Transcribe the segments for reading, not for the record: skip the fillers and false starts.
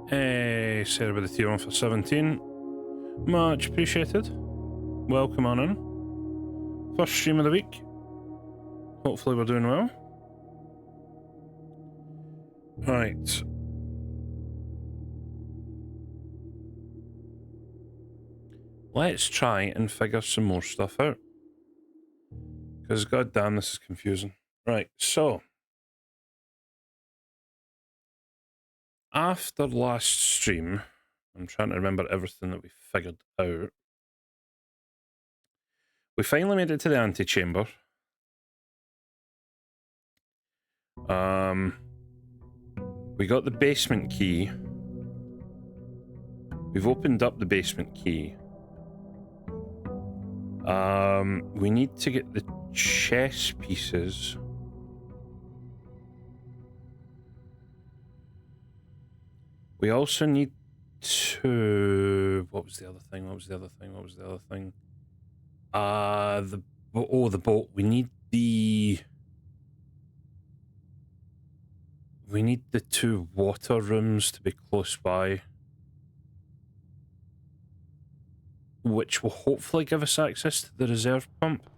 Hey, Sarah with the tier 1 for 17. Much appreciated. Welcome on in. First stream of the week. Hopefully we're doing well. Right. Let's try and figure some more stuff out. Because goddamn, this is confusing. Right, so. After last stream, I'm trying to remember everything that we figured out. We finally made it to the antechamber. We got the basement key. We've opened up the basement key. We need to get the chess pieces. We also need to... What was the other thing? The boat. We need the two water rooms to be close by, which will hopefully give us access to the reserve pump.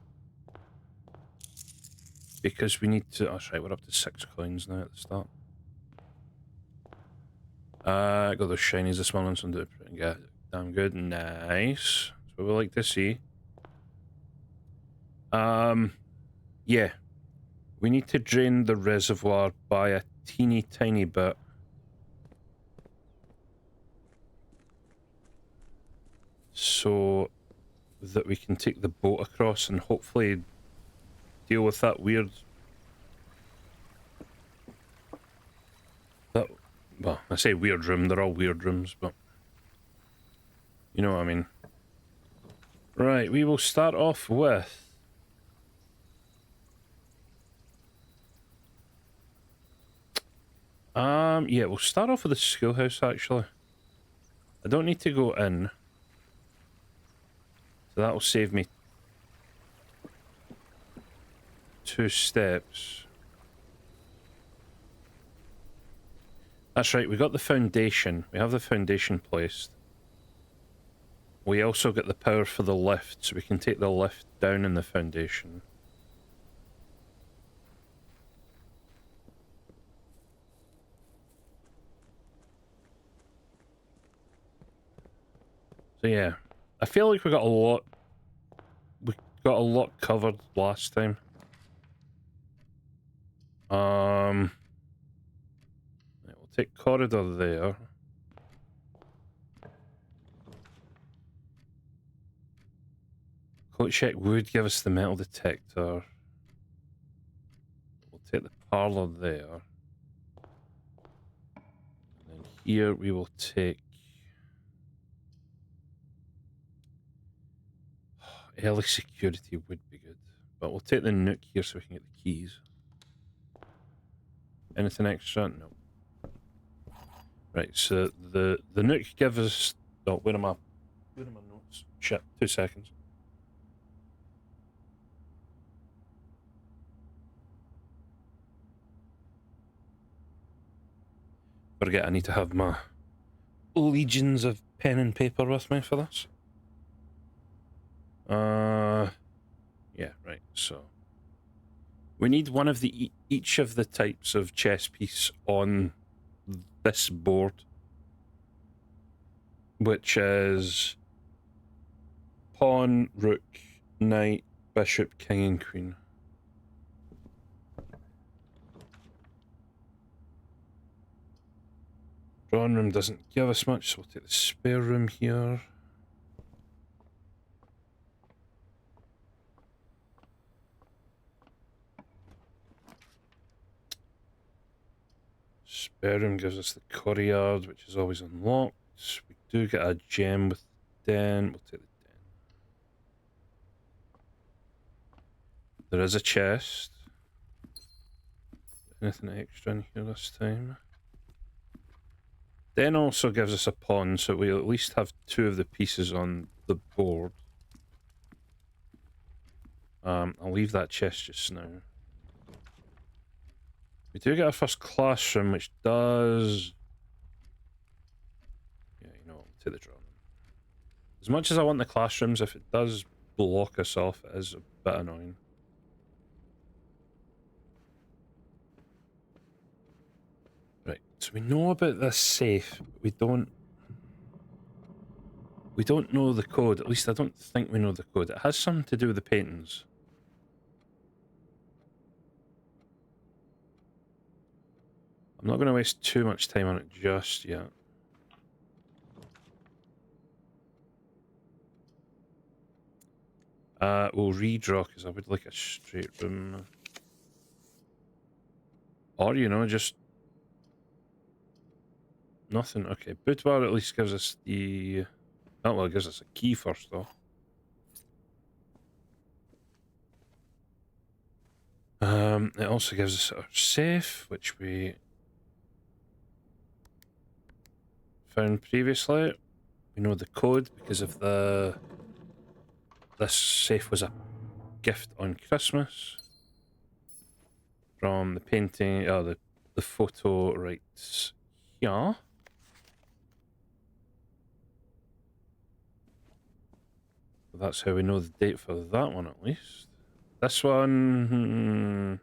Because we need to... That's right, we're up to 6 coins now at the start. Got those shinies this morning, so I'm doing pretty damn good. Nice. That's what we like to see. Yeah. We need to drain the reservoir by a teeny tiny bit. So that we can take the boat across and hopefully deal with that weird... Well, I say weird room, they're all weird rooms, but... You know what I mean. Right, we will start off with... Yeah, we'll start off with the schoolhouse, actually. I don't need to go in. So that'll save me 2 steps. That's right, we got the foundation. We have the foundation placed. We also get the power for the lift, so we can take the lift down in the foundation. So yeah, I feel like we got a lot covered last time. We'll take corridor there. Coat check would give us the metal detector. We'll take the parlour there. And then here we will take... Early security would be good. But we'll take the nook here so we can get the keys. Anything extra? No. Right, so the nook gives us... Oh, where are my notes? Shit, 2 seconds. Forget I need to have my legions of pen and paper with me for this. Yeah, right, so... We need one of the each of the types of chess piece on this board. Which is... Pawn, rook, knight, bishop, king and queen. Drawing room doesn't give us much, so we'll take the spare room here. Spare room gives us the courtyard, which is always unlocked. We do get a gem with den. We'll take the den. There is a chest. Anything extra in here this time? Den also gives us a pawn, so we'll at least have 2 of the pieces on the board. I'll leave that chest just now. We do get our first classroom, which does to the drawing room. As much as I want the classrooms, if it does block us off, it is a bit annoying. Right, so we know about this safe, but we don't know the code. At least I don't think we know the code. It has something to do with the paintings. I'm not going to waste too much time on it just yet. We'll redraw because I would like a straight room. Or, you know, just nothing. Okay, boudoir at least gives us the... Oh, well, it gives us a key first, though. It also gives us our safe, which we found previously. We know the code because of the... This safe was a gift on Christmas. From the painting... Oh, the photo right here. That's how we know the date for that one, at least. This one...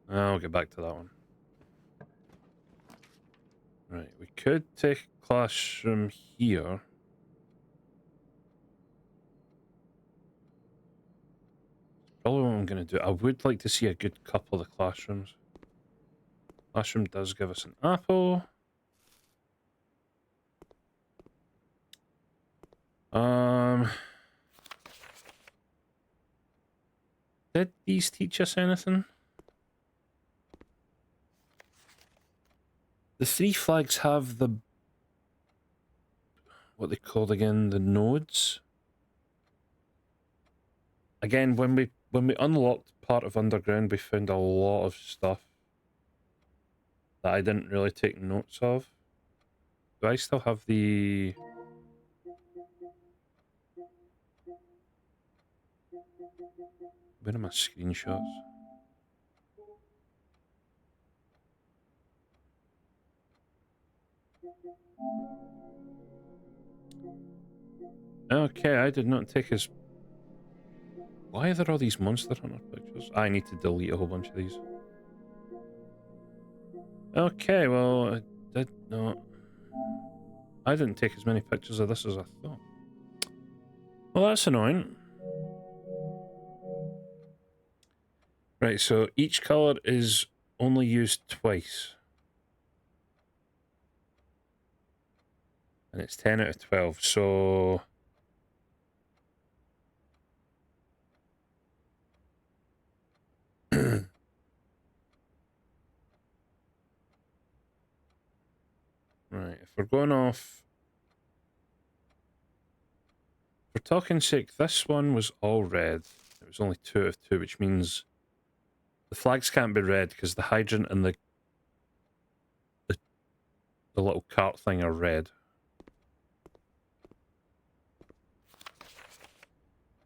I'll get back to that one. Right, we could take classroom here. Probably what I'm going to do. I would like to see a good couple of classrooms. Classroom does give us an apple. Did these teach us anything? The three flags have the... What they called again? The nodes? Again, when we unlocked part of Underground, we found a lot of stuff that I didn't really take notes of. Do I still have the... Where are my screenshots? Okay, I did not take his... Why are there all these Monster Hunter pictures? I need to delete a whole bunch of these. Okay, well, I did not... I didn't take as many pictures of this as I thought. Well, that's annoying. Right, so each colour is only used twice. And it's 10 out of 12, so... Right, if we're going off... For talking sake, this one was all red. It was only 2 out of 2, which means the flags can't be red because the hydrant and the little cart thing are red.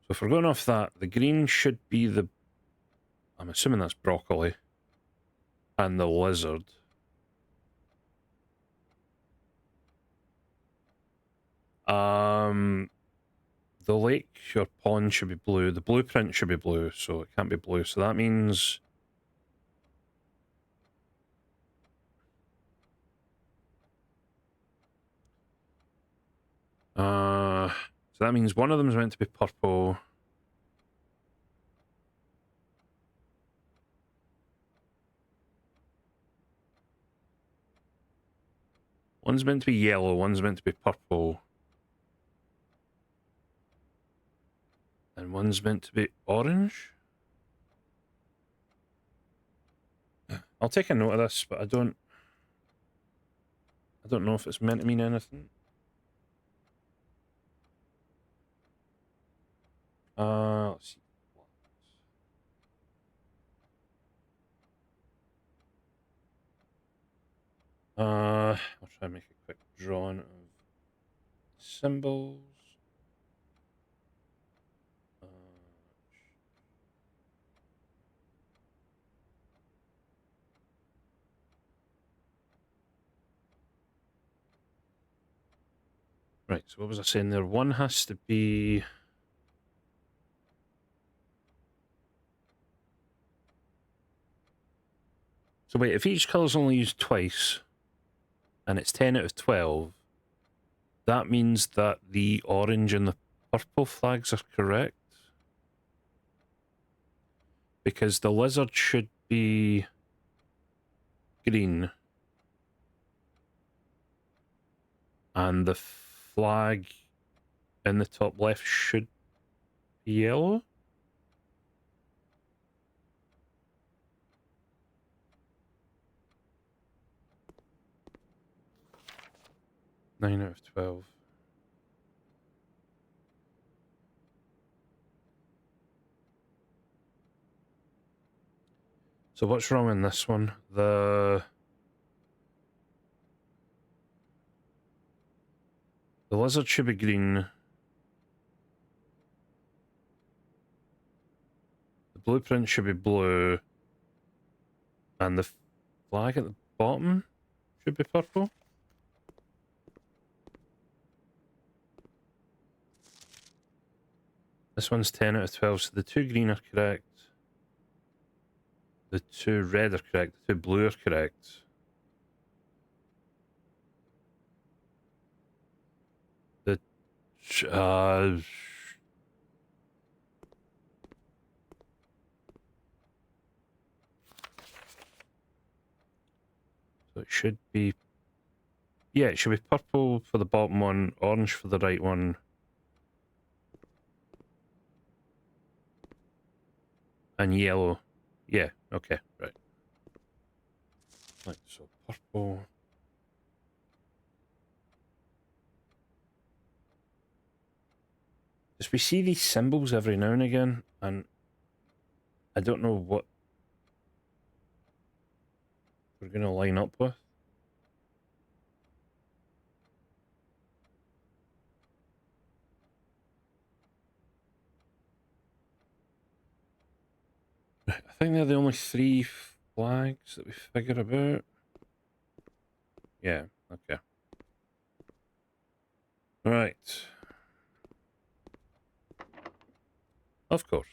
So if we're going off that, the green should be the... I'm assuming that's broccoli. And the lizard. The lake or pond should be blue. The blueprint should be blue, so it can't be blue. So that means... So that means one of them is meant to be purple. One's meant to be yellow, one's meant to be purple. And one's meant to be orange? I'll take a note of this, but I don't know if it's meant to mean anything. Let's see. I'll try and make a quick drawing of symbols. Right, so what was I saying there? One has to be... So wait, if each colour's only used twice, and it's 10 out of 12, that means that the orange and the purple flags are correct? Because the lizard should be green. And the flag in the top left should be yellow? Nine out of 12. So what's wrong in this one? The lizard should be green. The blueprint should be blue. And the flag at the bottom should be purple. This one's 10 out of 12, so the two green are correct. The two red are correct. The two blue are correct. The... so it should be... Yeah, it should be purple for the bottom one, orange for the right one. And yellow. Yeah, okay, right. Right, so purple. Just we see these symbols every now and again, and I don't know what we're going to line up with. I think they're the only three flags that we figure about. Yeah, okay. Right. Of course.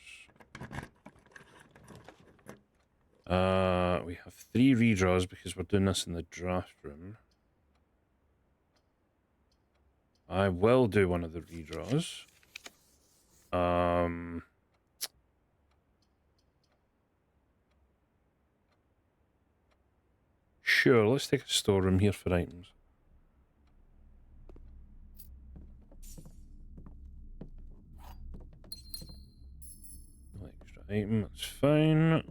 We have 3 redraws because we're doing this in the draft room. I will do one of the redraws. Sure, let's take a storeroom here for items. No extra item, that's fine.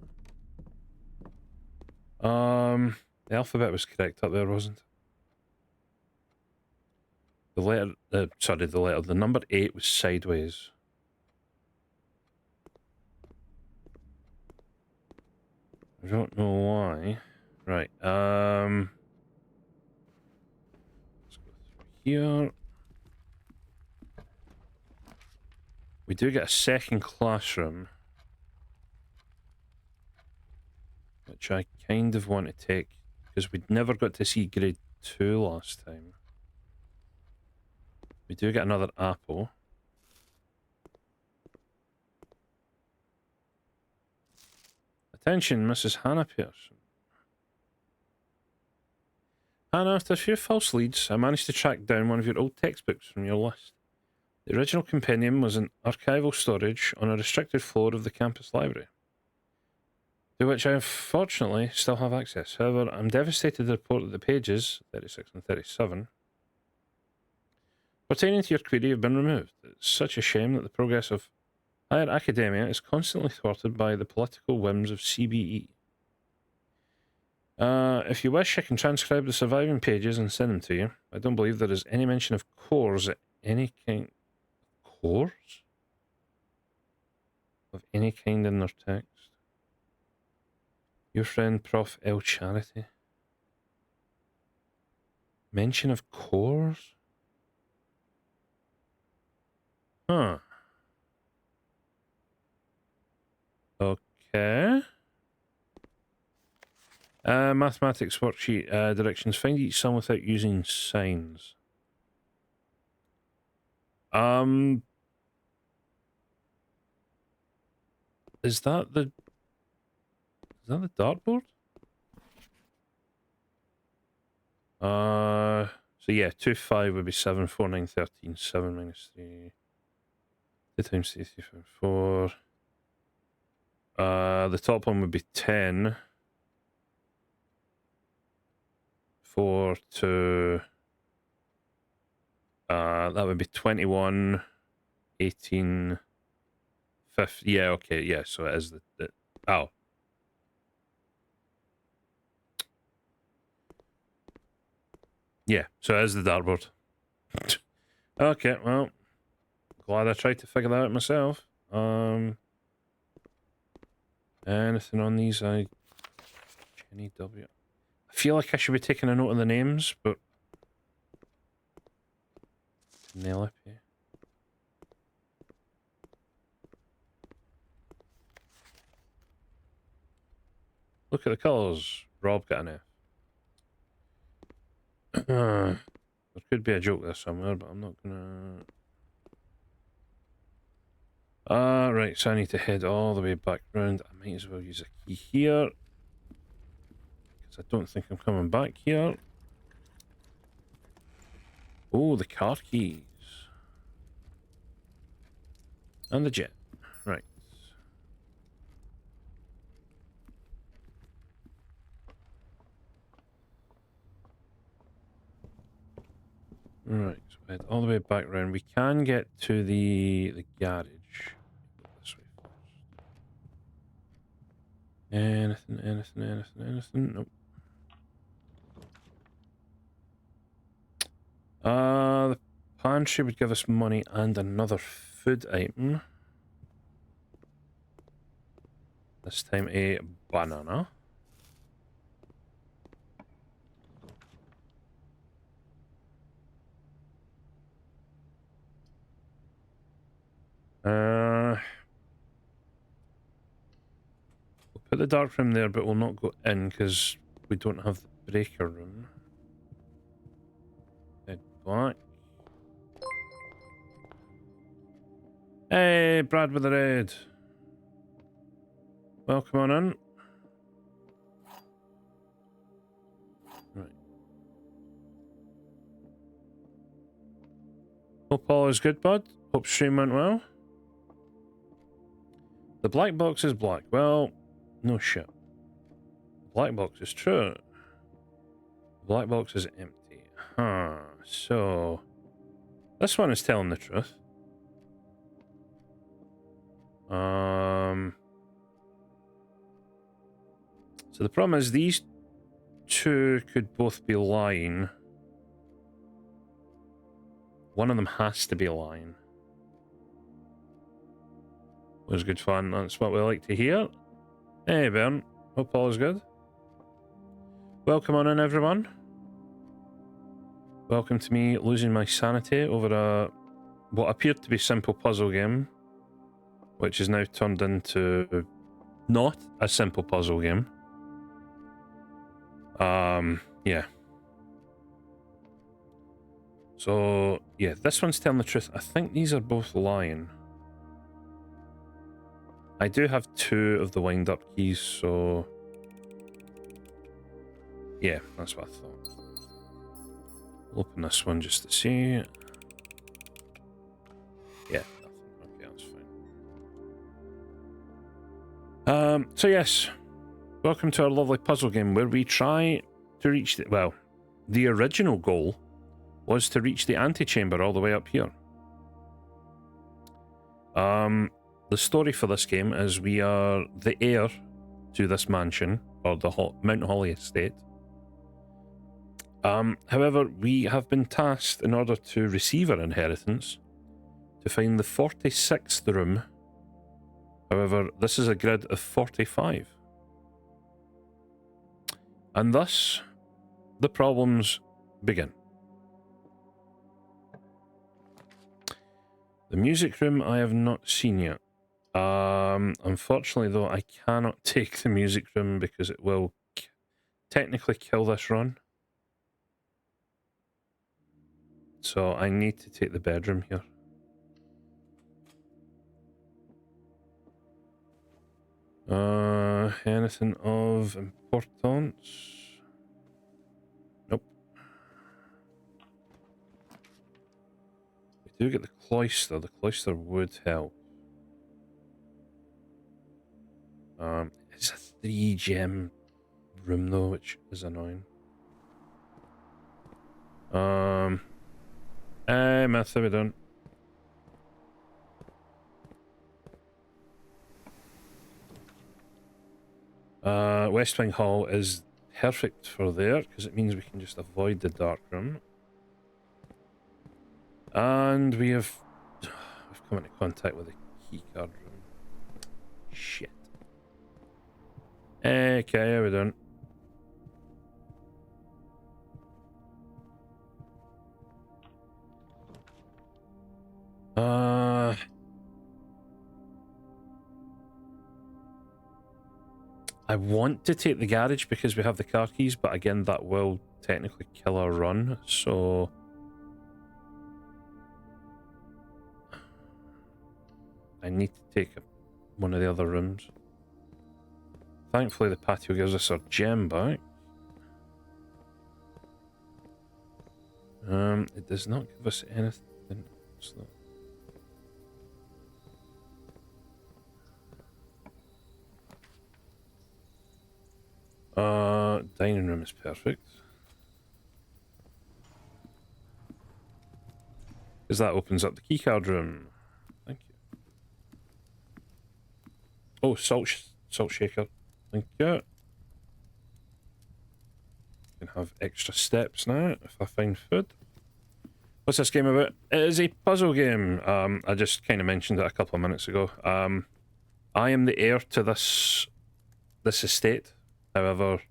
The alphabet was correct up there, wasn't it? The letter, the number 8 was sideways. I don't know why. Right, let's go through here. We do get a second classroom, which I kind of want to take, because we never got to see grade 2 last time. We do get another apple. Attention, Mrs. Hannah Pearson. Hannah, after a few false leads, I managed to track down one of your old textbooks from your list. The original compendium was in archival storage on a restricted floor of the campus library, to which I unfortunately still have access. However, I'm devastated to report that the pages, 36 and 37, pertaining to your query have been removed. It's such a shame that the progress of higher academia is constantly thwarted by the political whims of CBE. If you wish, I can transcribe the surviving pages and send them to you. I don't believe there is any mention of cores at any kind... Cores? Of any kind in their text. Your friend Prof. L. Charity. Mention of cores? Huh. Okay. Mathematics worksheet directions. Find each sum without using signs. Is that the dartboard? So yeah, 2, 5 would be 7, 4, 9, 13, 7 minus 3. 2 times 3, 3, 5, 4. The top one would be 10. 4 to... that would be 21, 18, 50. Yeah, okay, yeah, so it is the oh. Yeah, so it is the dartboard. Okay, well, glad I tried to figure that out myself. Anything on these? Jenny W. I feel like I should be taking a note of the names, but Penelope. Look at the colours. Rob got an F. There could be a joke there somewhere, but I'm not gonna. Right, so I need to head all the way back round. I might as well use a key here, because I don't think I'm coming back here. Oh, the car keys. And the jet. Right. Right, so head all the way back round. We can get to the garage. Go this way first. Anything? Nope. The pantry would give us money and another food item. This time a banana. We'll put the dark room there, but we'll not go in because we don't have the breaker room. Head back. Hey, Brad with the red. Welcome on in. Right. Hope all is good, bud. Hope stream went well. The black box is black. Well, no shit. The black box is true. The black box is empty. Huh. So, this one is telling the truth. So the problem is these two could both be lying. One of them has to be lying. It was good fun. That's what we like to hear. Hey, Bern. Hope all is good. Welcome on in, everyone. Welcome to me losing my sanity over what appeared to be a simple puzzle game, which is now turned into not a simple puzzle game. Yeah. So, yeah, this one's telling the truth. I think these are both lying. I do have 2 of the wind-up keys, so... yeah, that's what I thought. Open this one just to see. Yeah, nothing. Okay, that's fine. So yes, welcome to our lovely puzzle game where we try to reach the... well, the original goal was to reach the antechamber all the way up here. The story for this game is we are the heir to this mansion, or the Mount Holly estate. However, we have been tasked, in order to receive our inheritance, to find the 46th room. However, this is a grid of 45. And thus, the problems begin. The music room I have not seen yet. Unfortunately, though, I cannot take the music room because it will technically kill this run. So I need to take the bedroom here. anything of importance? Nope. We do get the cloister. The cloister would help. It's a 3 gem room though, which is annoying. Master, we don't. West Wing Hall is perfect for there because it means we can just avoid the dark room. And we've come into contact with the keycard room. Shit. Okay, how we doing? I want to take the garage because we have the car keys, but again, that will technically kill our run, so... I need to take one of the other rooms. Thankfully, the patio gives us our gem back. It does not give us anything else, though. Dining room is perfect. Because that opens up the keycard room. Thank you. Oh, salt shaker. Thank you. Can have extra steps now if I find food. What's this game about? It is a puzzle game. I just kind of mentioned it a couple of minutes ago. I am the heir to this estate. However,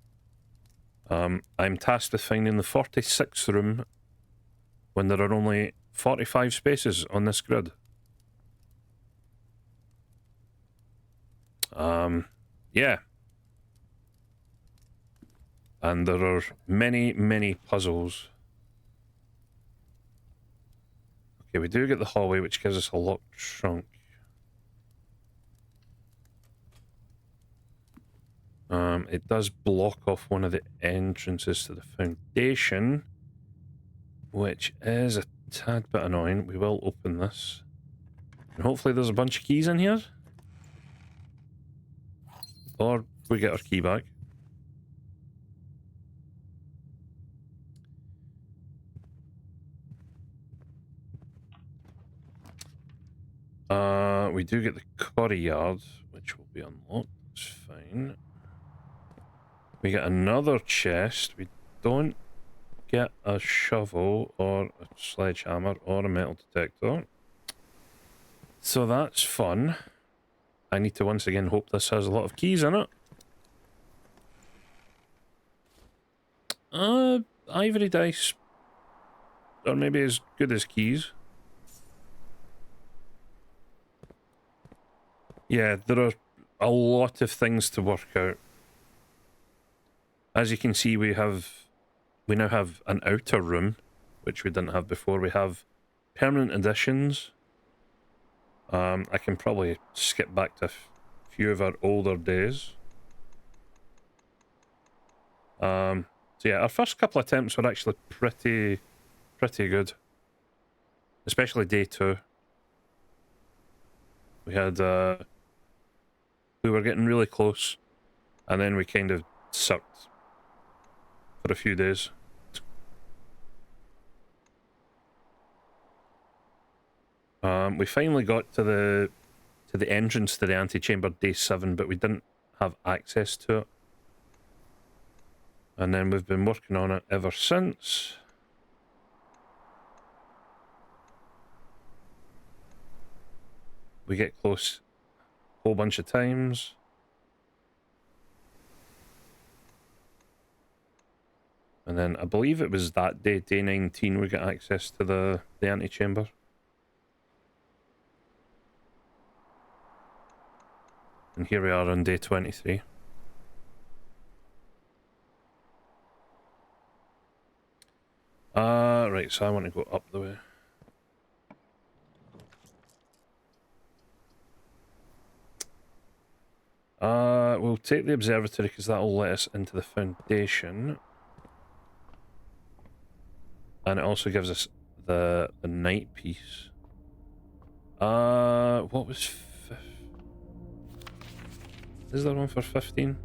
I'm tasked with finding the 46th room when there are only 45 spaces on this grid. Yeah. And there are many, many puzzles. Okay, we do get the hallway, which gives us a locked trunk. It does block off one of the entrances to the foundation, which is a tad bit annoying. We will open this. And hopefully there's a bunch of keys in here. Or we get our key back. We do get the courtyard, which will be unlocked. That's fine. We get another chest. We don't get a shovel or a sledgehammer or a metal detector. So that's fun. I need to once again hope this has a lot of keys in it. Ivory dice. Or maybe as good as keys. Yeah, there are a lot of things to work out. As you can see, we now have an outer room, which we didn't have before. We have permanent additions. I can probably skip back to a few of our older days. So yeah, our first couple of attempts were actually pretty good. Especially day 2. We had, we were getting really close, and then we kind of sucked for a few days. We finally got to the entrance to the antechamber day 7, but we didn't have access to it. And then we've been working on it ever since. We get close a whole bunch of times. And then I believe it was that day, day 19, we got access to the antechamber. And here we are on day 23. Right, so I want to go up the way. We'll take the observatory because that'll let us into the foundation. And it also gives us the night piece. What was... Is there one for 15?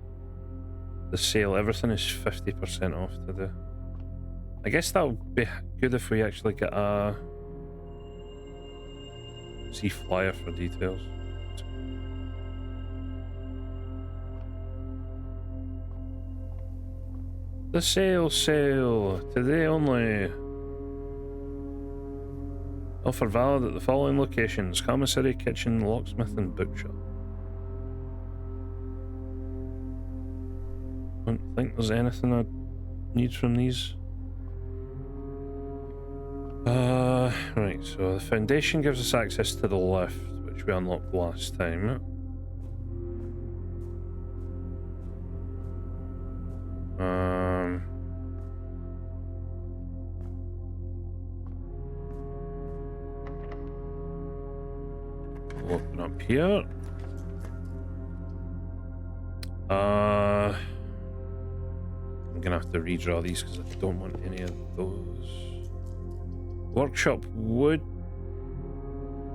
The sale, everything is 50% off today. I guess that would be good if we actually get a... see flyer for details. The sale, today only. Offer valid at the following locations: commissary, kitchen, locksmith, and bookshop. Don't think there's anything I need from these. Right, so the foundation gives us access to the lift, which we unlocked last time. We'll open up here. I'm gonna have to redraw these because I don't want any of those. Workshop would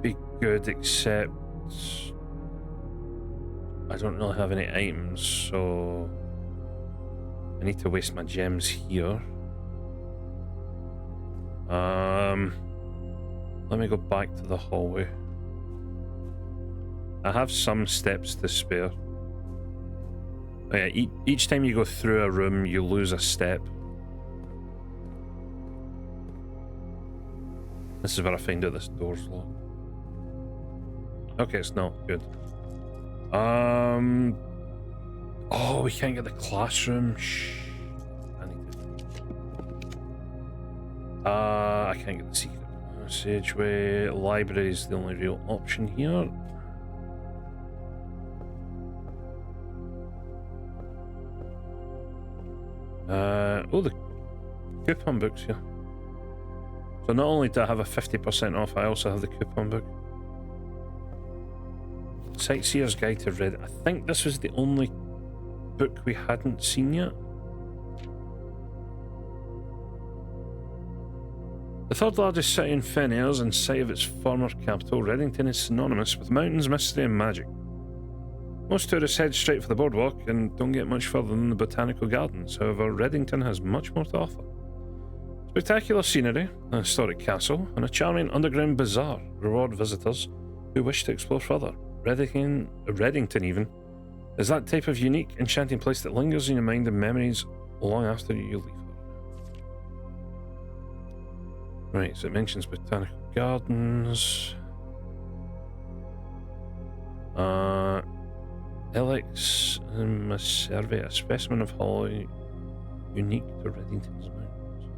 be good, except I don't really have any items, so I need to waste my gems here. Let me go back to the hallway. I have some steps to spare. Oh yeah, each time you go through a room, you lose a step. This is where I find out this door's locked. Okay, it's not. Good. Oh, we can't get the classroom. Shh. I need to... I can't get the secret passageway. Library is the only real option here. Oh, the coupon book's here. So not only do I have a 50% off, I also have the coupon book. Sightseer's Guide to Reading. I think this was the only book we hadn't seen yet. The third largest city in Fenairs and site of its former capital, Reddington is synonymous with mountains, mystery and magic. Most tourists head straight for the boardwalk and don't get much further than the botanical gardens. However, Reddington has much more to offer. Spectacular scenery, a historic castle, and a charming underground bazaar reward visitors who wish to explore further. Reddington even, is that type of unique, enchanting place that lingers in your mind and memories long after you leave her. Right, so it mentions botanical gardens. Ilex must survey a specimen of holly unique to Reddington's mountains.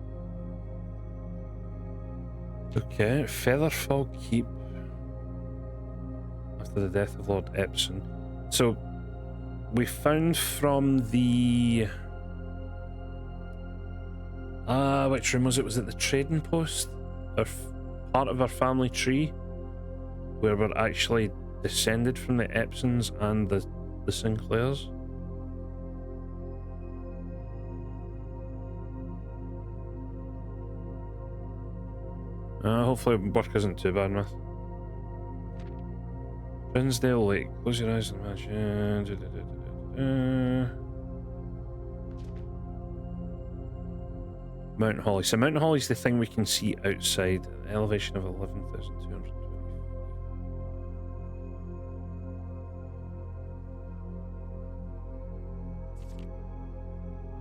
Okay, Featherfall Keep. After the death of Lord Epson. So, we found from the... which room was it? Was it the trading post? Part of our family tree? Where we're actually descended from the Epsons and the Sinclairs. Hopefully work isn't too bad, man. Brinsdale Lake. Close your eyes and imagine. Mount Holly. So Mount Holly is the thing we can see outside. Elevation of 11,220.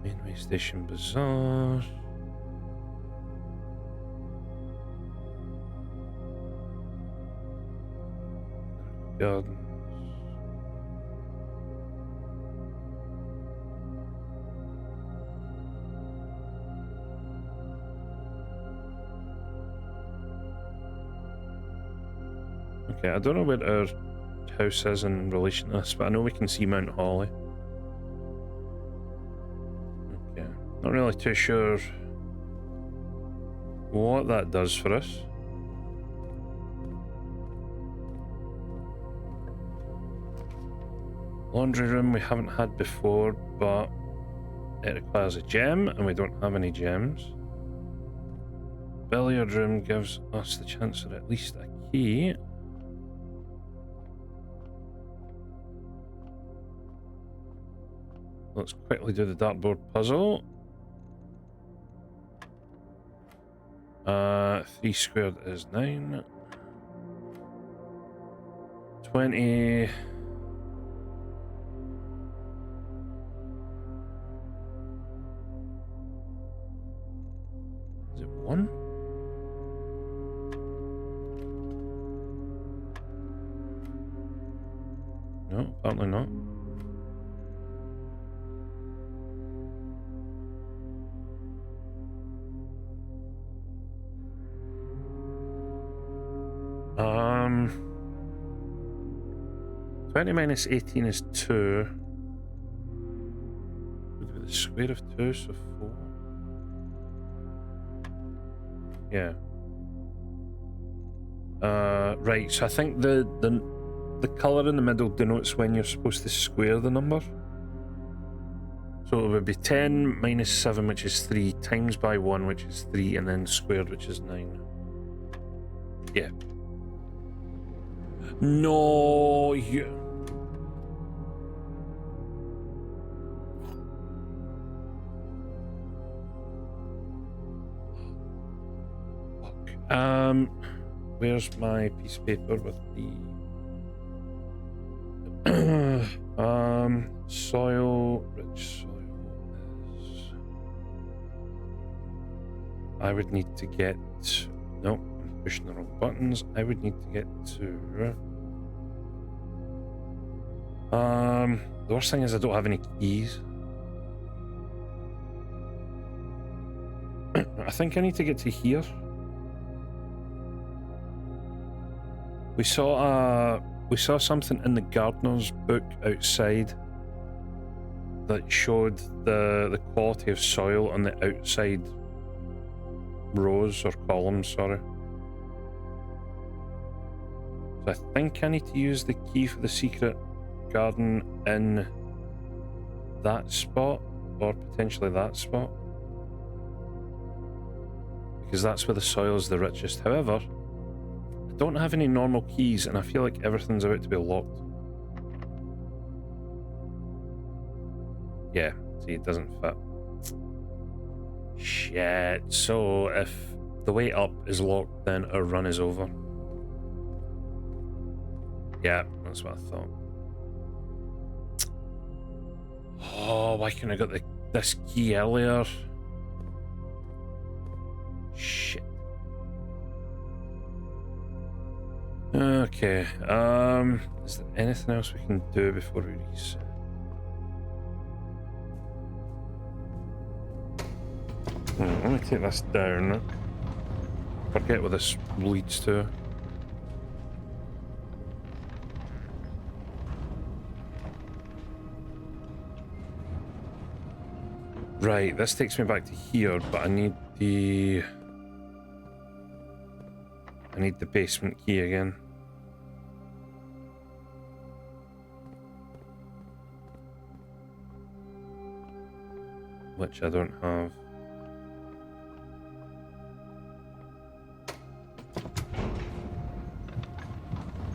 Mainway Station Bazaar. Gardens. Okay, I don't know where our house is in relation to this, but I know we can see Mount Holly. Okay, not really too sure what that does for us. Laundry room we haven't had before, but it requires a gem, and we don't have any gems. Billiard room gives us the chance for at least a key. Let's quickly do the dartboard puzzle. 3 squared is 9. 20. Is it 1? No, apparently not. Um, 20 minus 18 is 2. Would be the square of 2, so 4. Yeah. Right, so I think the colour in the middle denotes when you're supposed to square the number. So it would be 10 minus 7, which is 3, times by 1, which is 3, and then squared, which is 9. Yeah. No, you... Fuck. Where's my piece of paper with the... soil, rich soil is... I would need to get... Nope, I'm pushing the wrong buttons. I would need to get to... The worst thing is I don't have any keys. I think I need to get to here. We saw something in the gardener's book outside that showed the quality of soil on the outside rows or columns, sorry. So I think I need to use the key for the secret garden in that spot, or potentially that spot, because that's where the soil is the richest. However, I don't have any normal keys, and I feel like everything's about to be locked. Yeah, see, it doesn't fit. Shit. So if the way up is locked, then our run is over. Yeah, that's what I thought. Oh, why couldn't I got this key earlier? Shit. Okay, is there anything else we can do before we reset? Let me take this down. Forget what this leads to. Right, this takes me back to here, but I need the basement key again. Which I don't have.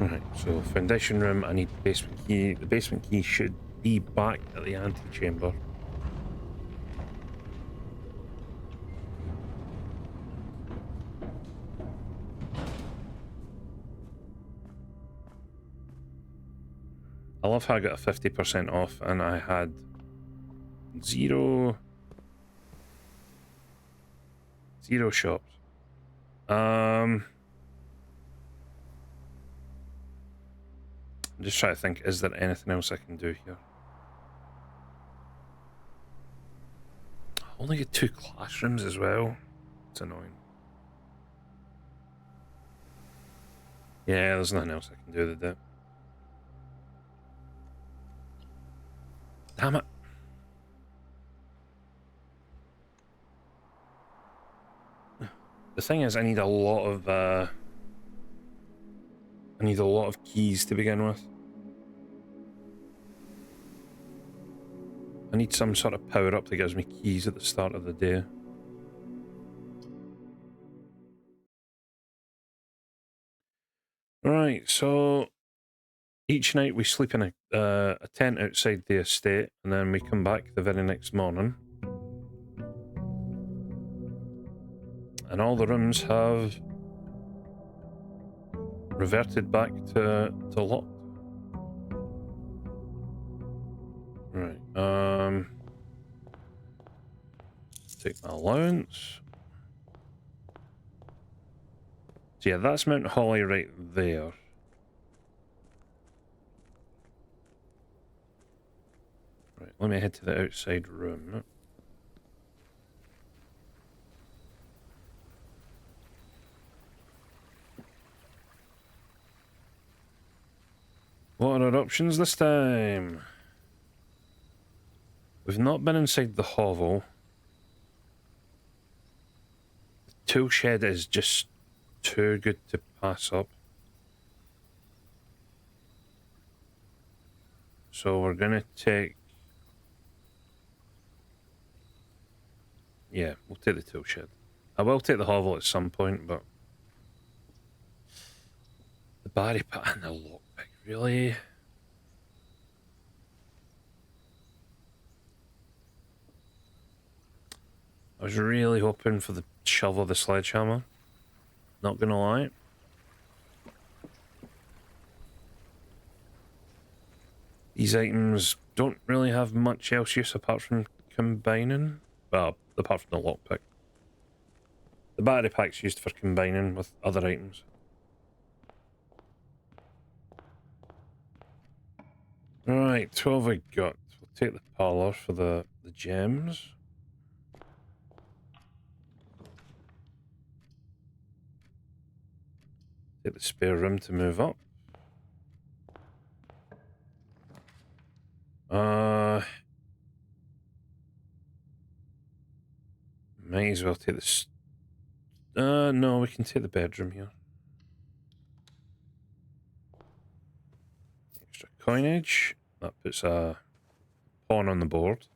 Alright, so foundation room, I need the basement key. The basement key should be back at the antechamber. I love how I got a 50% off and I had zero shops. I'm just trying to think, is there anything else I can do here? I only get 2 classrooms as well. It's annoying. Yeah, there's nothing else I can do with that. Damn it. The thing is, I need a lot of keys to begin with. I need some sort of power up that gives me keys at the start of the day. Right, so each night we sleep in a tent outside the estate, and then we come back the very next morning. And all the rooms have reverted back to locked. Right, take my allowance. So yeah, that's Mount Holly right there. Right, let me head to the outside room. What are our options this time? We've not been inside the hovel. The tool shed is just too good to pass up. So we're gonna take... Yeah, we'll take the tool shed. I will take the hovel at some point, but... The barry pat and the lockpick, really? I was really hoping for the shovel, the sledgehammer. Not gonna lie. These items don't really have much else use apart from combining. Well, apart from the lockpick. The battery pack's used for combining with other items. Right, 12 I got. We'll take the parlour for the gems. Take the spare room to move up. Might as well take this. No, we can take the bedroom here. Extra coinage. That puts a pawn on the board.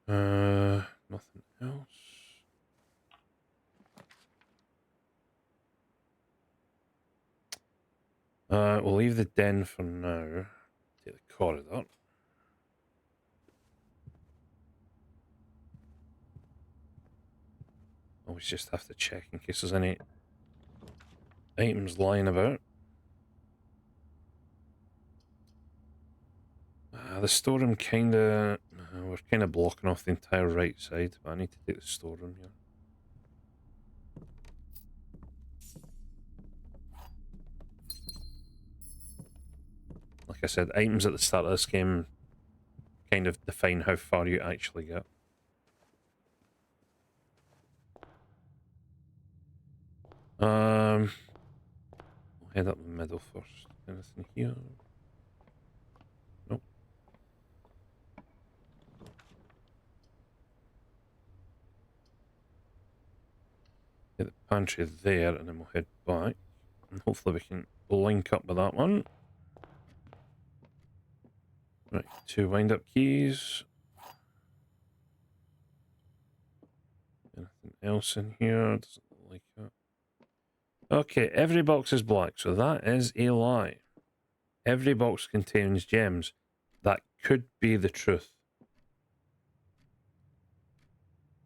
Nothing else. We'll leave the den for now. Take the corridor. Always just have to check in case there's any items lying about. The storeroom kinda... we're kinda blocking off the entire right side, but I need to take the storeroom here. Like I said, items at the start of this game kind of define how far you actually get. We'll head up the middle first. Anything here? Nope. Get the pantry there, and then we'll head back. And hopefully we can link up with that one. Right, 2 wind-up keys. Anything else in here? Doesn't look like that. Okay, every box is black, so that is a lie. Every box contains gems. That could be the truth.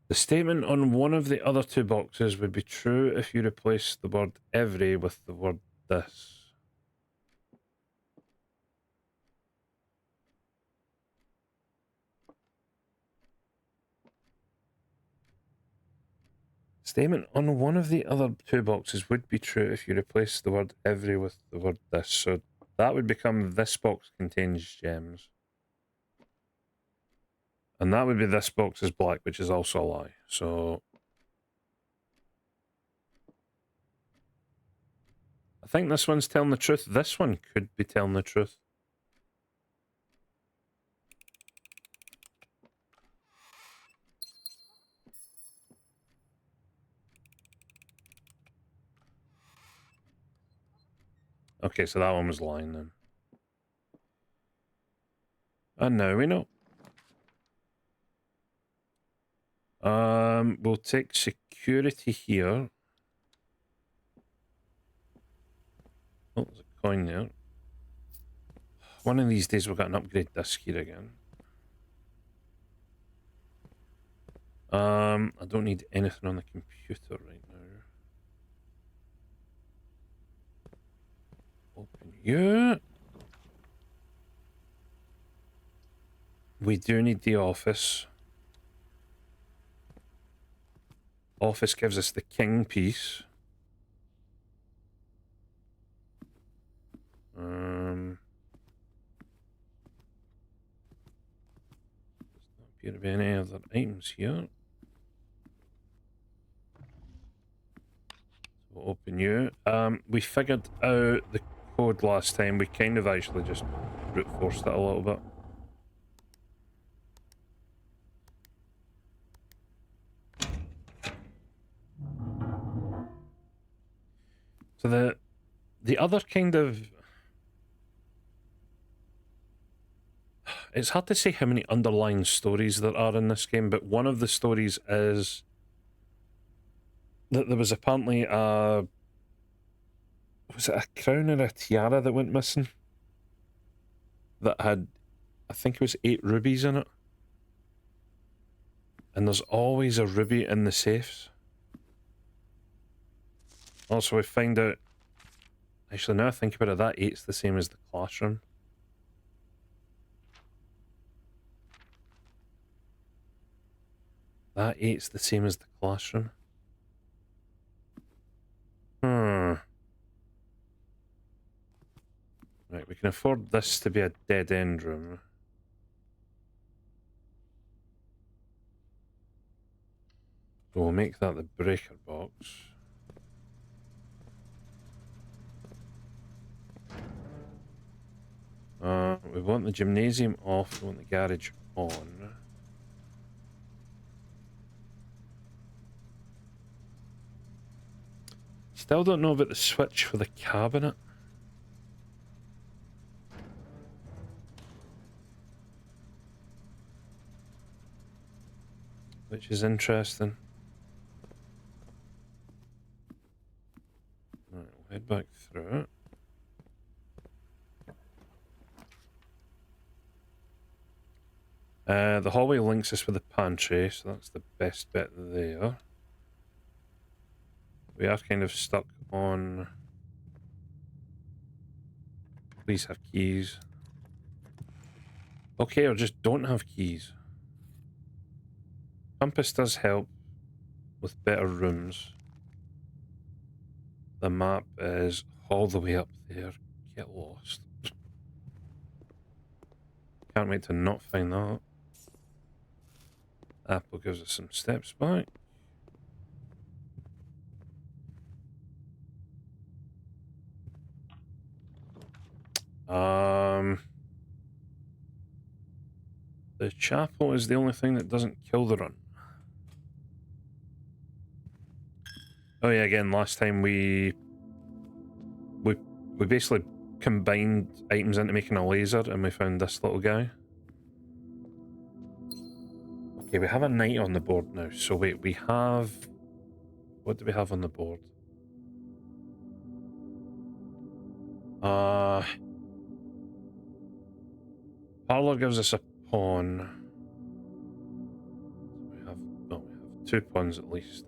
The statement on one of the other 2 boxes would be true if you replace the word every with the word this. Statement on one of the other 2 boxes would be true if you replace the word every with the word this. So that would become this box contains gems. And that would be this box is black, which is also a lie. So I think this one's telling the truth. This one could be telling the truth. Okay, so that one was lying then. And now we know. We'll take security here. Oh, there's a coin there. One of these days we've got an upgrade disc here again. I don't need anything on the computer right now. Open you. We do need the office. Office gives us the king piece. Does not appear to be any other items here. So we'll open you. We figured out the code last time. We kind of actually just brute forced it a little bit. So the other kind of... It's hard to say how many underlying stories there are in this game, but one of the stories is that there was apparently a... Was it a crown or a tiara that went missing? That had, I think it was 8 rubies in it. And there's always a ruby in the safes. Also, we find out... Actually, now I think about it, that 8's the same as the classroom. That 8's the same as the classroom. Right, we can afford this to be a dead-end room. So we'll make that the breaker box. We want the gymnasium off, we want the garage on. Still don't know about the switch for the cabinet. Which is interesting. Right, we'll head back through it. The hallway links us with the pantry, so that's the best bit there. We are kind of stuck on... Please have keys. Okay, or just don't have keys. Compass does help with better rooms. The map is all the way up there. Get lost. Can't wait to not find that. Apple gives us some steps back. The chapel is the only thing that doesn't kill the run. Oh yeah, again, last time we basically combined items into making a laser and we found this little guy. Okay, we have a knight on the board now. So wait, we have... What do we have on the board? Parlor gives us a pawn. We have 2 pawns at least.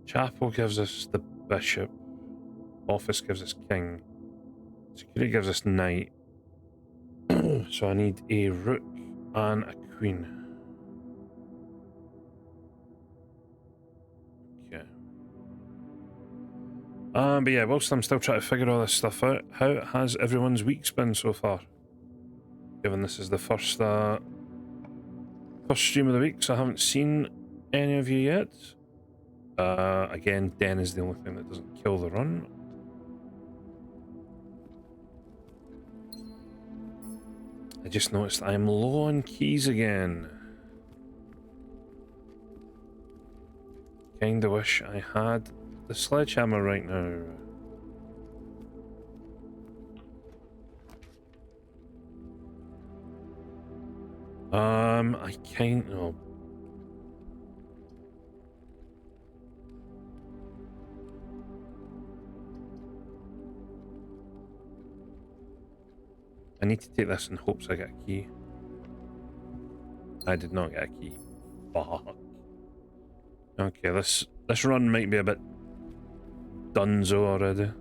Chapel gives us the bishop. Office gives us king. Security gives us knight. So I need a rook and a queen. Okay. But yeah, whilst I'm still trying to figure all this stuff out, how has everyone's weeks been so far? Given this is the first stream of the week, so I haven't seen any of you yet. Again, Den is the only thing that doesn't kill the run. I just noticed I'm low on keys again. Kinda wish I had the sledgehammer right now. I can't. Oh. I need to take this in hopes I get a key. I did not get a key. Fuck. Okay, this run might be a bit dunzo already.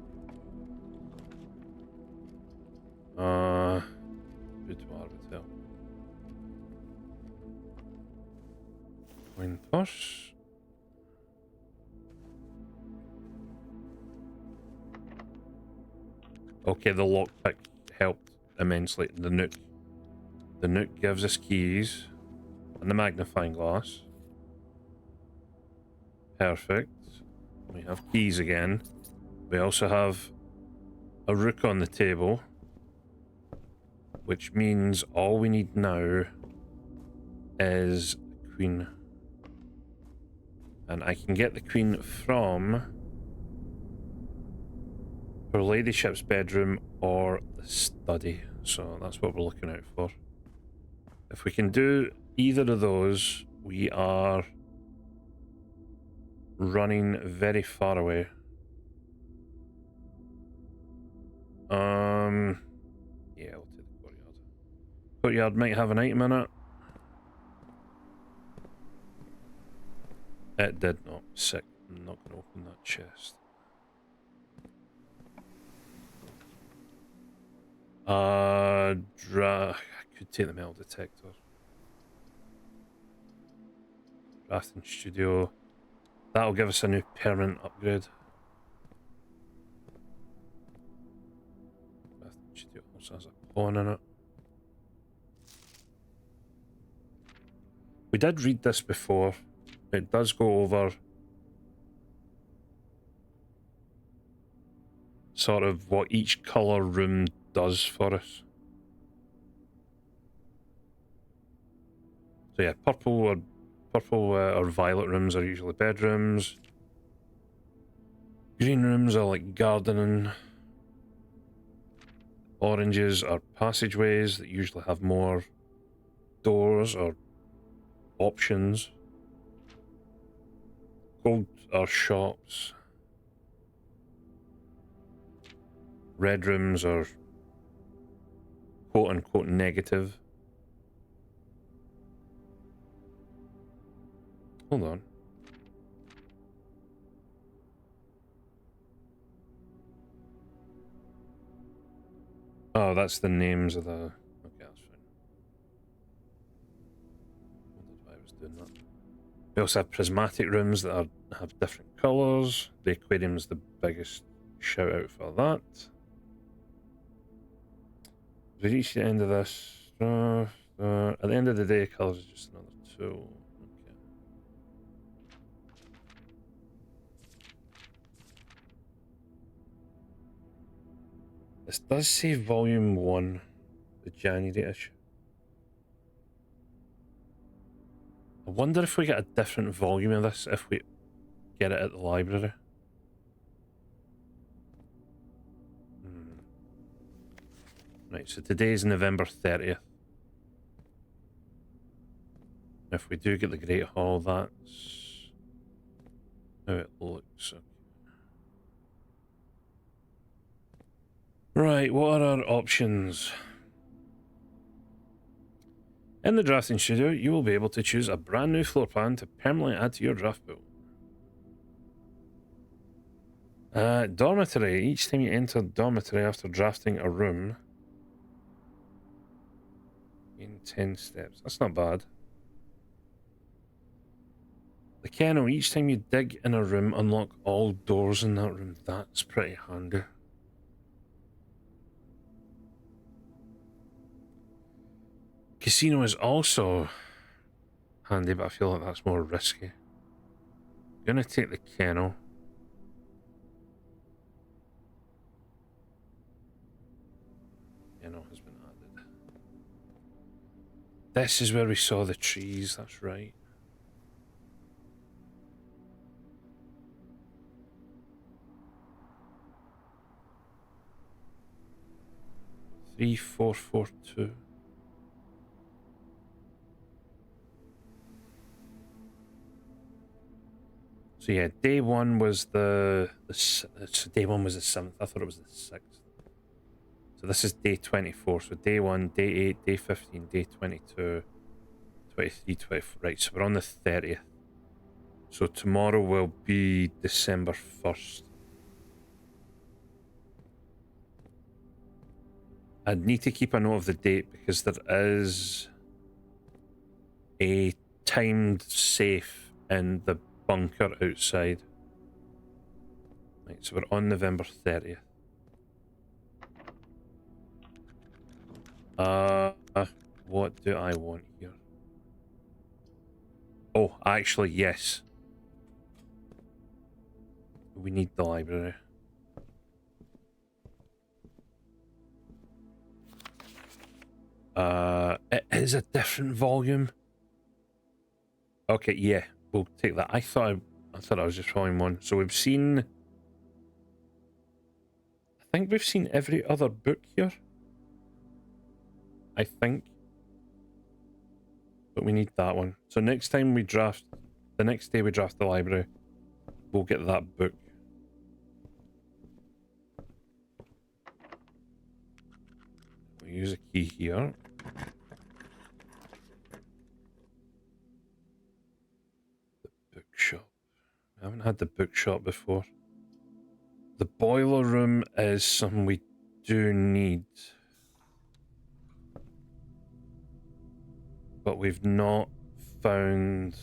Boudoir Hotel. Coin purse. Okay, the lockpick helped immensely. The Nook. The Nook gives us keys and the magnifying glass. Perfect. We have keys again. We also have a rook on the table, which means all we need now is a queen. And I can get the queen from her ladyship's bedroom or the study. So that's what we're looking out for. If we can do either of those, we are running very far away. Yeah, I'll take the courtyard. Courtyard might have an item in it. It did not. Sick. I'm not going to open that chest. I could take the metal detector. Drafting studio. That'll give us a new permanent upgrade. Drafting studio also has a pawn in it. We did read this before. It does go over sort of what each colour room does for us. So yeah, purple or violet rooms are usually bedrooms. Green rooms are like gardening. Oranges are passageways that usually have more doors or options. Gold are shops. Red rooms are quote unquote negative. Hold on. Oh, that's the names of the... Okay, that's fine. Wondered why I was doing that. We also have prismatic rooms that have different colours. The aquarium's the biggest shout out for that. We reach the end of this. At the end of the day, colours is just another tool. Okay. This does say Volume 1, the January issue. I wonder if we get a different volume of this if we get it at the library. Right, so today's November 30th. If we do get the Great Hall, that's how it looks. Okay. Right, what are our options? In the drafting studio, you will be able to choose a brand new floor plan to permanently add to your draft pool. Dormitory. Each time you enter dormitory after drafting a room, in 10 steps. That's not bad. The kennel. Each time you dig in a room, unlock all doors in that room. That's pretty handy. Casino is also handy, but I feel like that's more risky. I'm gonna take the kennel. Kennel has been added. This is where we saw the trees, that's right. Three, 4, 4, 2. So yeah, day one was the day one was the 7th. I thought it was the 6th. So this is day 24. So day 1, day 8, day 15, day 22, 23, 24. Right, so we're on the 30th. So tomorrow will be December 1st. I need to keep a note of the date because there is a timed safe in the bunker outside. Right, so we're on November 30th. What do I want here? Oh, actually, yes. We need the library. It is a different volume. Okay, yeah, we'll take that. I thought I was just following one. So we've seen, I think we've seen every other book here. I think. But we need that one. So next time we draft, the next day we draft the library, we'll get that book. We'll use a key here. The bookshop. I haven't had the bookshop before. The boiler room is something we do need. But we've not found...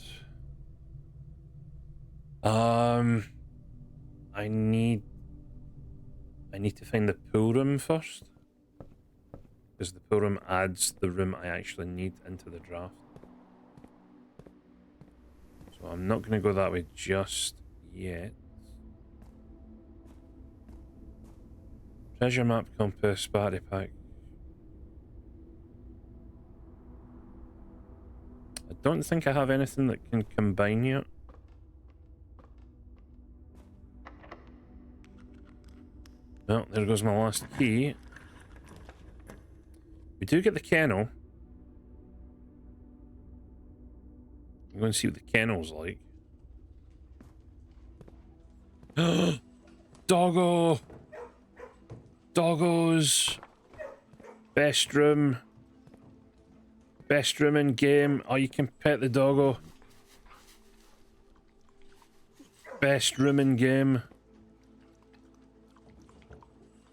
I need to find the pool room first. Because the pool room adds the room I actually need into the draft. So I'm not going to go that way just yet. Treasure map, compass, battery pack. I don't think I have anything that can combine yet. Well, there goes my last key. We do get the kennel. I'm going to see what the kennel's like. Doggo! Doggos! Best room. Best room in game. Oh, you can pet the doggo. Best room in game.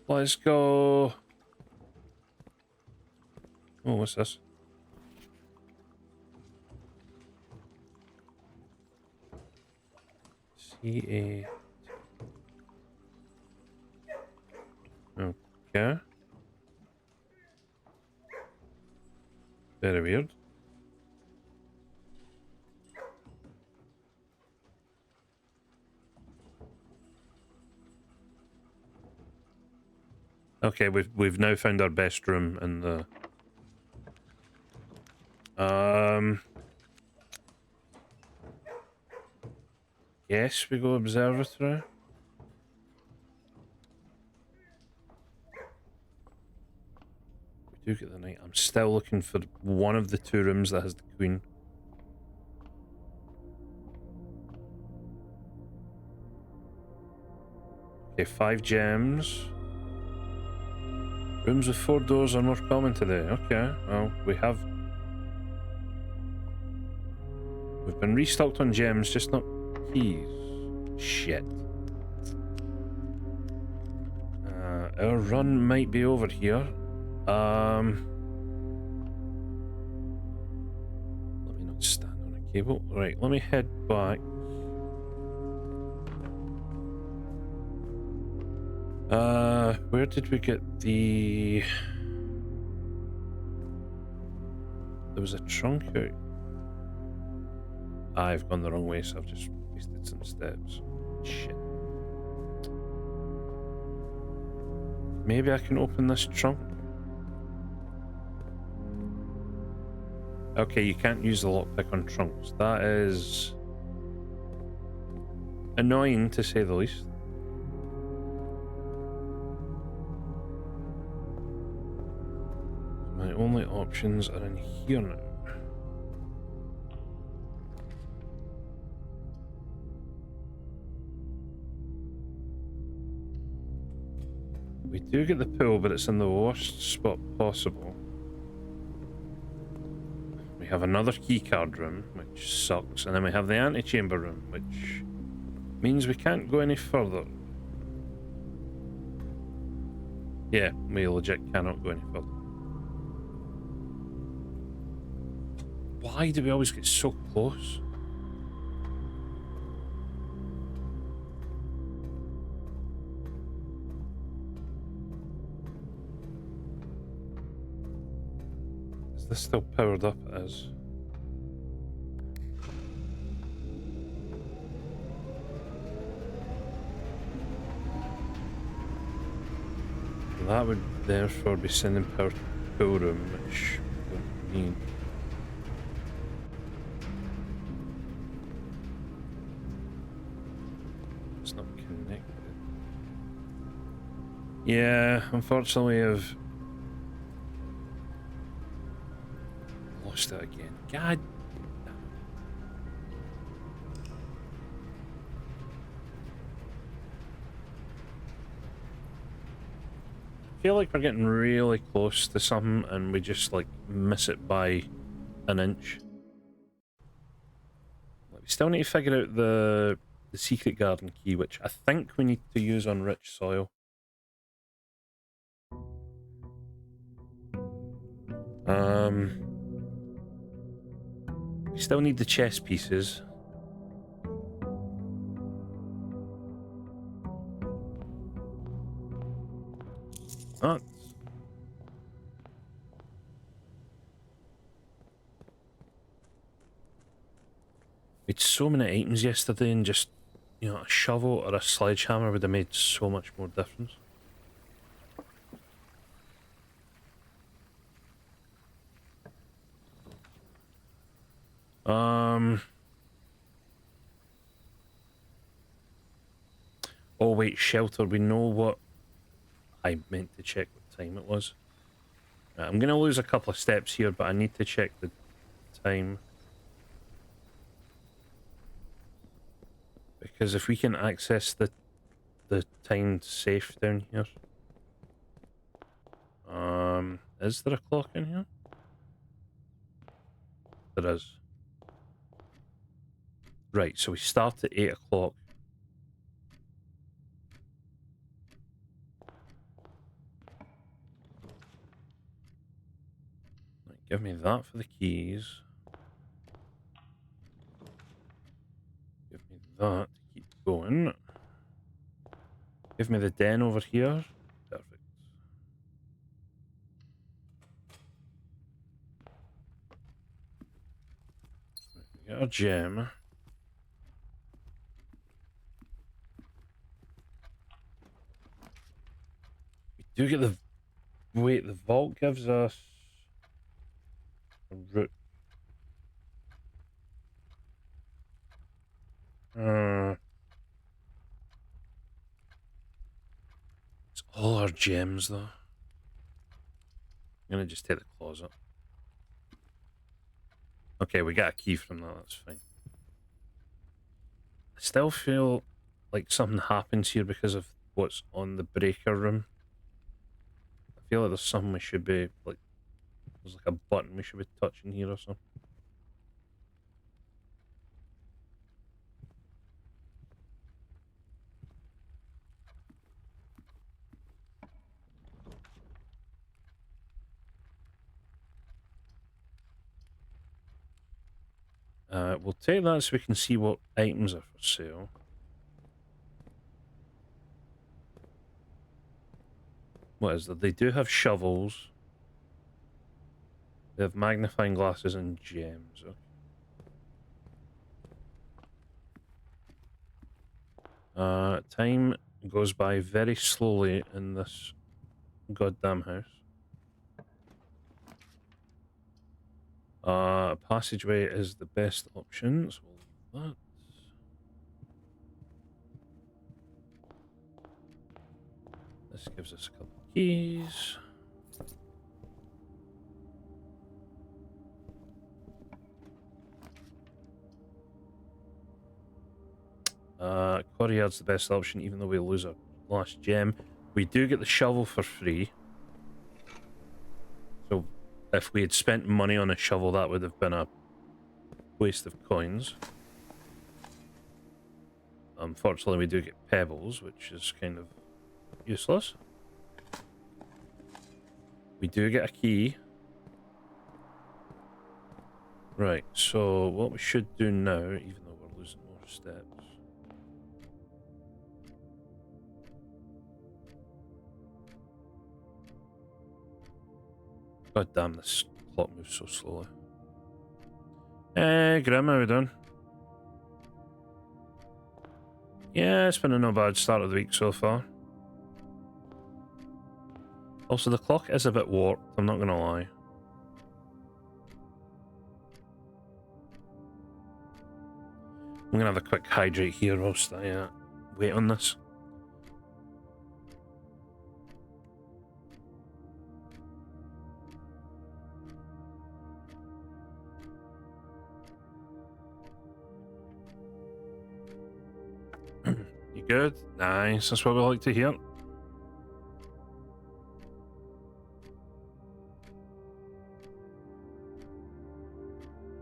Let's go. Oh, what's this? CA. Okay. Very weird. Okay, we've now found our best room in the yes, we go observatory. We do get the night. I'm still looking for one of the two rooms that has the queen. Okay, 5 gems. Rooms with 4 doors are more common today. Okay, well, we've been restocked on gems, just not keys. Shit. Our run might be over here. Let me not stand on a cable. Right, let me head back. Where did we get the... There was a trunk out. I've gone the wrong way, so I've just wasted some steps. Shit. Maybe I can open this trunk. Okay, you can't use the lockpick on trunks. That is annoying, to say the least. My only options are in here now. We do get the pool, but it's in the worst spot possible. We have another keycard room, which sucks, and then we have the antechamber room, which means we can't go any further. Yeah, we legit cannot go any further. Why do we always get so close? Is this still powered up? It is. That would therefore be sending power to the pool room, which we don't need. It's not connected. Yeah, unfortunately I've lost it again. God. I feel like we're getting really close to something and we just like miss it by an inch. We still need to figure out the secret garden key, which I think we need to use on rich soil. We still need the chess pieces. Oh. We had so many items yesterday, and just, you know, a shovel or a sledgehammer would have made so much more difference. Oh wait, shelter. We know what I meant to check what time it was. I'm gonna lose a couple of steps here, but I need to check the time. Because if we can access the timed safe down here. Is there a clock in here? There is. Right, so we start at 8 o'clock. Right, give me that for the keys. Give me that to keep going. Give me the den over here. Perfect. Right, we got our gem. We do get the... Wait, the vault gives us... a root. It's all our gems, though. I'm gonna just take the closet. Okay, we got a key from that, that's fine. I still feel like something happens here because of what's on the breaker room. I feel like there's something we should be, like, there's like a button we should be touching here or something. We'll take that so we can see what items are for sale. What is that? They do have shovels. They have magnifying glasses and gems. Okay. Time goes by very slowly in this goddamn house. Passageway is the best option, so we'll leave that. This gives us a couple of keys. Courtyard's the best option, even though we lose our last gem. We do get the shovel for free. So if we had spent money on a shovel, that would have been a waste of coins. Unfortunately, we do get pebbles, which is kind of useless. We do get a key. Right, so what we should do now, even though we're losing more steps... God damn, this clock moves so slowly. Grim, how we doing? Yeah, it's been a no bad start of the week so far. Also, the clock is a bit warped, I'm not gonna lie. I'm gonna have a quick hydrate here whilst I wait on this. You good? Nice, that's what we like to hear.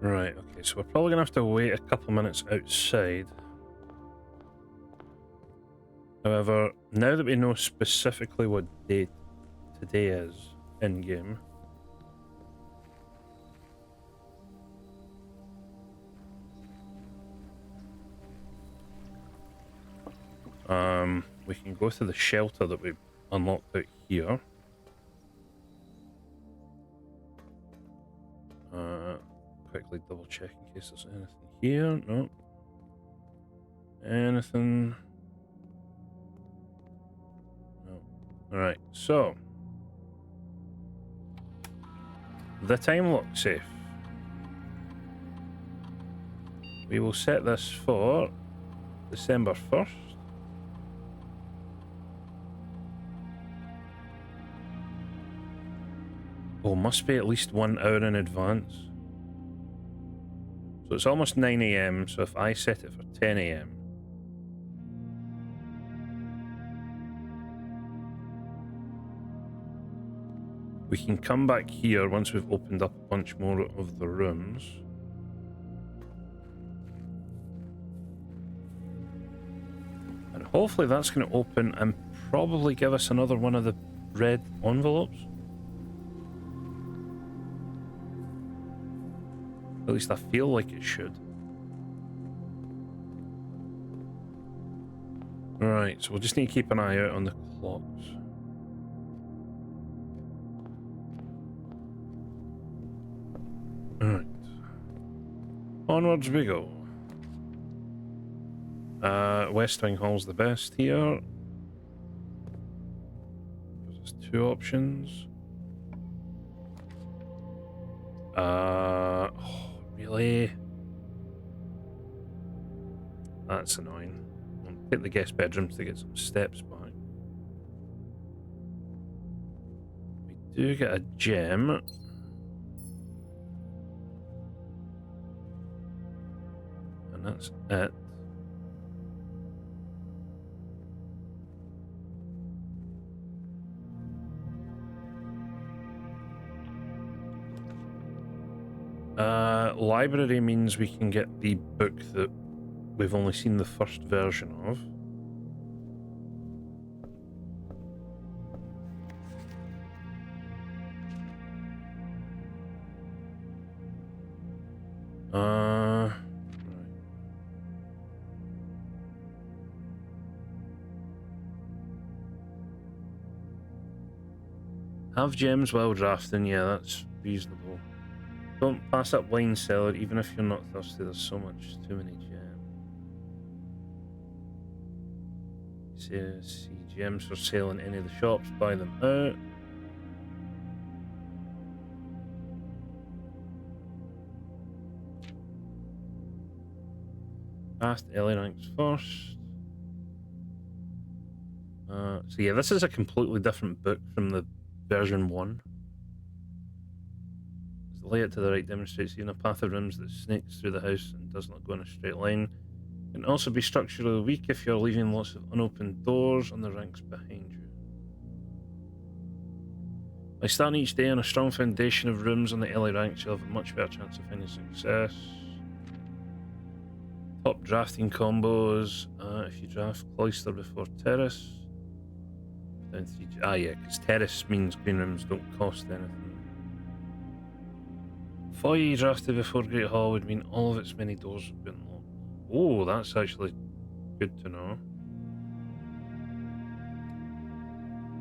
Right, okay, so we're probably gonna have to wait a couple minutes outside. However, now that we know specifically what date today is in-game, we can go to the shelter that we unlocked out here. Quickly double check in case there's anything here. No. Anything? No. Alright, so the time lock safe. We will set this for December 1st. Oh, must be at least 1 hour in advance. So it's almost 9 AM, so if I set it for 10 AM. We can come back here once we've opened up a bunch more of the rooms. And hopefully that's going to open and probably give us another one of the red envelopes. At least I feel like it should. Right, so we'll just need to keep an eye out on the clocks. Alright. Onwards we go. West Wing Hall's the best here. There's 2 options. Oh, really? That's annoying. I'll take the guest bedrooms to get some steps back. We do get a gem. And that's it. Library means we can get the book that we've only seen the first version of. Right. Have gems while drafting, yeah, that's reasonable. Don't pass up wine cellar even if you're not thirsty, there's so much, too many gems. See gems for sale in any of the shops, buy them out. Past Ellie ranks first. So yeah, this is a completely different book from the version 1. The layout to the right demonstrates even a path of rooms that snakes through the house and does not go in a straight line. It can also be structurally weak if you're leaving lots of unopened doors on the ranks behind you. By starting each day on a strong foundation of rooms on the early ranks, you'll have a much better chance of finding success. Top drafting combos. If you draft Cloister before Terrace. Down 3. Ah, yeah, because Terrace means green rooms don't cost anything. Foyer you drafted before Great Hall would mean all of its many doors have been locked. Oh, that's actually good to know.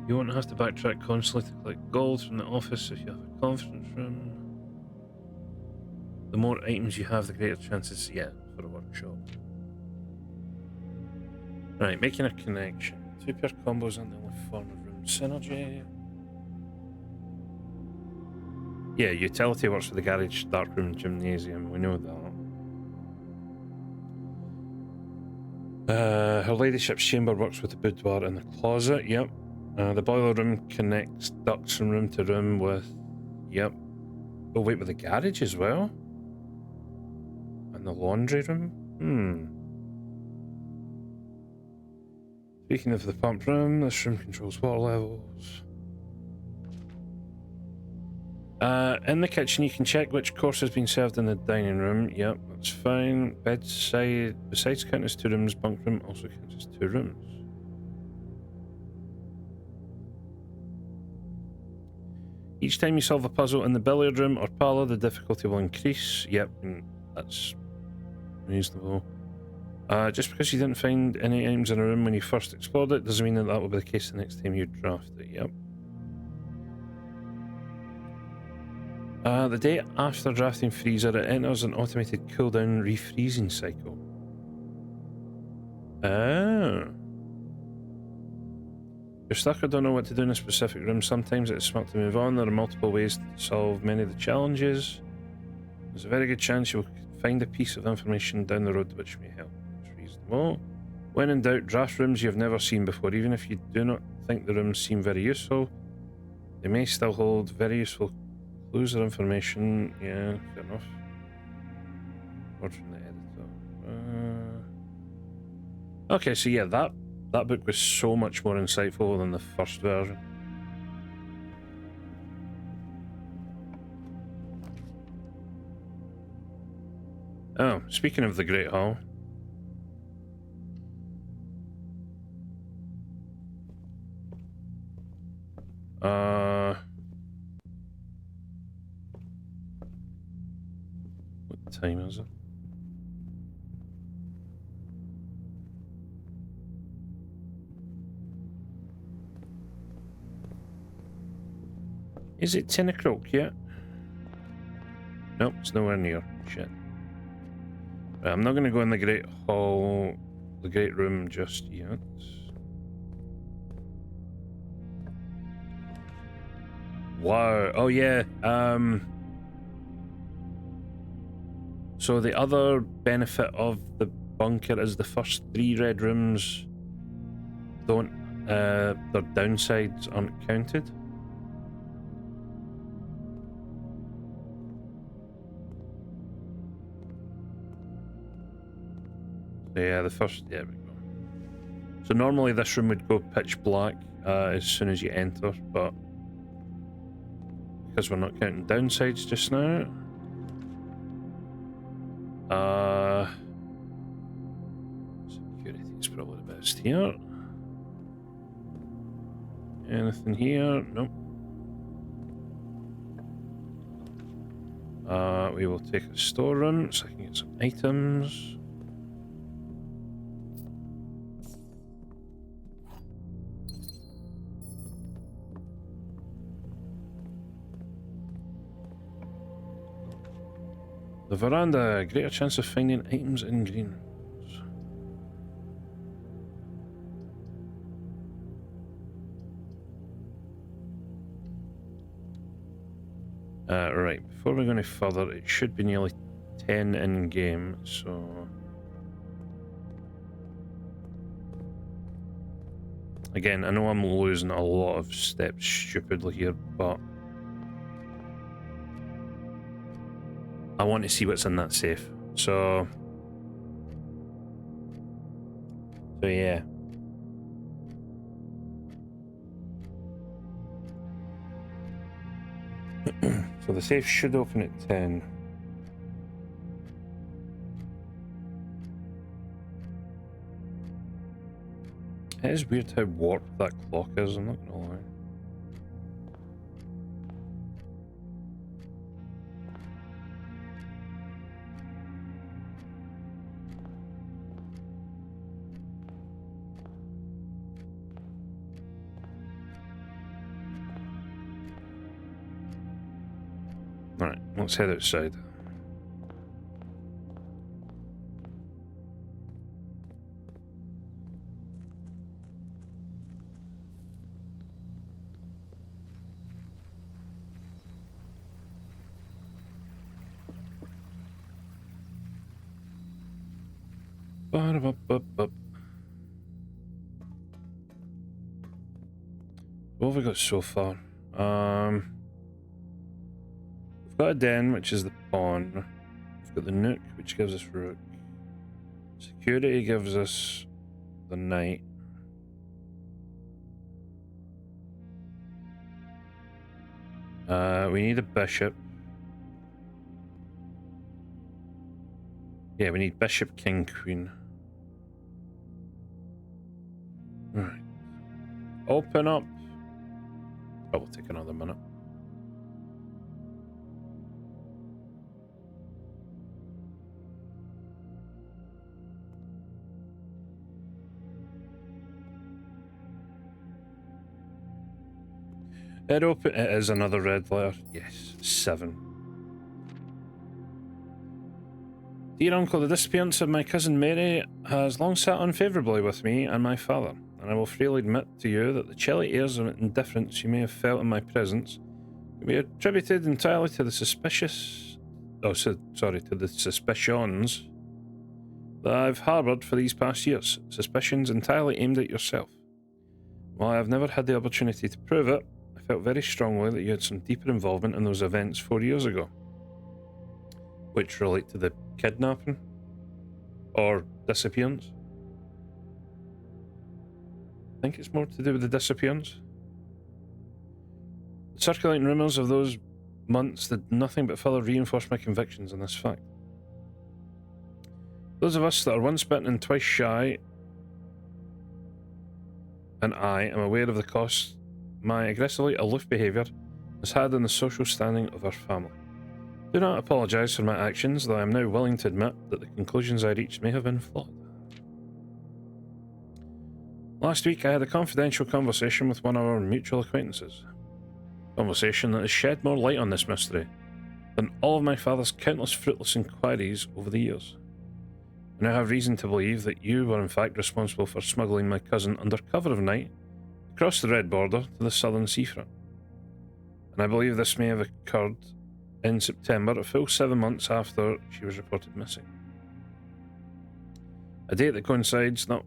You won't have to backtrack constantly to collect gold from the office if you have a conference room. The more items you have, the greater chances, yeah, for a workshop. Right, making a connection. 2-pair combos aren't the only form of room synergy. Yeah, utility works for the garage, darkroom, and gymnasium. We know that. Her ladyship's chamber works with the boudoir and the closet. Yep. The boiler room connects ducts from room to room with. Yep. Oh wait, with the garage as well. And the laundry room. Speaking of the pump room, this room controls water levels. In the kitchen, you can check which course has been served in the dining room. Yep, that's fine. Bedside, besides counting as 2 rooms, bunk room also counts as 2 rooms. Each time you solve a puzzle in the billiard room or parlour, the difficulty will increase. Yep, that's reasonable. Just because you didn't find any items in a room when you first explored it doesn't mean that will be the case the next time you draft it. Yep. The day after drafting freezer, it enters an automated cooldown refreezing cycle. Oh. You're stuck or don't know what to do in a specific room. Sometimes it's smart to move on. There are multiple ways to solve many of the challenges. There's a very good chance you'll find a piece of information down the road which may help. It's reasonable. When in doubt, draft rooms you've never seen before. Even if you do not think the rooms seem very useful, they may still hold very useful clues or information. Yeah, fair enough. Word from the editor. Okay, so yeah, that book was so much more insightful than the first version. Oh, speaking of the Great Hall. What time is it? Is it 10 o'clock yet? Nope, it's nowhere near. Shit. Right, I'm not going to go in the Great Hall, the Great Room just yet. Wow. Oh yeah. So the other benefit of the bunker is the first 3 red rooms don't, their downsides aren't counted. So yeah, the first, there we go. So normally this room would go pitch black as soon as you enter, but because we're not counting downsides just now. Security is probably the best here. Anything here? Nope. We will take a storeroom so I can get some items. The veranda, greater chance of finding items in green rooms. Right, before we go any further, it should be nearly 10 in game, so... Again, I know I'm losing a lot of steps stupidly here, but... I want to see what's in that safe, so yeah. So the safe should open at 10. It is weird how warped that clock is, I'm not gonna lie. Alright, let's head outside. Ba-da-ba-ba-ba. What have we got so far? We've got a den, which is the pawn. We've got the nook, which gives us rook. Security gives us the knight. We need a bishop. Yeah, we need bishop, king, queen. Alright. Open up. Probably take another minute. It open. It is another red letter. Yes, 7. Dear uncle, the disappearance of my cousin Mary has long sat unfavourably with me and my father, and I will freely admit to you that the chilly airs of indifference you may have felt in my presence can be attributed entirely to the suspicious... to the suspicions that I've harboured for these past years. Suspicions entirely aimed at yourself. While I have never had the opportunity to prove it, I felt very strongly that you had some deeper involvement in those events 4 years ago, which relate to the kidnapping or disappearance. I think it's more to do with the disappearance. The circulating rumours of those months did nothing but further reinforce my convictions on this fact. Those of us that are once bitten and twice shy, and I am aware of the cost my aggressively aloof behaviour has had on the social standing of our family. Do not apologise for my actions, though I am now willing to admit that the conclusions I reached may have been flawed. Last week I had a confidential conversation with one of our mutual acquaintances. A conversation that has shed more light on this mystery than all of my father's countless fruitless inquiries over the years. I now have reason to believe that you were in fact responsible for smuggling my cousin under cover of night across the Red Border to the southern seafront. And I believe this may have occurred in September, a full 7 months after she was reported missing. A date that coincides not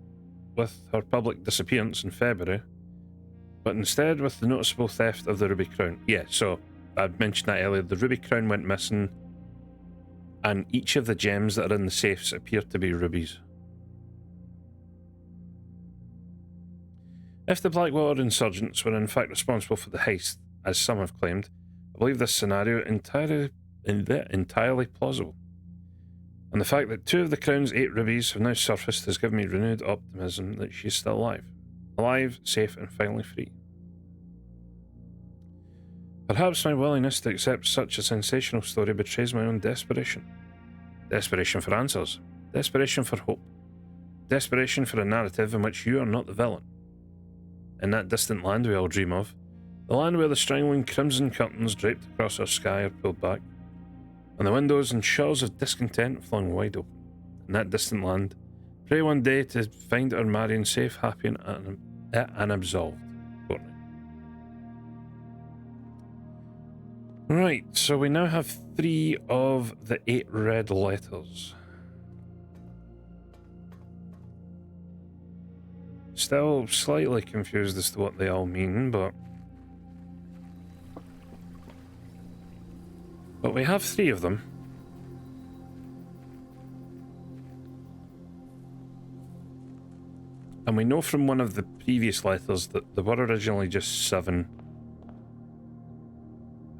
with her public disappearance in February, but instead with the noticeable theft of the Ruby Crown. Yeah, so I mentioned that earlier. The Ruby Crown went missing, and each of the gems that are in the safes appear to be rubies. If the Blackwater insurgents were in fact responsible for the heist, as some have claimed, I believe this scenario entirely plausible. And the fact that 2 of the Crown's 8 rubies have now surfaced has given me renewed optimism that she is still alive. Alive, safe, and finally free. Perhaps my willingness to accept such a sensational story betrays my own desperation. Desperation for answers. Desperation for hope. Desperation for a narrative in which you are not the villain. In that distant land we all dream of, the land where the strangling crimson curtains draped across our sky are pulled back, and the windows and shutters of discontent flung wide open. In that distant land, pray one day to find our Marion safe, happy, and absolved. Courtney. Right, so we now have 3 of the 8 red letters. Still slightly confused as to what they all mean, but we have 3 of them. And we know from one of the previous letters that there were originally just 7.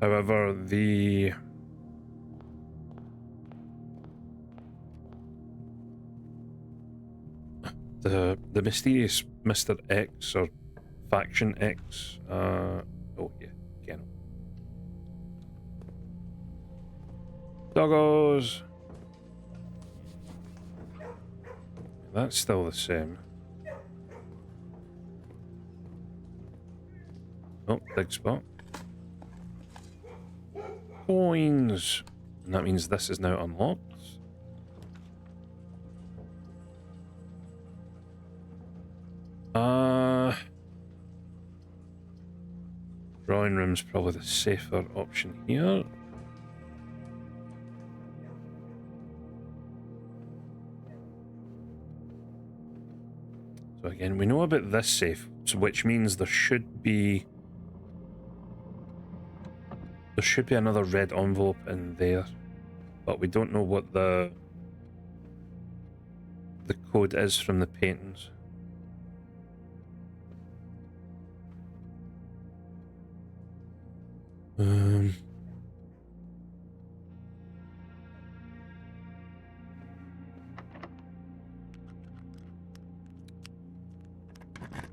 However, the mysterious Mr. X or Faction X. Oh yeah, again. Doggos. That's still the same. Oh, big spot. Coins. And that means this is now unlocked. Drawing room's probably the safer option here. So again, we know about this safe, which means there should be another red envelope in there, but we don't know what the code is from the paintings.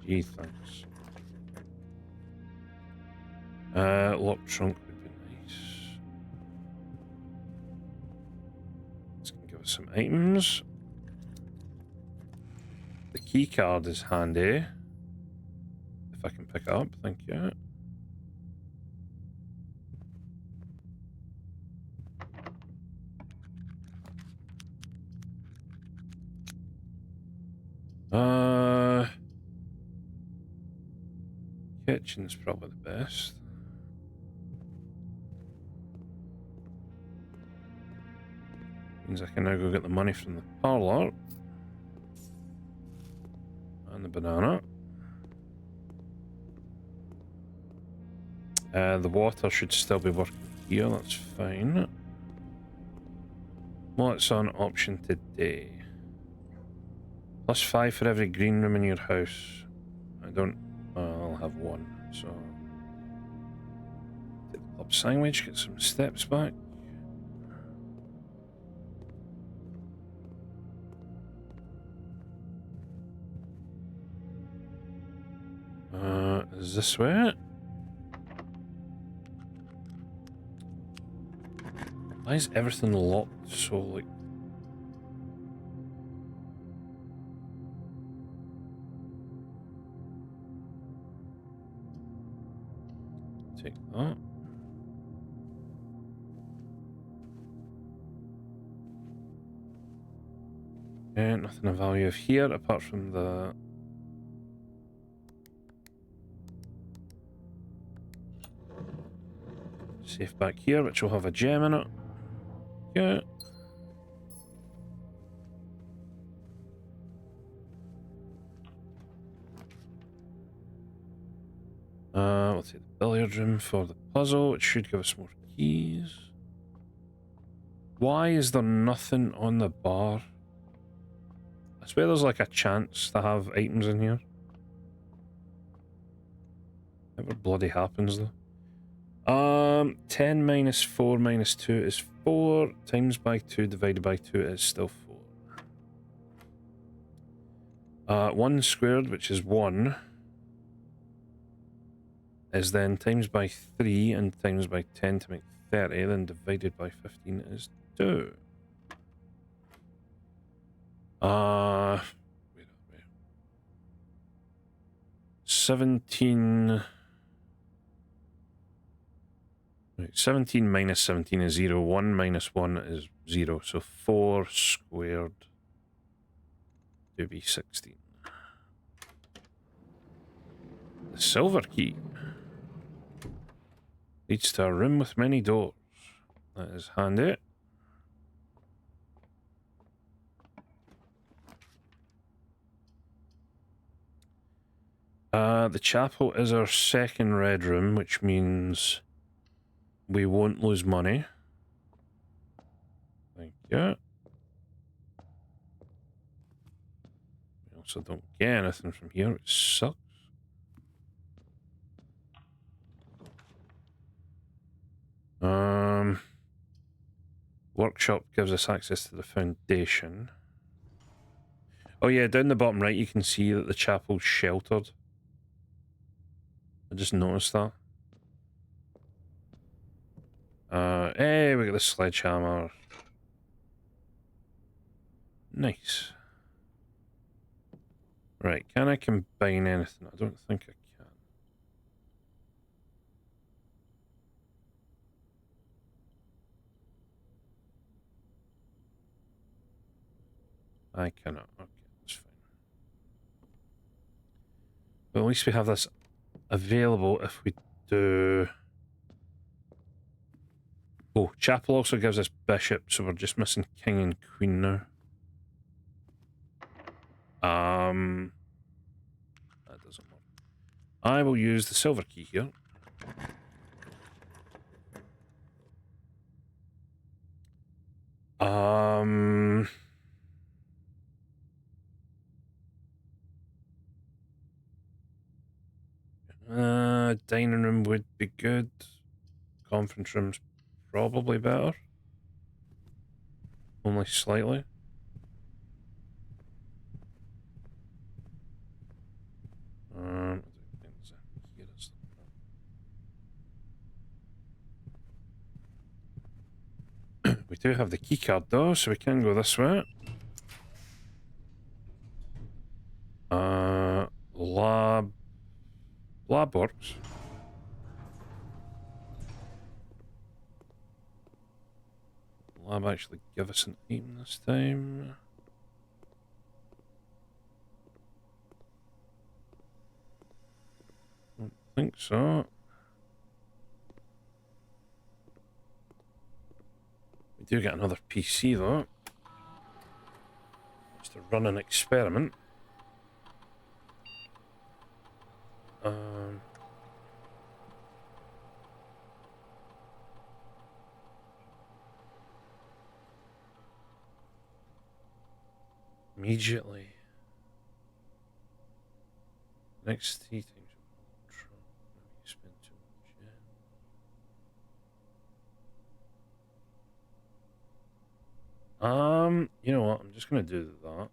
Gee, thanks. Locked trunk would be nice. This can give us some items. The key card is handy. If I can pick it up, thank you. Kitchen's probably the best. Means I can now go get the money from the parlour. And the banana. The water should still be working here, that's fine. What's on option today? +5 for every green room in your house. I don't... I'll have one, so... Take the club sandwich, get some steps back. Is this way? Why is everything locked so, like... Take that. Okay, nothing of value of here apart from the... safe back here, which will have a gem in it. Yeah. We'll take the billiard room for the puzzle, which should give us more keys. Why is there nothing on the bar? I swear there's like a chance to have items in here. Never bloody happens though. 10 minus 4 minus 2 is 4. Times by 2 divided by 2 is still 4. 1 squared, which is 1, is then times by 3 and times by 10 to make 30, then divided by 15 is 2. Where are we? 17... Right, 17 minus 17 is 0. 1 minus 1 is 0. So 4 squared to be 16. The silver key leads to a room with many doors. That is handy. The chapel is our second red room, which means we won't lose money. Thank you. We also don't get anything from here, which sucks. Workshop gives us access to the foundation. Oh yeah, down the bottom right you can see that the chapel's sheltered. I just noticed that. Hey, we got the sledgehammer. Nice. Right, can I combine anything? I don't think I can. I cannot. Okay, that's fine. But at least we have this available if we do... Oh, chapel also gives us bishop, so we're just missing king and queen now. That doesn't work. I will use the silver key here. Dining room would be good. Conference room's probably better. Only slightly. We do have the key card though, so we can go this way. Lab works. Lab actually give us an item this time. Don't think so. We do get another PC though. Just to run an experiment. Immediately. Next 3 times. You spend too much, yeah. You know what? I'm just gonna do that.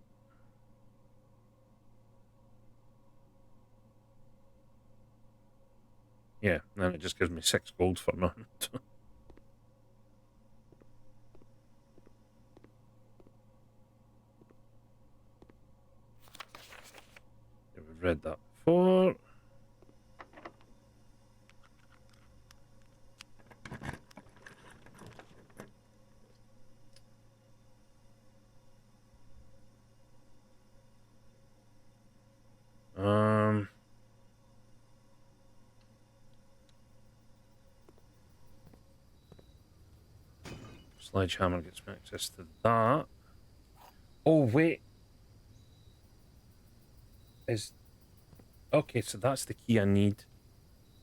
Yeah, and it just gives me 6 gold for nothing. Yeah, we've read that before. Sledgehammer gets me access to that. Oh, wait. Okay, so that's the key I need.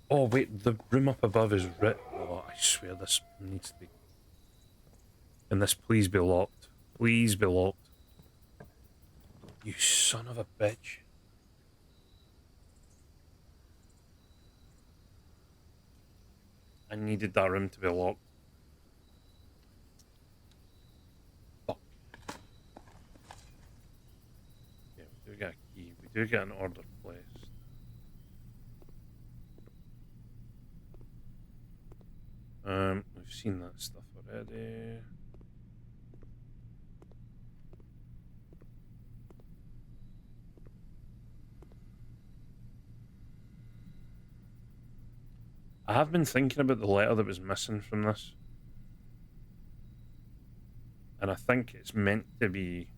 Oh, wait, the room up above is writ. Oh, I swear this needs to be... Can this please be locked? Please be locked. You son of a bitch. I needed that room to be locked. Fuck. Yeah, we do get a key. We do get an order placed. We've seen that stuff already. I have been thinking about the letter that was missing from this. And I think it's meant to be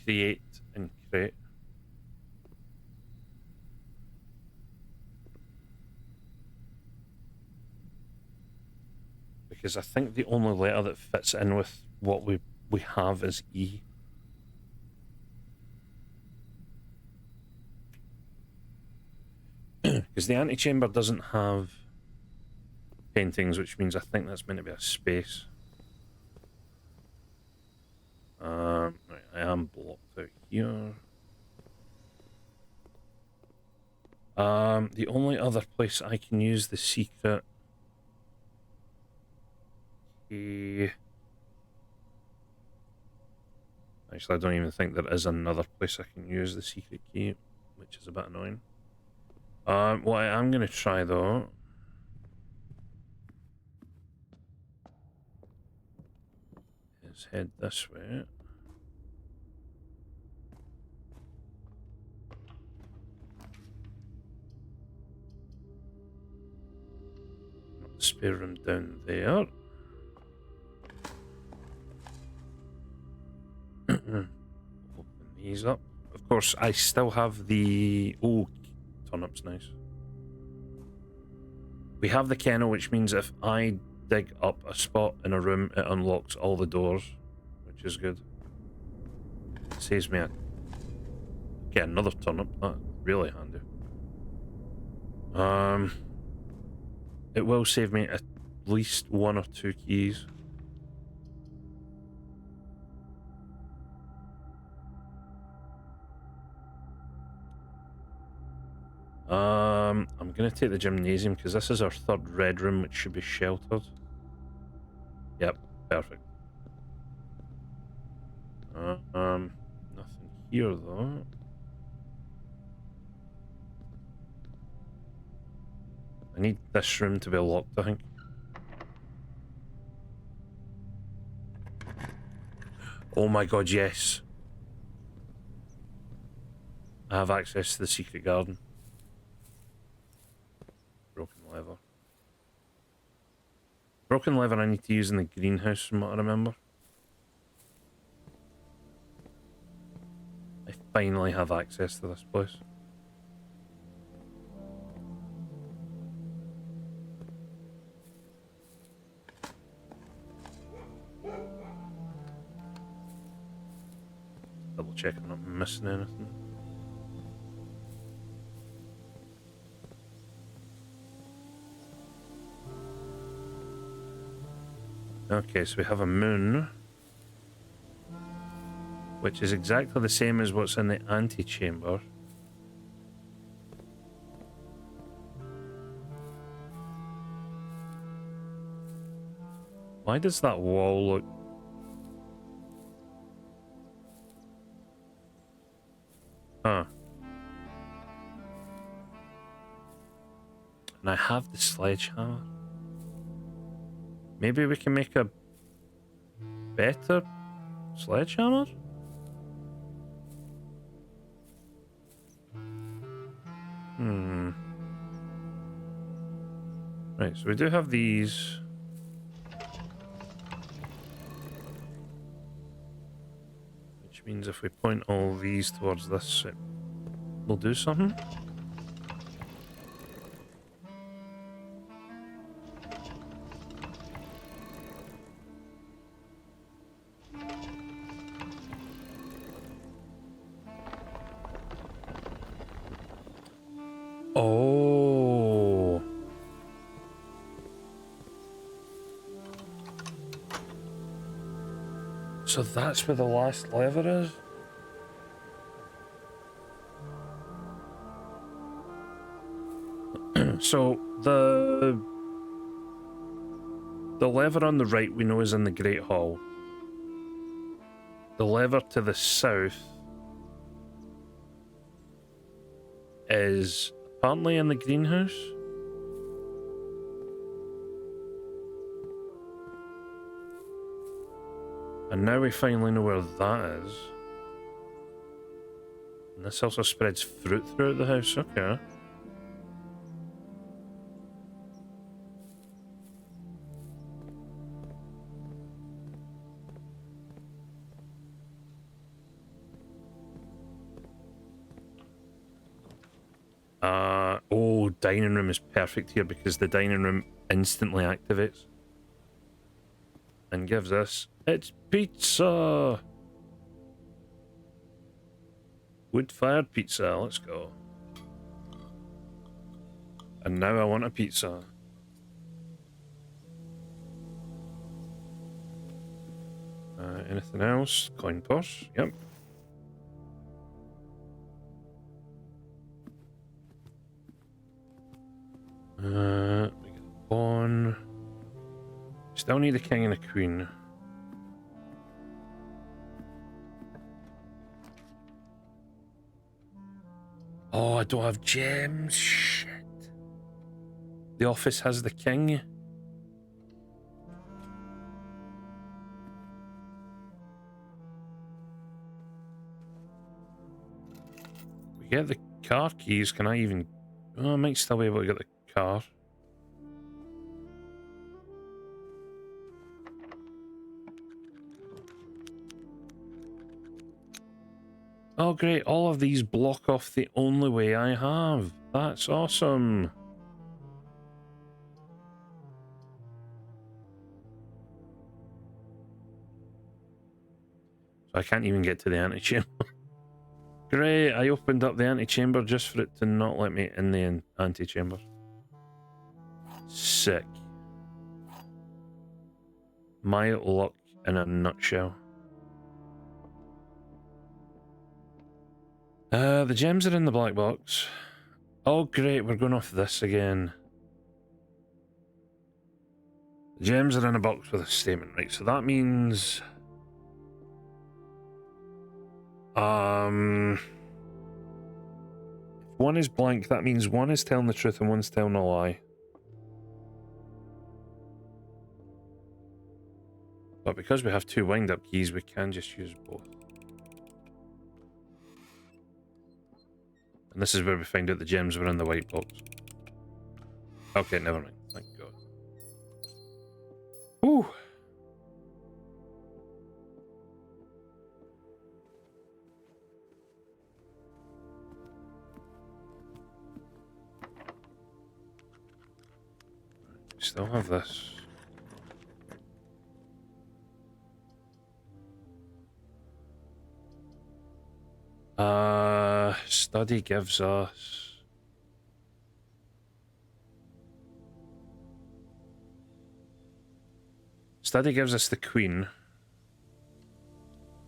create and crate. Because I think the only letter that fits in with what we have is E. Because the antechamber doesn't have paintings, which means I think that's meant to be a space. Right, I am blocked out here. The only other place I can use the secret key Actually, I don't even think there is another place I can use the secret key, which is a bit annoying. What I am going to try, though, is head this way. Spare room down there. Open these up. Of course, I still have the... Oh, turnip's nice. We have the kennel, which means if I dig up a spot in a room, it unlocks all the doors, which is good. It saves me get another turnip. That's really handy. It will save me at least 1 or 2 keys. I'm gonna take the gymnasium because this is our 3rd red room, which should be sheltered. Yep, perfect. Nothing here though. I need this room to be locked, I think. Oh my god, yes. I have access to the secret garden. Broken lever. Broken lever I need to use in the greenhouse from what I remember. I finally have access to this place. Double check I'm not missing anything. Okay, so we have a moon, which is exactly the same as what's in the antechamber. Why does that wall look... Huh. And I have the sledgehammer. Maybe we can make a better sledgehammer? Right, so we do have these. Which means if we point all these towards this, it will do something. Oh. So that's where the last lever is? So the lever on the right we know is in the Great Hall. The lever to the south is apparently in the greenhouse. And now we finally know where that is. And this also spreads fruit throughout the house, okay. Oh, dining room is perfect here because the dining room instantly activates. And gives us... It's pizza! Wood-fired pizza, let's go. And now I want a pizza. Anything else? Coin purse, yep. We got a pawn. Still need a king and a queen. Oh, I don't have gems. Shit. The office has the king. We get the car keys. Can I even... Oh, I might still be able to get the car. Oh, great. All of these block off the only way I have. That's awesome. So I can't even get to the antechamber. Great. I opened up the antechamber just for it to not let me in the antechamber. Sick. My luck in a nutshell. The gems are in the black box. Oh, great. We're going off this again. The gems are in a box with a statement, right? So that means... If one is blank, that means one is telling the truth and one's telling a lie. But because we have two wind-up keys, we can just use both. And this is where we find out the gems were in the white box. Okay, never mind. Thank God. Whew. We still have this. Study gives us... Study gives us the queen.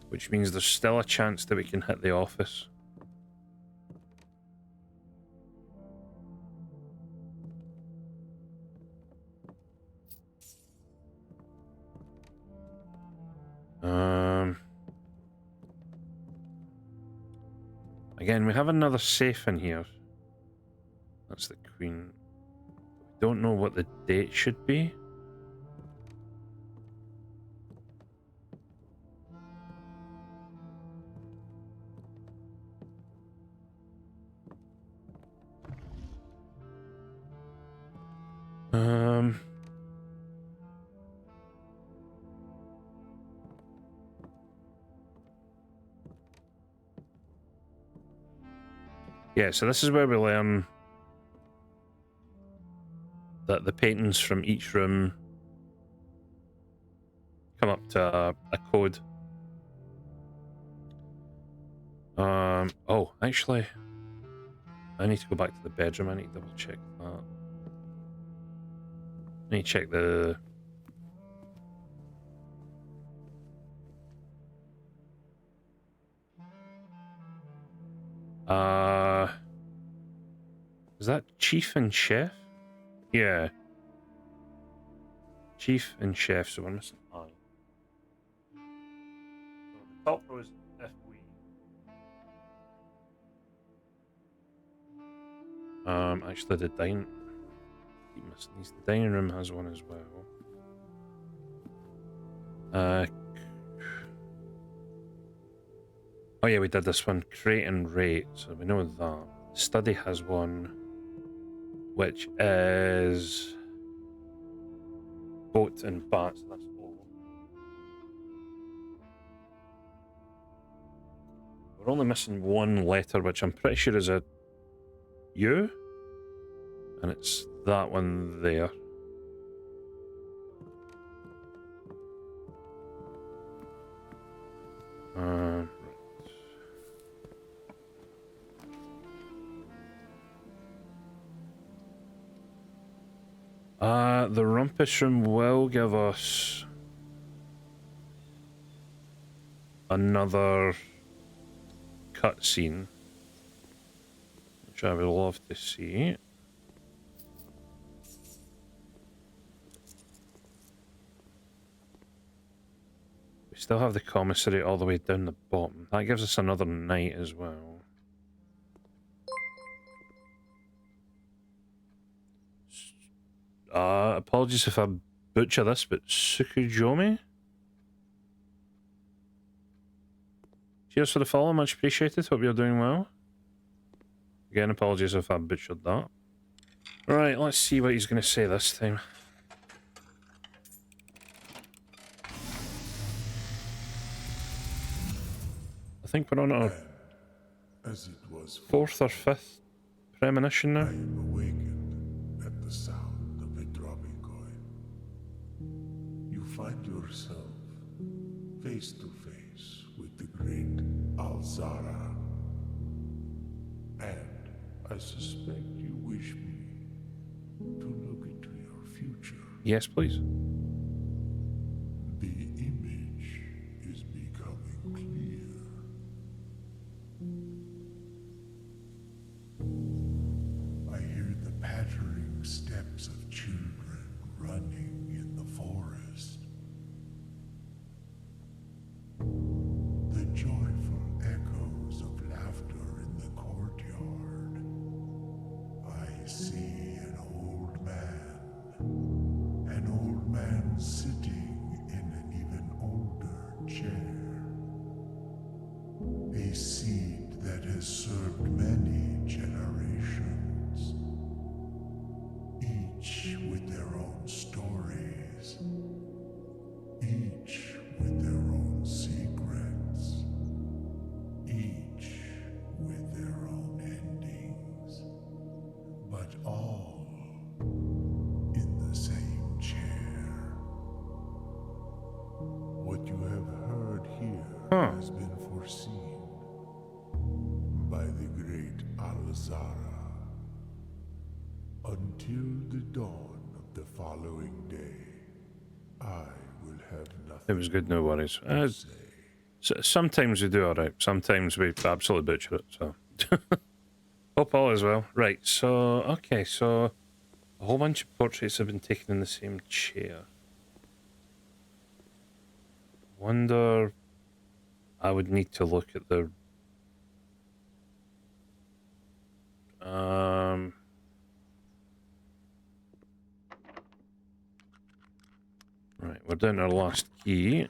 Which means there's still a chance that we can hit the office. Again, we have another safe in here. That's the queen. We don't know what the date should be. Yeah, so this is where we learn that the paintings from each room come up to a code. Oh, actually, I need to go back to the bedroom. I need to double check that. I need to check the... Is that Chief and Chef? Yeah. Chief and Chef, so we're missing I. So the top row is if we... Actually the dining... Keep missing these. The dining room has one as well. Oh yeah, we did this one. Crate and rate, so we know that. Study has one, which is boat and bats. That's all. We're only missing one letter, which I'm pretty sure is a U, and it's that one there. The rumpus room will give us another cutscene, which I would love to see. We still have the commissary all the way down the bottom. That gives us another night as well. Apologies if I butcher this, but Sukujomi? Cheers for the follow, much appreciated. Hope you're doing well. Again, apologies if I butchered that. Right, let's see what he's going to say this time. I think we're on our as it was fourth or fifth premonition now. I am awakened at the sound of a dropping coin. You find yourself face to face with the great Alzara. And I suspect you wish me to look into your future. Yes, please. The image is becoming clear. I hear the pattering steps of children running in the forest. The joyful echoes of laughter in the courtyard. I see an old man sitting in an even older chair. A seed that has served many generations, each with their own stories, each with their own secrets, each with their own endings, but all in the same chair. What you have heard here has been foreseen by the great Alzara. Until the dawn of the following day, I will have nothing It was good, no worries. to say. Sometimes we do alright, sometimes we absolutely butcher it, so. Hope all is well. Right, so, okay, so a whole bunch of portraits have been taken in the same chair. Wonder, I would need to look at the right, we're down to our last key.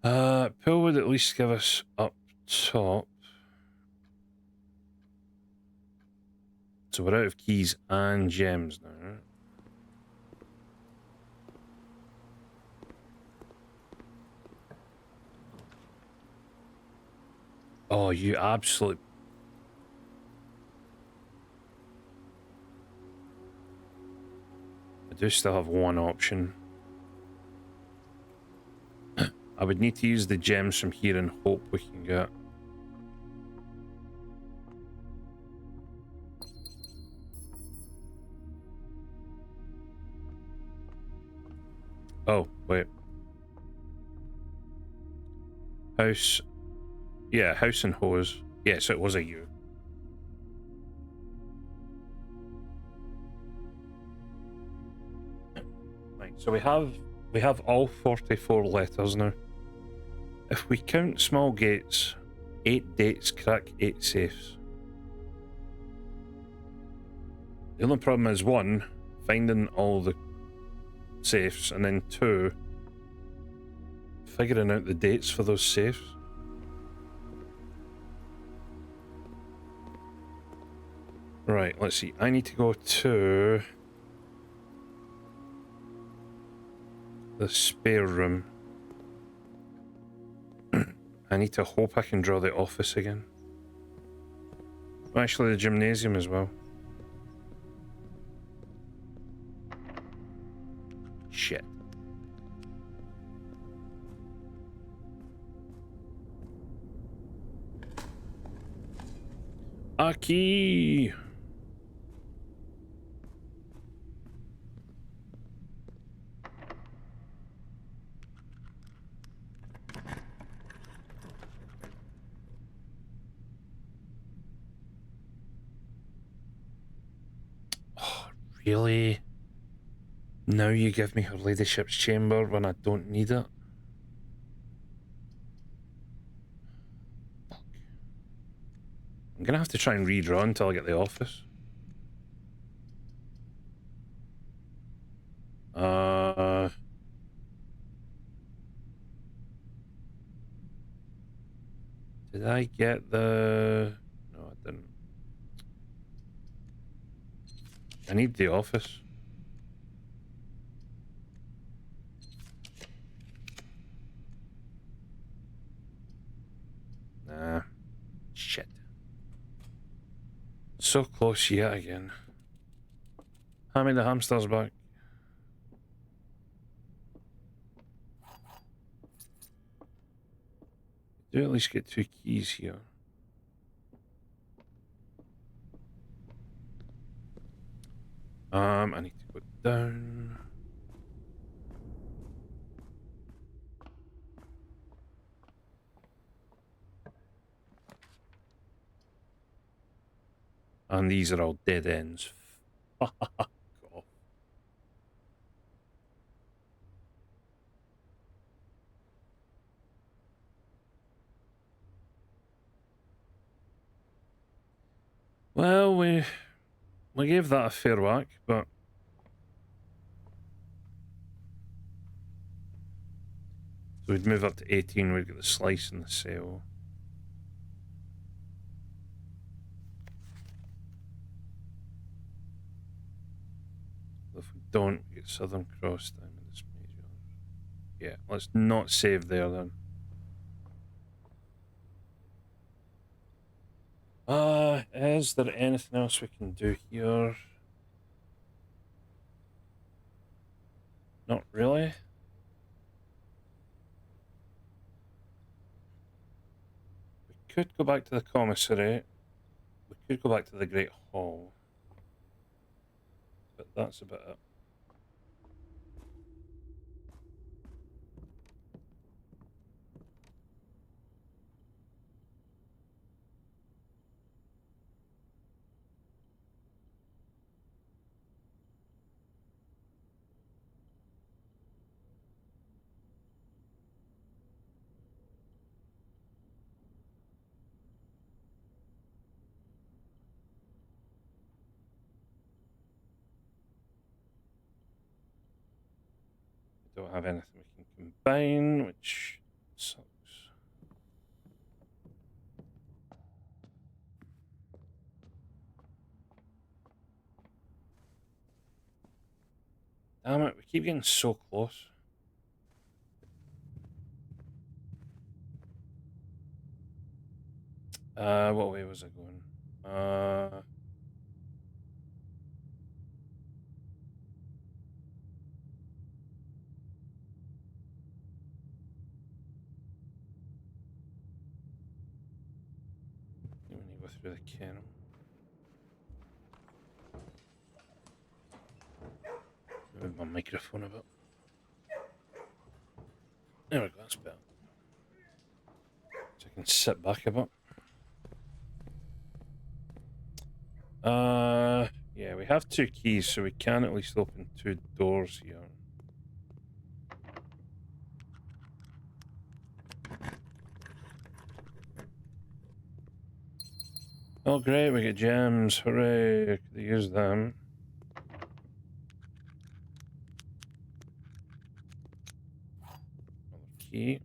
Pill would at least give us up top. So we're out of keys and gems now, right? Oh, you absolute... I do still have one option. I would need to use the gems from here and hope we can get... Oh, wait. House... Yeah, house and hose. Yeah, so it was a U. Right, so we have all 44 letters now. If we count small gates, 8 dates crack 8 safes. The only problem is 1, finding all the safes, and then 2, figuring out the dates for those safes. Right, let's see. I need to go to the spare room. I need to hope I can draw the office again. Actually, the gymnasium as well. Shit. A key! Really? Now you give me her ladyship's chamber when I don't need it? Fuck. I'm gonna have to try and redraw until I get the office. Did I get the... No, I didn't. I need the office. Nah. Shit. So close yet again. Hand me the hamsters back. Do at least get 2 keys here. I need to go down. And these are all dead ends. Fuck off. Well, we gave that a fair whack, but so we'd move up to 18, we'd get the slice and the sale. If we don't, we get Southern Cross down in this major. Yeah, let's not save there then. Is there anything else we can do here? Not really. We could go back to the commissary. We could go back to the Great Hall. But that's about it. We don't have anything we can combine, which sucks. Damn it, we keep getting so close. What way was I going? We need to go through the kennel. Move my microphone a bit. There we go, that's better. So I can sit back a bit. Yeah, we have 2 keys, so we can at least open 2 doors here. Oh great, we get gems, hooray, could use them. Another key.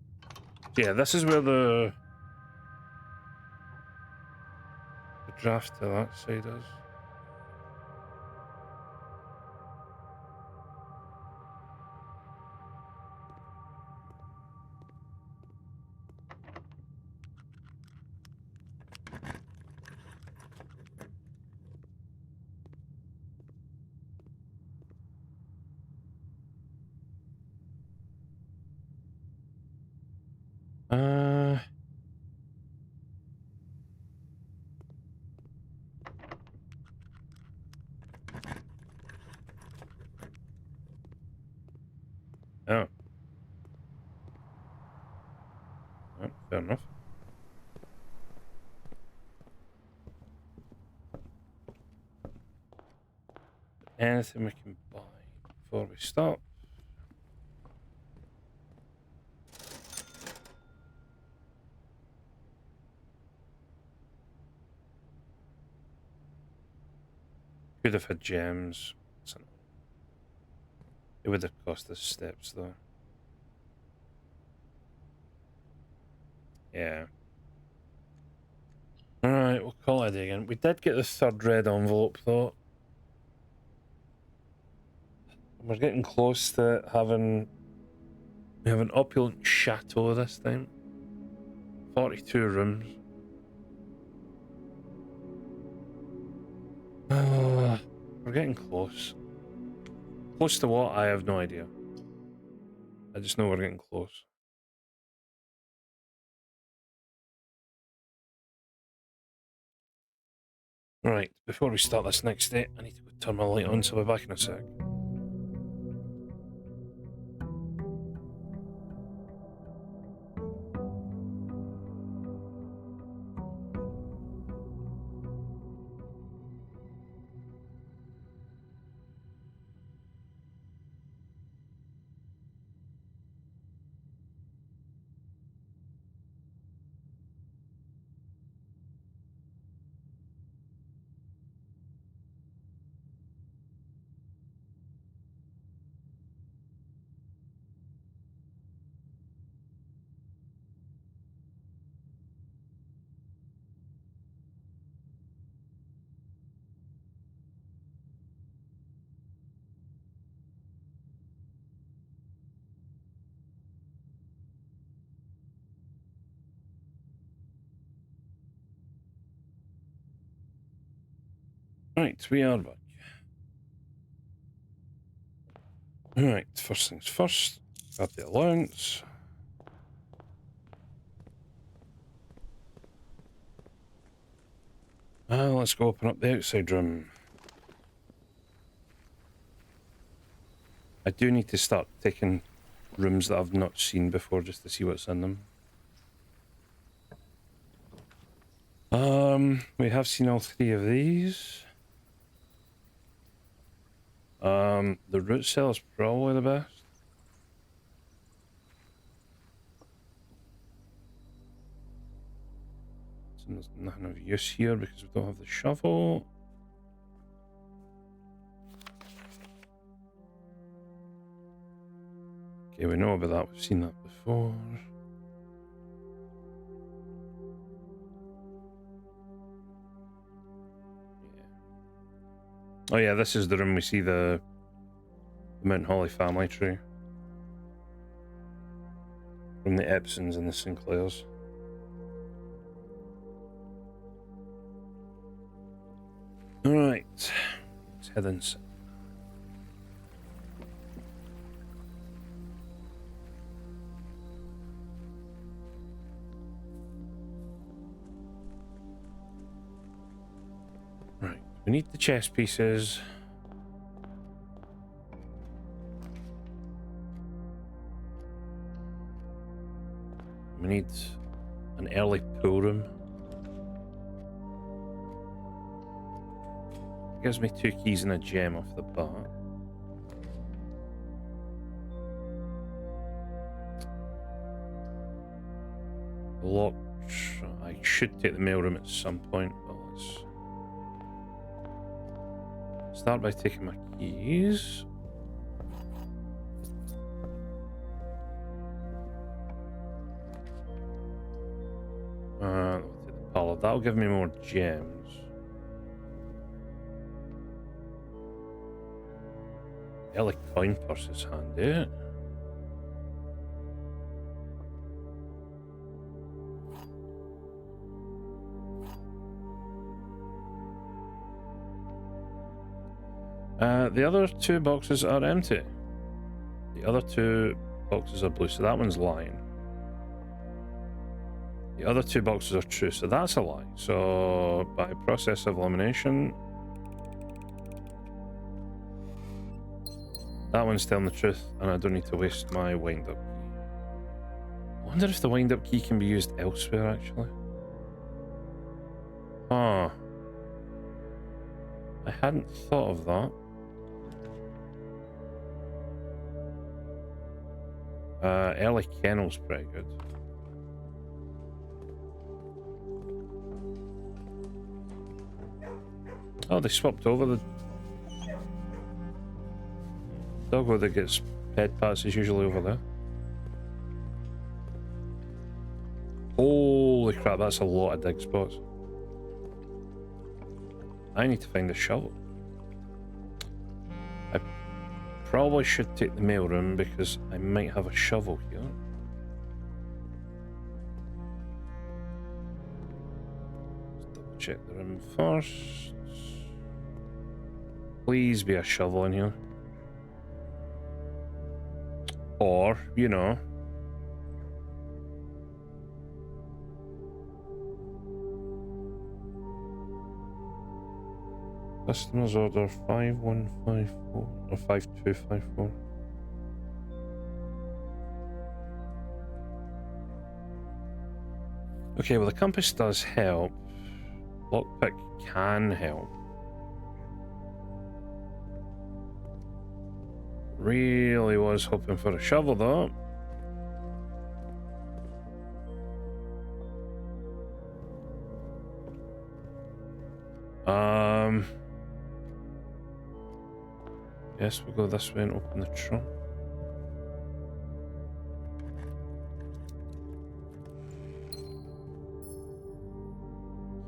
Yeah, this is where the draft to that side is. Uh, oh. Oh, fair enough. Anything we can buy before we stop? Could have had gems. It would have cost us steps though. Yeah. we'll call it again. We did get the third red envelope though. We're getting close to having... We have an opulent chateau this time. 42 rooms. We're getting close. Close to what? I have no idea. I just know we're getting close. Right, before we start this next day, I need to go turn my light on, so I'll be back in a sec. Right, we are back. Right, first things first, grab the allowance. Let's go open up the outside room. I do need to start taking rooms that I've not seen before just to see what's in them. We have seen all three of these. The root cell is probably the best. So there's nothing of use here because we don't have the shovel. Okay, we know about that. We've seen that before. Yeah. Oh yeah, this is the room we see the Mount Holly family tree. From the Epsons and the Sinclairs. Alright, let's head inside. Right, we need the chess pieces. We need an early pool room. Gives me 2 keys and a gem off the bat. Locked. I should take the mail room at some point, but let's start by taking my keys. I'll take the parlor. That'll give me more gems. Early coin purse is handy. The other 2 boxes are empty. The other 2 boxes are blue, so that one's lying. The other 2 boxes are true, so that's a lie. So, by process of elimination, that one's telling the truth, and I don't need to waste my wind-up key. I wonder if the wind-up key can be used elsewhere, actually. Huh. I hadn't thought of that. Early kennel's pretty good. Oh, they swapped over the doggo that gets pet pats is usually over there. Holy crap, that's a lot of dig spots. I need to find a shovel. I probably should take the mailroom because I might have a shovel here. Let's double check the room first. Please be a shovel in here. Or, you know. Customer's order 5154 or 5254. Okay, well the compass does help. Lockpick can help. Really was hoping for a shovel though. Yes, we'll go this way and open the trunk.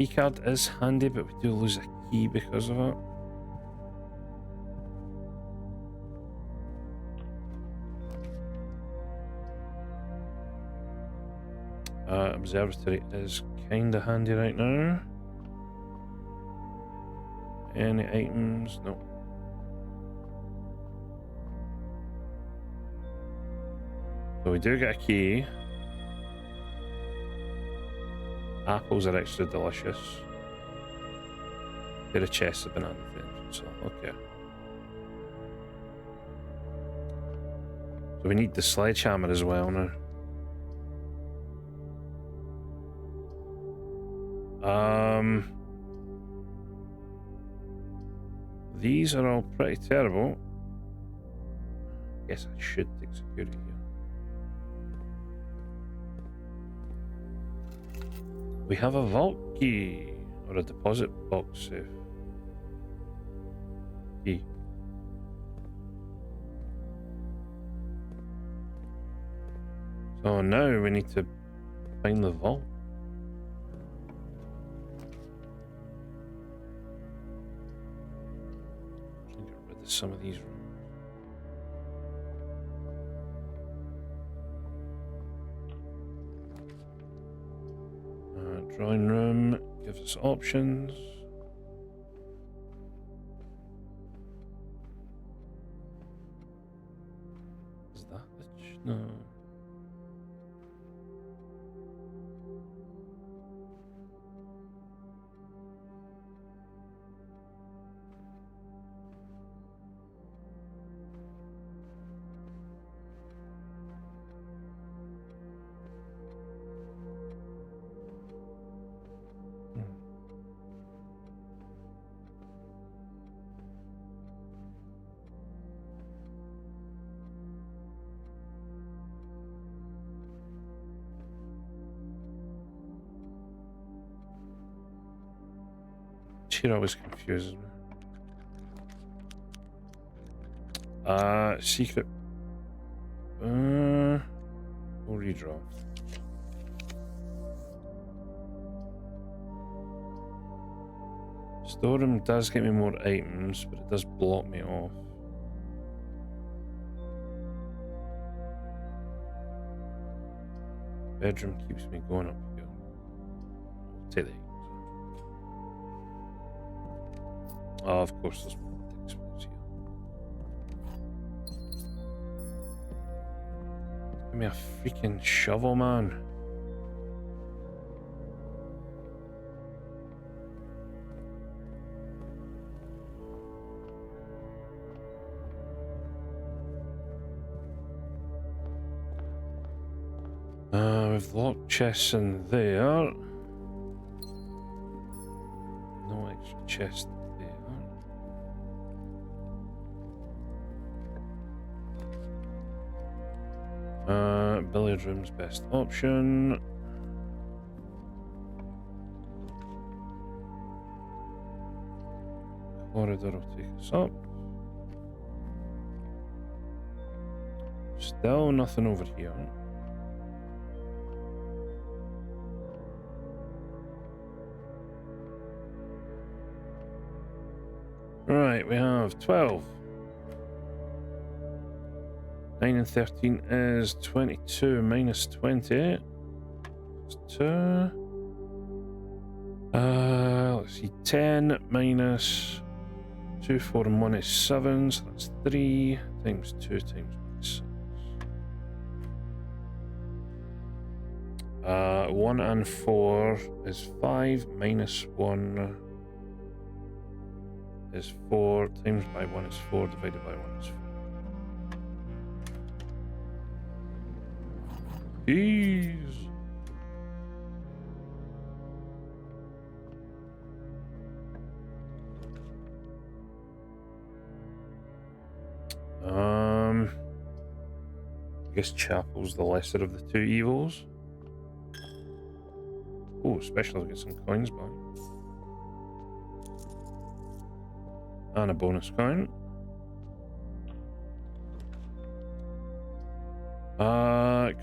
Keycard is handy, but we do lose a key because of it. Observatory is kinda handy right now. Any items? No. So we do get a key. Apples are extra delicious. Get a chest of banana things, so okay. So we need the sledgehammer as well now. These are all pretty terrible. Guess I should take security here. We have a vault key or a deposit box safe key. So now we need to find the vault. Get rid of some of these rooms. Drawing room gives us options. Is that it? No. Shit always confuses me. Secret. We'll redraw. Storeroom does get me more items, but it does block me off. Bedroom keeps me going up here. I'll take the items. Oh, of course, there's more exposed here. Give me a freaking shovel, man. With locked chests in there. No extra chest there. Billiard room's best option. Corridor will take us up. Still nothing over here. Right, we have 12. 9 and 13 is 22 minus 28. That's 2. Let's see. 10 minus 2, 4, and 1 is 7. So that's 3 times 2 times 1 is 6. 1 and 4 is 5 minus 1 is 4 times by 1 is 4 divided by 1 is 4. Jeez. I guess Chapel's the lesser of the two evils. Oh, especially get some coins back. And a bonus coin.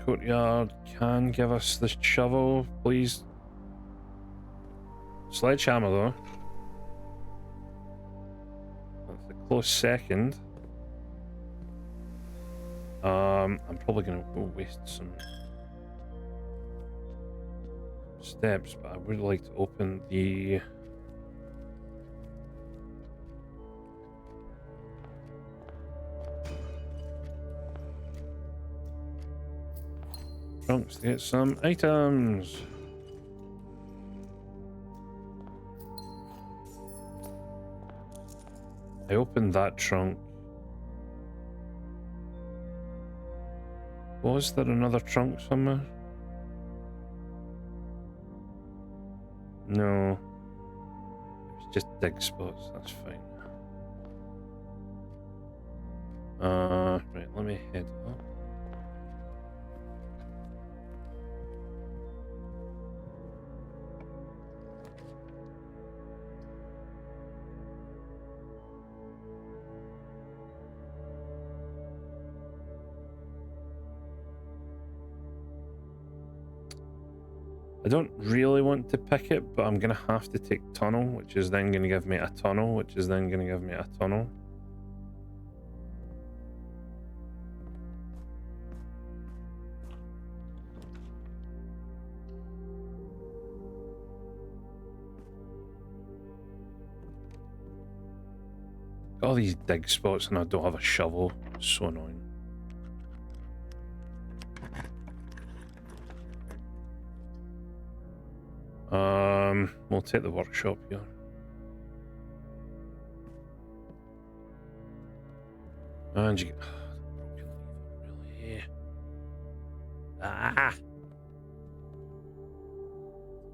Courtyard can give us the shovel, please. Sledgehammer, though. That's a close second. I'm probably going to go waste some steps, but I would like to open the... trunks to get some items. I opened that trunk. Was there another trunk somewhere? No. It was just dig spots, that's fine. Right, let me head up. I don't really want to pick it, but I'm going to have to take tunnel, which is then going to give me a tunnel, which is then going to give me a tunnel. Got all these dig spots and I don't have a shovel. It's so annoying. We'll take the workshop here. And you get... broken lever, really? Ah!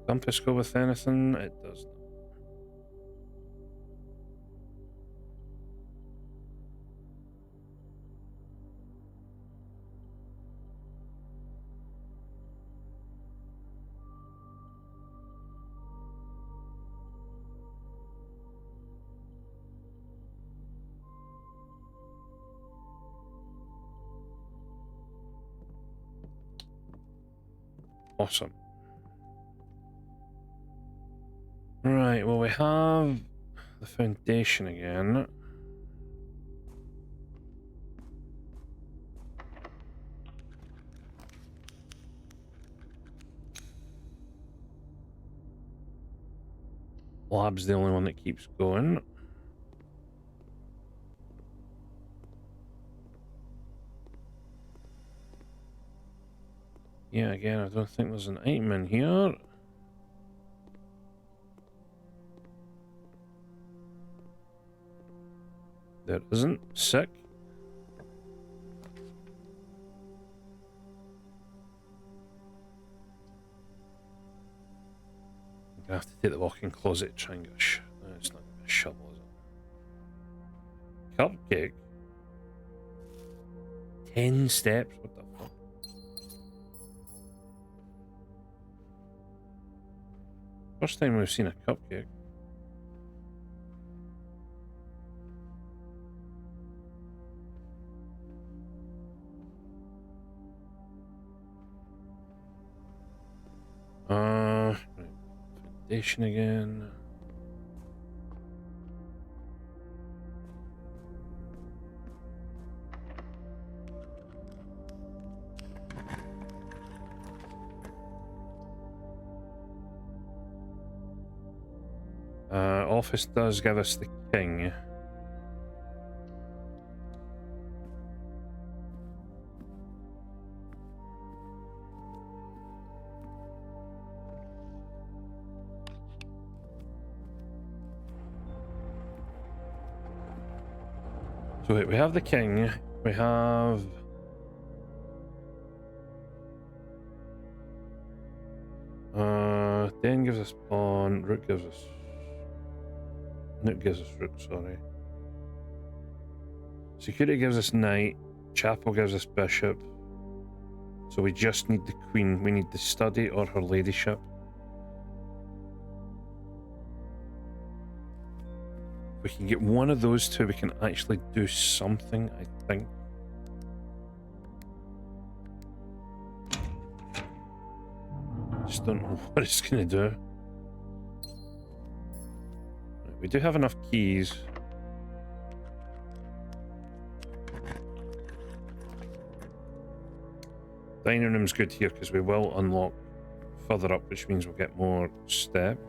Compass go with anything? It does not. Awesome. Right, well, we have the foundation again. Lab's the only one that keeps going. Yeah, again, I don't think there's an item in here. There isn't. Sick. I'm gonna have to take the walk-in closet to try and get a no, it's not gonna be a shovel, is it? Cupcake? 10 steps? What the fuck? First time we've seen a cupcake. Right. Foundation again. Office does give us the king. So wait, we have the king, we have... Den gives us pawn, rook gives us... Nook gives us rook, sorry. Security gives us knight, chapel gives us bishop. So we just need the queen, we need the study or her ladyship. If we can get one of those two, we can actually do something, I think. Just don't know what it's going to do. Right, we do have enough keys. Dining room's good here because we will unlock further up, which means we'll get more steps.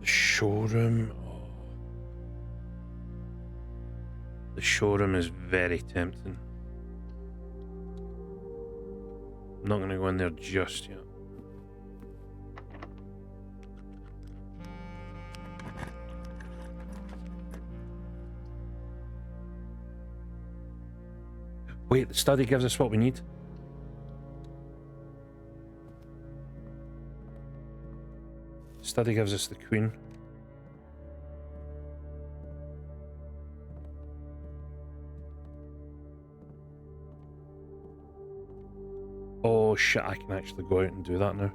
The showroom. Oh. The showroom is very tempting. I'm not going to go in there just yet. Wait, the study gives us what we need. Study gives us the queen. Oh shit, I can actually go out and do that now.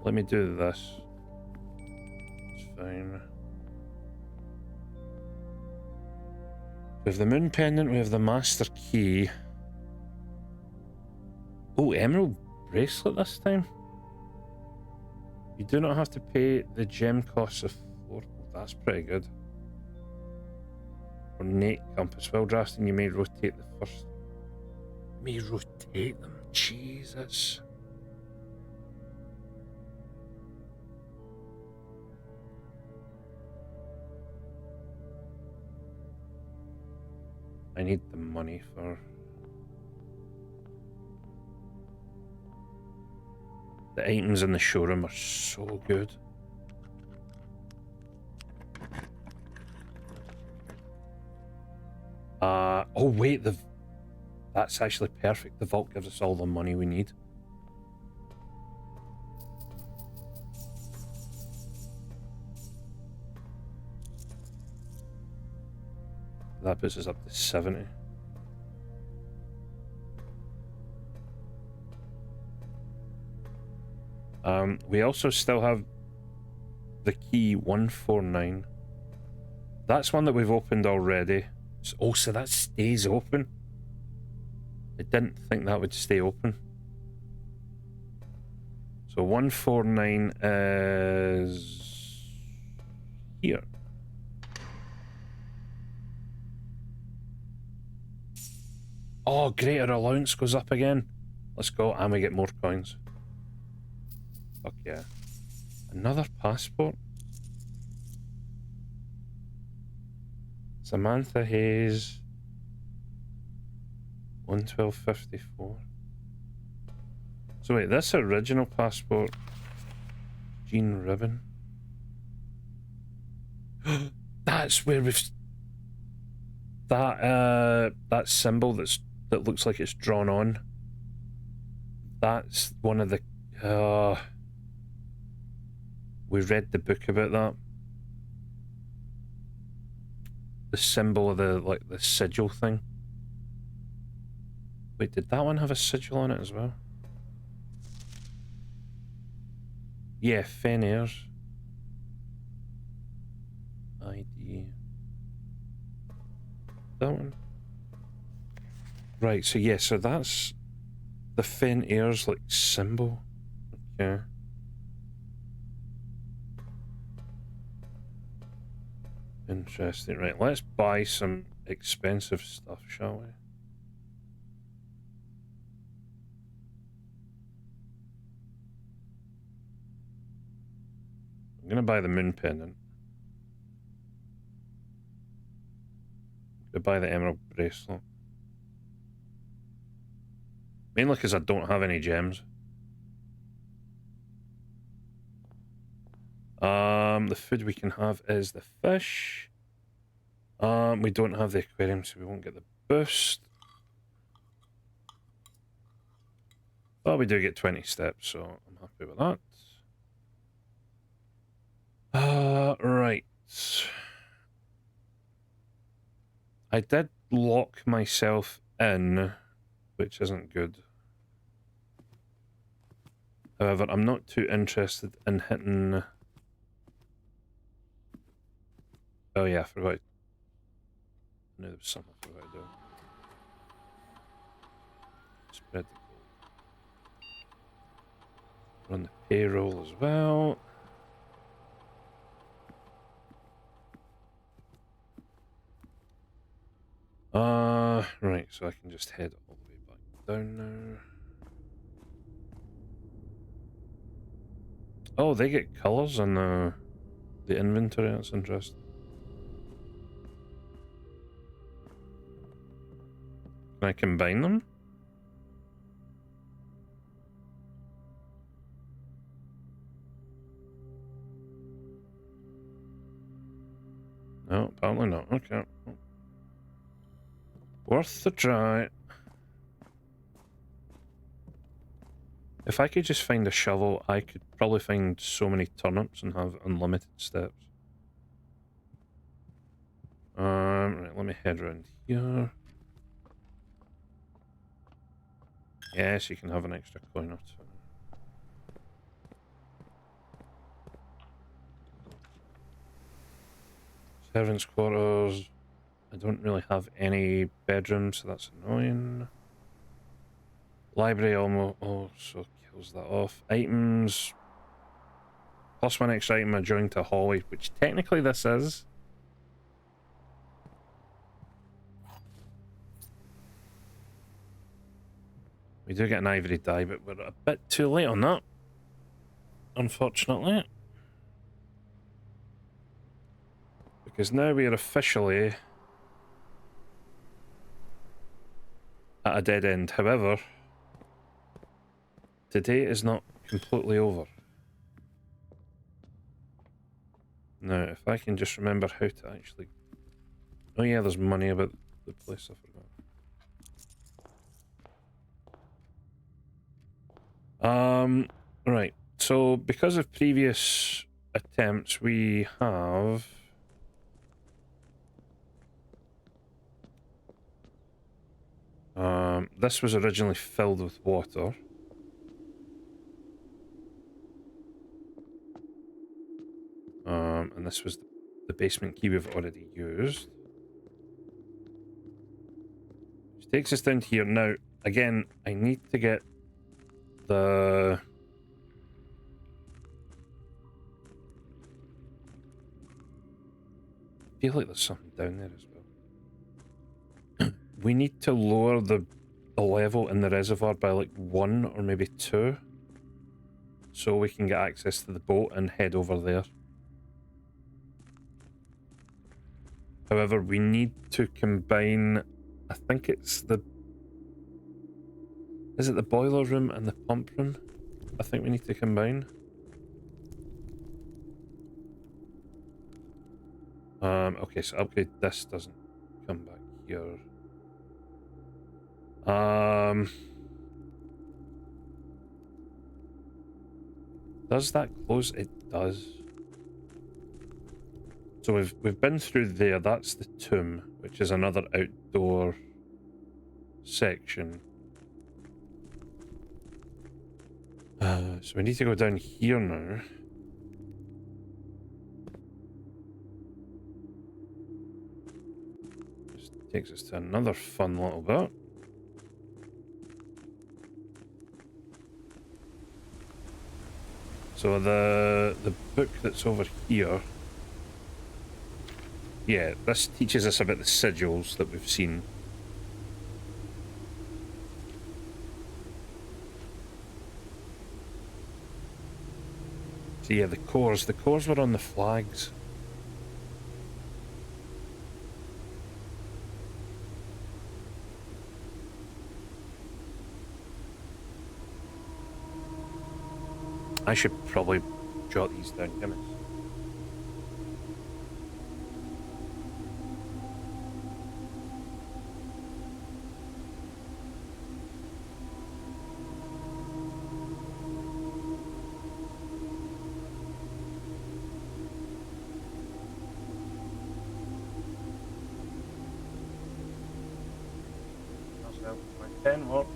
Let me do this. It's fine. We have the moon pendant, we have the master key. Oh, emerald bracelet this time? You do not have to pay the gem costs of 4. Oh, that's pretty good. Ornate compass. While drafting, you may rotate the first. May rotate them. Jesus. I need the money for... The items in the showroom are so good. Oh wait, that's actually perfect. The vault gives us all the money we need. That puts us up to 70. We also still have the key 149. That's one that we've opened already. Oh, so that stays open? I didn't think that would stay open. So 149 is here. Oh, greater allowance goes up again. Let's go, and we get more coins. Fuck yeah. Another passport? Samantha Hayes. 112.54. So wait, this original passport. Jean Ribbon. That's where we've... That symbol that looks like it's drawn on. That's one of the... we read the book about that. The symbol of the sigil thing. Wait, did that one have a sigil on it as well? Yeah, Fen Airs. ID. That one. Right, so yeah, so that's the Fen Airs like symbol. Okay. Interesting. Right, let's buy some expensive stuff, shall we? I'm gonna buy the moon pendant. I'm gonna buy the emerald bracelet. Mainly because I don't have any gems. The food we can have is the fish. We don't have the aquarium, so we won't get the boost. But we do get 20 steps, so I'm happy with that. Right. I did lock myself in, which isn't good. However, I'm not too interested in hitting... Oh yeah, I forgot. I knew there was something I forgot to do. Spread the gold. Run the payroll as well. Right, so I can just head all the way back down now. Oh, they get colours on the inventory, that's interesting. Can I combine them? No, apparently not. Okay. Worth the try. If I could just find a shovel, I could probably find so many turnips and have unlimited steps. Right, let me head around here. Yes, you can have an extra coin or two. Servants' quarters. I don't really have any bedrooms, so that's annoying. Library also kills that off. Items. Plus one extra item adjoining to a hallway, which technically this is. We do get an ivory dye, but we're a bit too late on that, unfortunately. Because now we are officially at a dead end. However, today is not completely over. Now, if I can just remember how to actually... Oh yeah, there's money about the place, I forgot. Right. So, because of previous attempts, we have... This was originally filled with water. And this was the basement key we've already used. Which takes us down to here. Now, again, I need to get the... I feel like there's something down there as well. We need to lower the level in the reservoir by like 1 or maybe 2. So we can get access to the boat and head over there. However, we need to combine... I think it's the... Is it the boiler room and the pump room? I think we need to combine. Okay, so upgrade this doesn't come back here. Does that close? It does. So we've been through there. That's the tomb, which is another outdoor section. So we need to go down here now. This takes us to another fun little bit. So the book that's over here Yeah, this teaches us about the sigils that we've seen. So yeah, the cores were on the flags. I should probably jot these down, damn it. That's my pen work.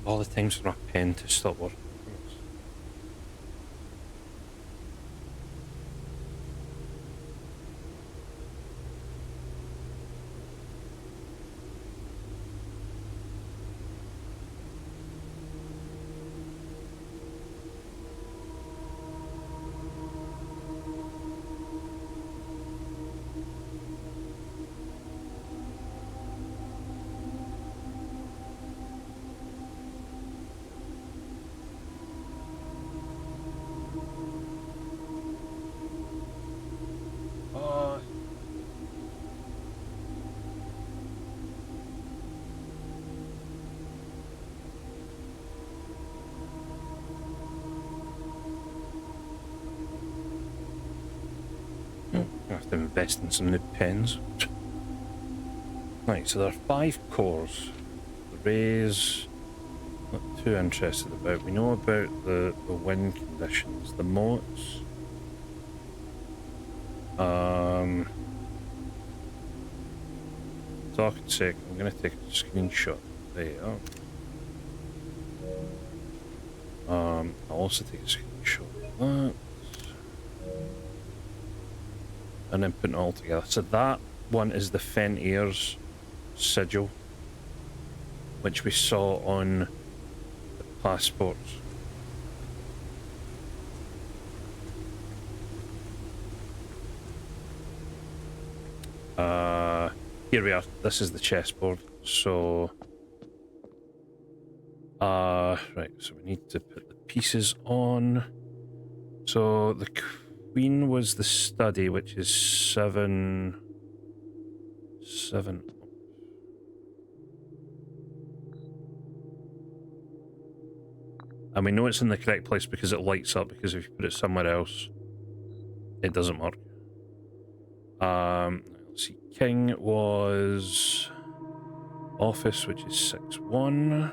All the times for my pen to stop working. I have to invest in some new pens. Right, so there are 5 cores. The rays, not too interested about. We know about the wind conditions, the moats. Talking sake, I'm going to take a screenshot there. I'll also take a screenshot of that. And then put it all together. So that one is the Fenrir's sigil, which we saw on the passports. Here we are. This is the chessboard. So, right. So we need to put the pieces on. So the queen was the study, which is 7. And we know it's in the correct place because it lights up, because if you put it somewhere else, it doesn't work. Let's see. King was office, which is 6-1.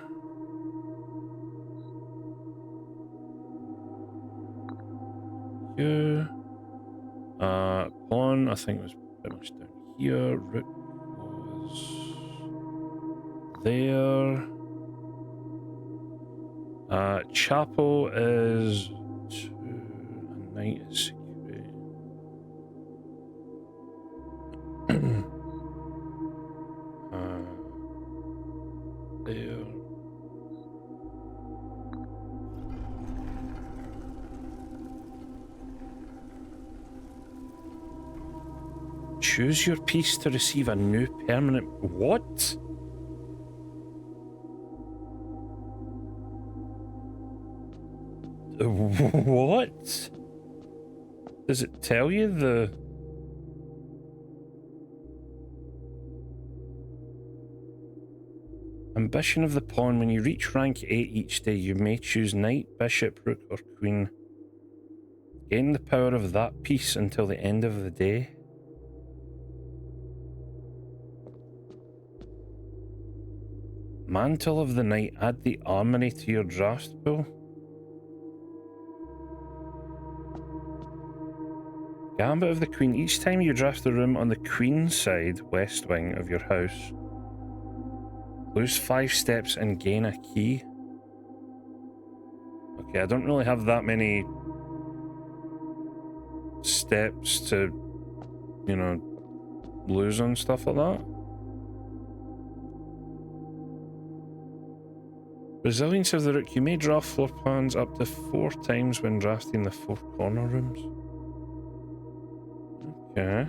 Here. Pawn, I think, was pretty much down here. Rook was there. Chapel is 2, and knight is security. There. Choose your piece to receive a new permanent. What? What? Does it tell you the... Ambition of the pawn. When you reach rank 8 each day, you may choose knight, bishop, rook, or queen. Gain the power of that piece until the end of the day. Mantle of the Knight. Add the armory to your draft pool. Gambit of the Queen. Each time you draft a room on the Queen's side, west wing of your house, lose 5 steps and gain a key. Okay, I don't really have that many steps to, you know, lose on stuff like that. Resilience of the Rook. You may draw floor plans up to 4 times when drafting the 4 corner rooms. Okay.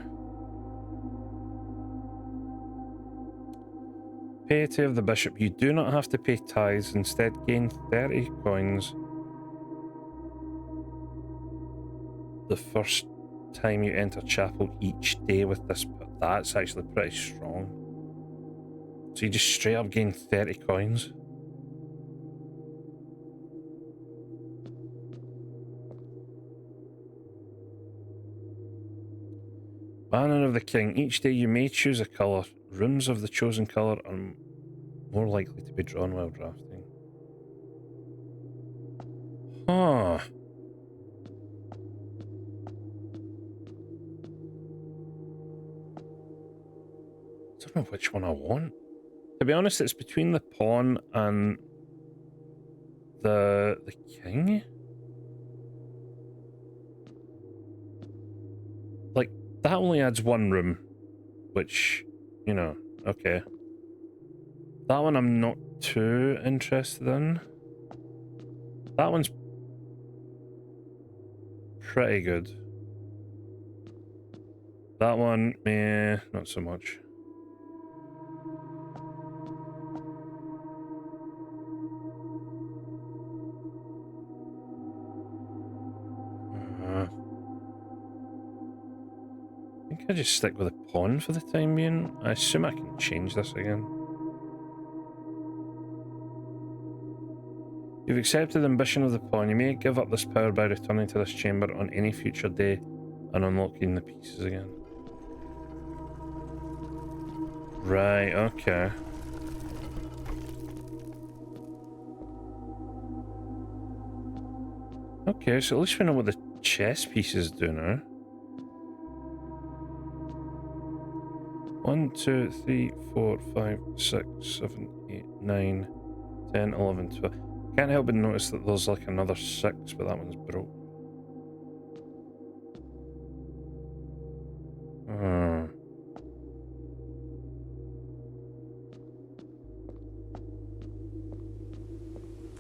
Piety of the Bishop. You do not have to pay tithes, instead gain 30 coins the first time you enter chapel each day with this. That's actually pretty strong. So you just straight up gain 30 coins. Manor of the King. Each day you may choose a colour. Rooms of the chosen colour are more likely to be drawn while drafting. Huh. I don't know which one I want. To be honest, it's between the pawn and the king. Like, that only adds 1 room, which, you know, okay. That one I'm not too interested in. That one's pretty good. That one, meh, not so much. I think I just stick with a pawn for the time being. I assume I can change this again. You've accepted the ambition of the pawn. You may give up this power by returning to this chamber on any future day and unlocking the pieces again. Right, okay. Okay, so at least we know what the chess pieces do now. 1, 2, 3, 4, 5, 6, 7, 8, 9, 10, 11, 12. Can't help but notice that there's like another 6, but that one's broke.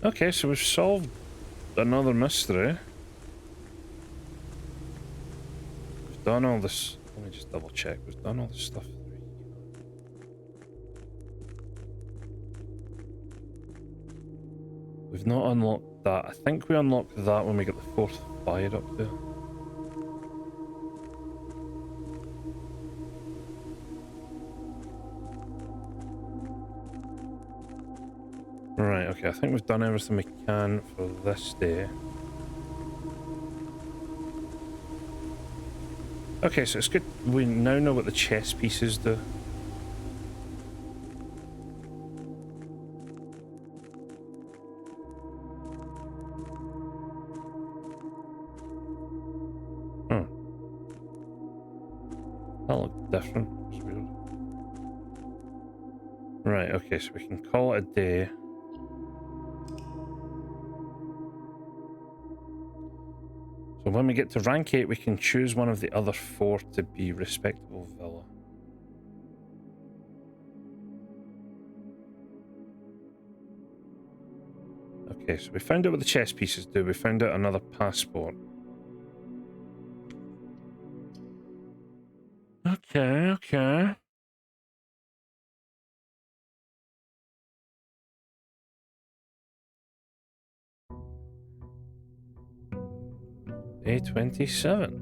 Okay, so we've solved another mystery. We've done all this. Let me just double check. We've done all this stuff. We've not unlocked that. I think we unlocked that when we get the 4th fire up there. Right, okay, I think we've done everything we can for this day. Okay, so it's good. We now know what the chess pieces do. Oh. That looked different. It's weird. Right, okay, so we can call it a day. So when we get to rank 8, we can choose one of the other 4 to be respectable villa. Okay, so we found out what the chess pieces do. We found out another passport. Okay, okay. Day 27.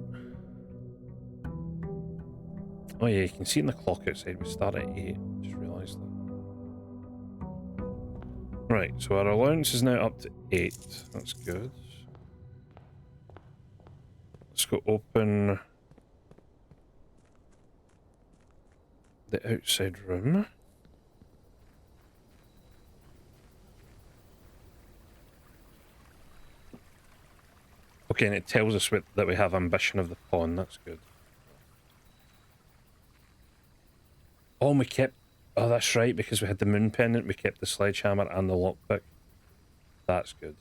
Oh yeah, you can see in the clock outside we start at 8. Just realised that. Right, so our allowance is now up to 8. That's good. Let's go open the outside room. Okay, and it tells us that we have ambition of the pawn. That's good. Oh, and we kept... Oh, that's right, because we had the moon pendant, we kept the sledgehammer and the lockpick. That's good.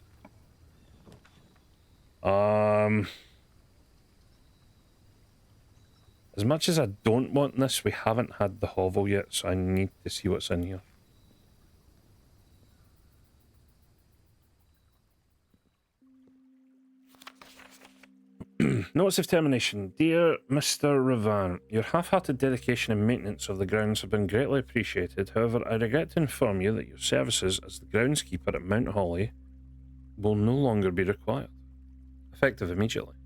As much as I don't want this, we haven't had the hovel yet, so I need to see what's in here. Notice of termination. Dear Mr. Ravan, your half-hearted dedication and maintenance of the grounds have been greatly appreciated. However, I regret to inform you that your services as the groundskeeper at Mount Holly will no longer be required, effective immediately.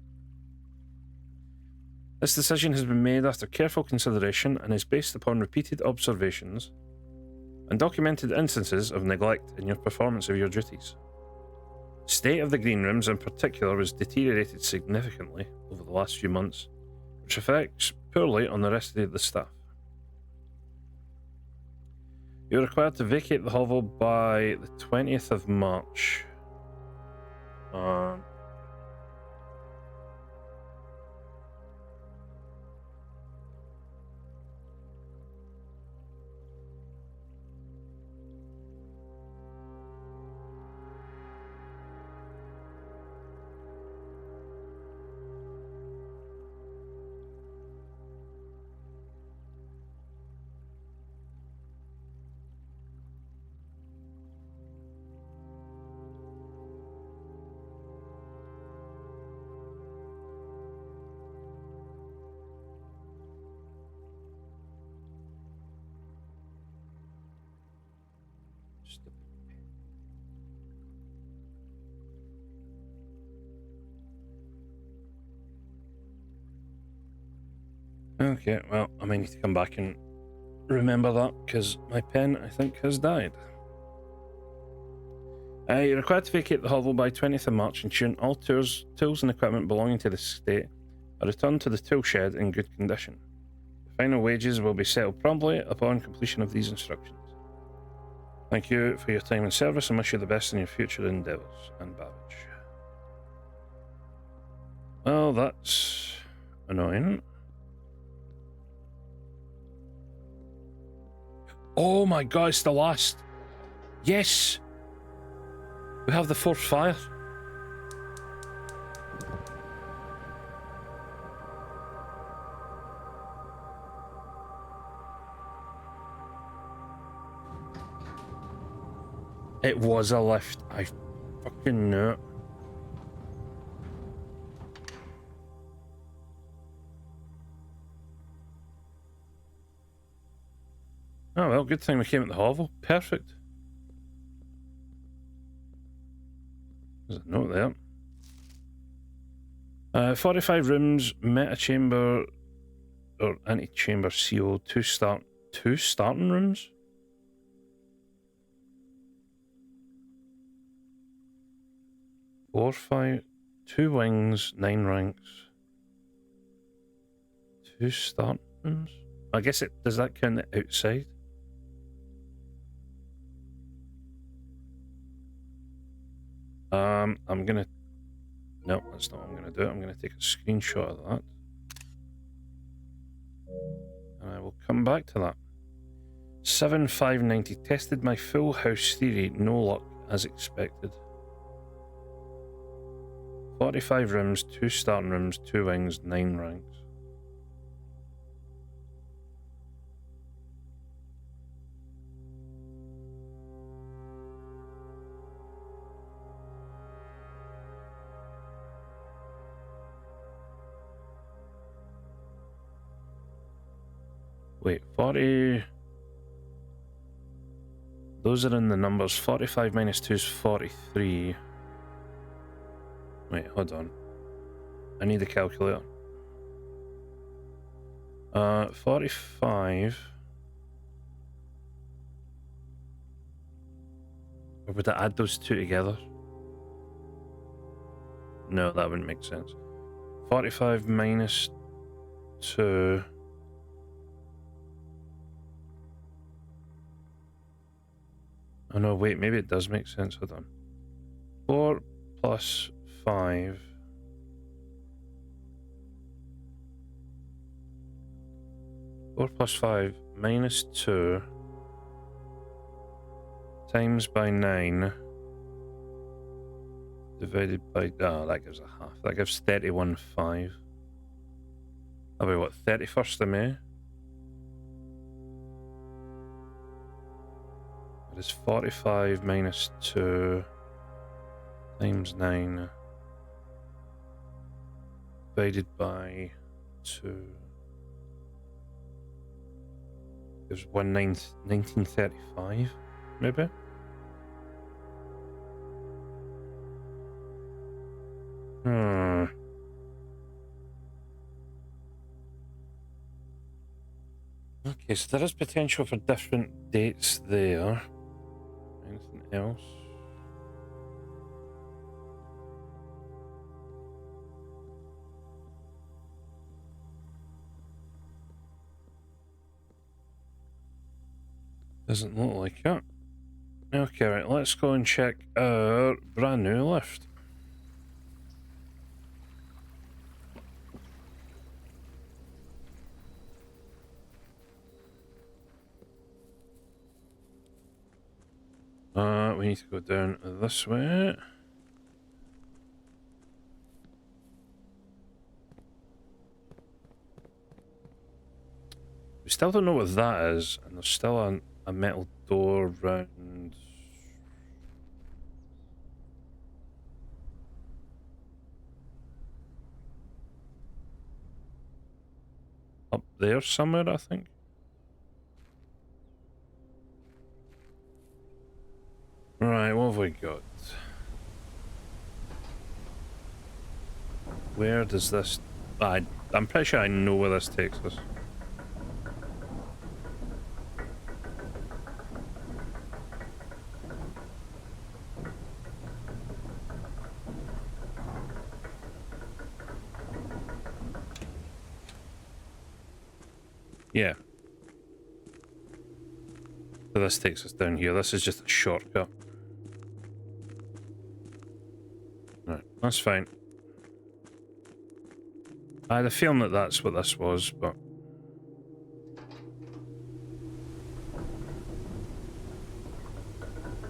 This decision has been made after careful consideration and is based upon repeated observations and documented instances of neglect in your performance of your duties. The state of the green rooms in particular was deteriorated significantly over the last few months, which affects poorly on the rest of the staff. You're required to vacate the hovel by the 20th of March. Okay, well, I might need to come back and remember that, because my pen, I think, has died. You're required to vacate the hovel by 20th of March, ensuring all tools and equipment belonging to the estate are returned to the tool shed in good condition. The final wages will be settled promptly upon completion of these instructions. Thank you for your time and service, and wish you the best in your future endeavours. And Babbage. Well, that's annoying. Oh my god, it's the last. Yes! We have the fourth fire. It was a lift. I fucking knew it. Oh well, good thing we came at the hovel. Perfect. There's a note there. 45 rooms, meta chamber or antechamber CO, two starting rooms? Four, five, 2 wings, 9 ranks. 2 starting rooms? I guess it does that count the outside? I'm gonna... No, that's not what I'm gonna do. I'm gonna take a screenshot of that. And I will come back to that. 7590. Tested my full house theory. No luck, as expected. 45 rooms, 2 starting rooms, 2 wings, 9 ranks. Wait, 40... Those are in the numbers. 45 minus 2 is 43. Wait, hold on. I need a calculator. 45... Or would I add those two together? No, that wouldn't make sense. 45 minus 2... Oh no, wait, maybe it does make sense. Hold on. 4 plus 5 4 plus 5 minus 2 times by 9 divided by... Oh, that gives a half. That gives 31.5. That'll be what, 31st of May? That is 45 minus 2 times 9 divided by 2 gives 1935, maybe? Okay, so there is potential for different dates there. Anything else? Doesn't look like it. Okay, right, let's go and check our brand new lift. We need to go down this way. We still don't know what that is, and there's still a metal door round. Up there somewhere, I think. Right, what have we got? Where does this... I'm pretty sure I know where this takes us. Yeah. So this takes us down here. This is just a shortcut. Right, that's fine. I had a feeling that that's what this was, but...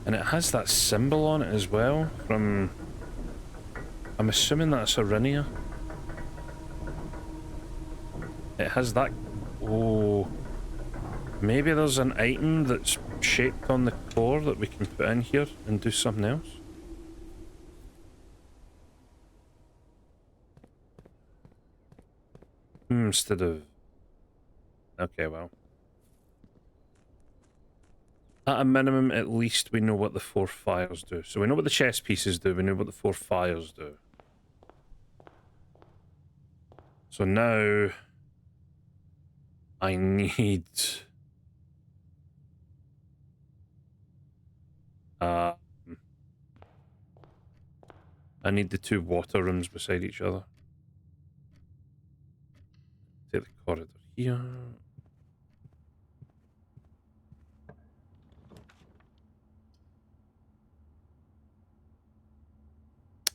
And it has that symbol on it as well, from... I'm assuming that's Arinia. It has that... Oh... Maybe there's an item that's shaped on the core that we can put in here and do something else? Instead of... Okay, well. At a minimum, at least we know what the 4 fires do. So we know what the chess pieces do, we know what the 4 fires do. So now... I need... I need the 2 water rooms beside each other. Take the corridor here.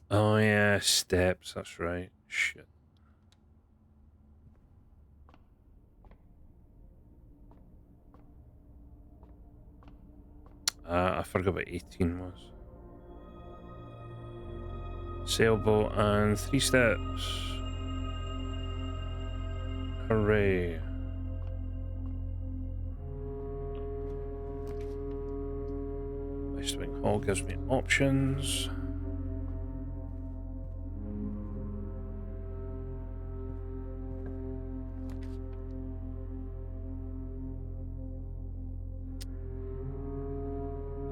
Oh yeah, steps, that's right. Shit. I forgot what 18 was. Sailboat and 3 steps. Hooray. Ice Wing Hall gives me options.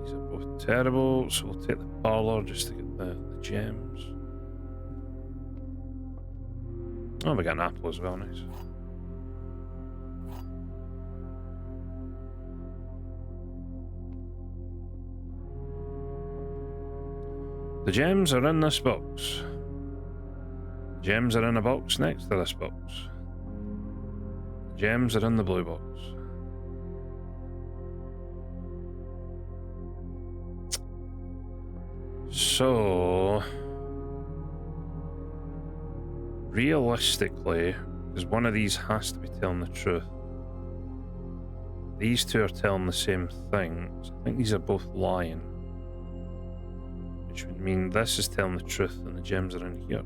These are both terrible, so we'll take the parlour just to get the gems. Oh, we got an apple as well, nice. The gems are in this box. Gems are in a box next to this box. Gems are in the blue box. So... realistically, because one of these has to be telling the truth. these two are telling the same thing. So I think these are both lying. Which would mean this is telling the truth and the gems are in here.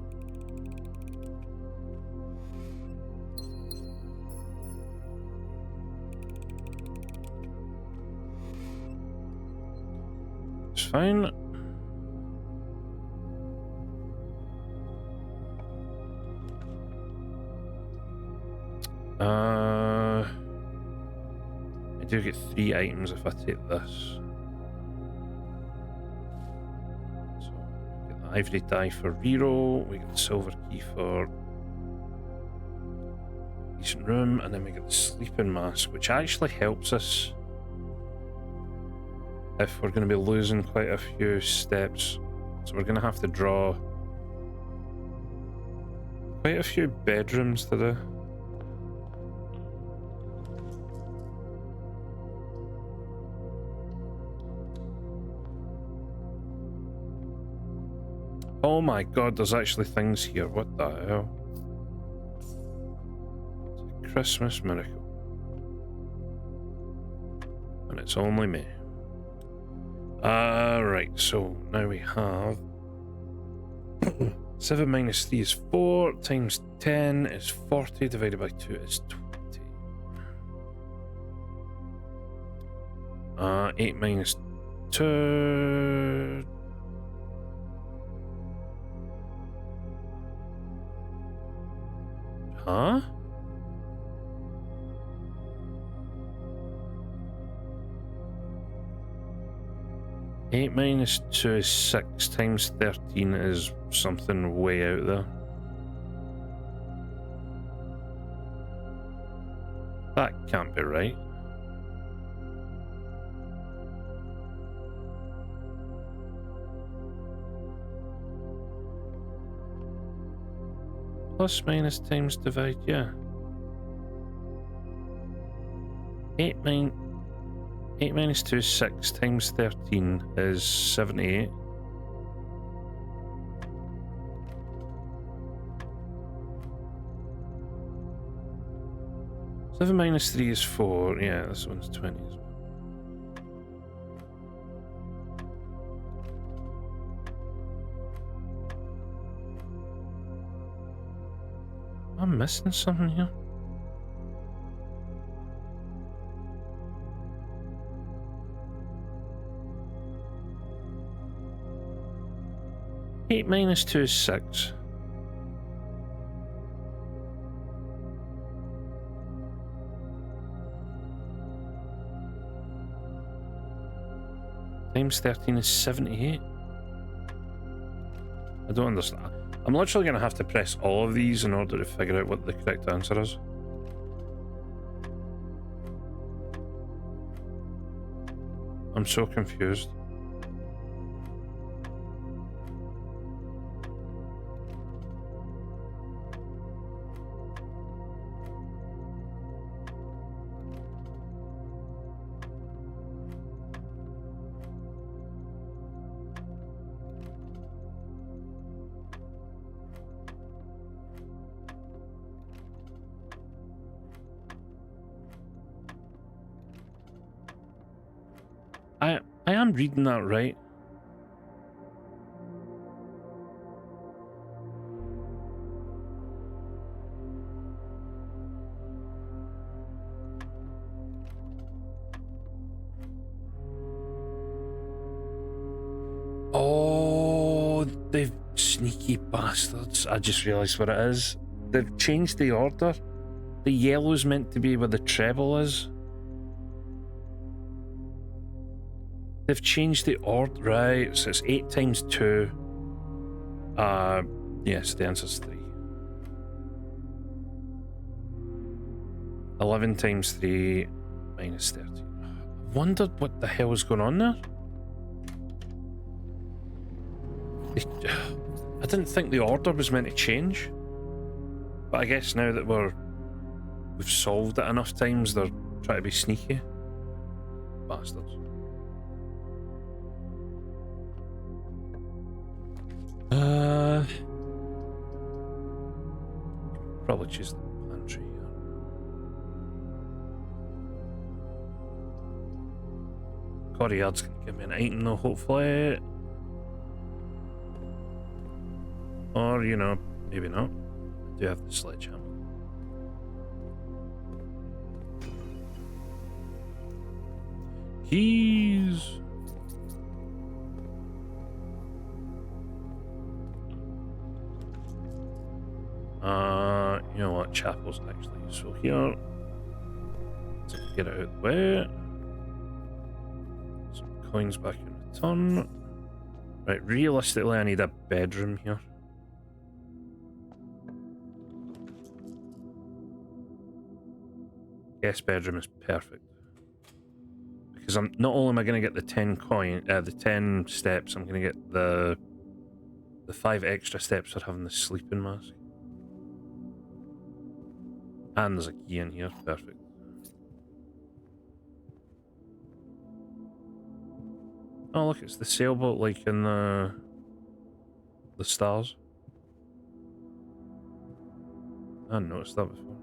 It's fine. I do get 3 items if I take this. So we get the ivory die for reroll, we get the silver key for decent room, and then we get the sleeping mask, which actually helps us if we're going to be losing quite a few steps. So we're going to have to draw quite a few bedrooms to do. Oh my god, there's actually things here. What the hell? It's a Christmas miracle. And it's only me. Right, so now we have 7 minus 3 is 4, times 10 is 40, divided by 2 is 20. 8 minus 2... Huh? Eight minus 2 is 6, times 13 is something way out there. That can't be right. Plus, minus, times, divide, yeah. 8 minus 2 is 6, times 13 is 78. Seven minus 3 is 4, yeah, this one's 20 as well. I'm missing something here. Eight minus 2 is 6. Times 13 is 78. I don't understand. I'm literally going to have to press all of these in order to figure out what the correct answer is. I'm so confused. I am reading that right. Oh, they've sneaky bastards. I just realised what it is. They've changed the order. The yellow's meant to be where the treble is. They've changed the order, right? So it's 8 times 2. Yes, the answer's 3. 11 times 3 minus 13. I wondered what the hell was going on there. I didn't think the order was meant to change. But I guess now that we've solved it enough times, they're trying to be sneaky. Bastards. Probably choose the pantry here. Quarry Yard's gonna give me an item though, hopefully. Or, you know, maybe not. I do have the sledgehammer. Keys! You know what? Chapel's actually useful here. So get it out of the way. Some coins back in return. Right, realistically, I need a bedroom here. Guest bedroom is perfect. Because I'm not only am I going to get the 10 steps, I'm going to get the 5 extra steps for having the sleeping mask. And there's a key in here, perfect. Oh look, it's the sailboat like in the stars. I hadn't noticed that before.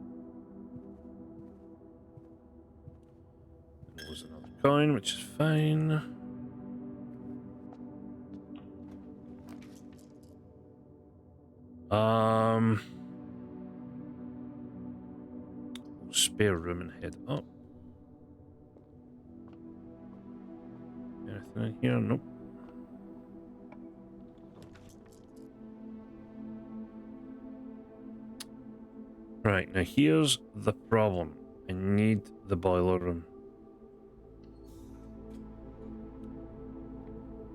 There's another coin, which is fine. Spare room and head up. Anything in here? Nope. Right, now here's the problem. I need the boiler room.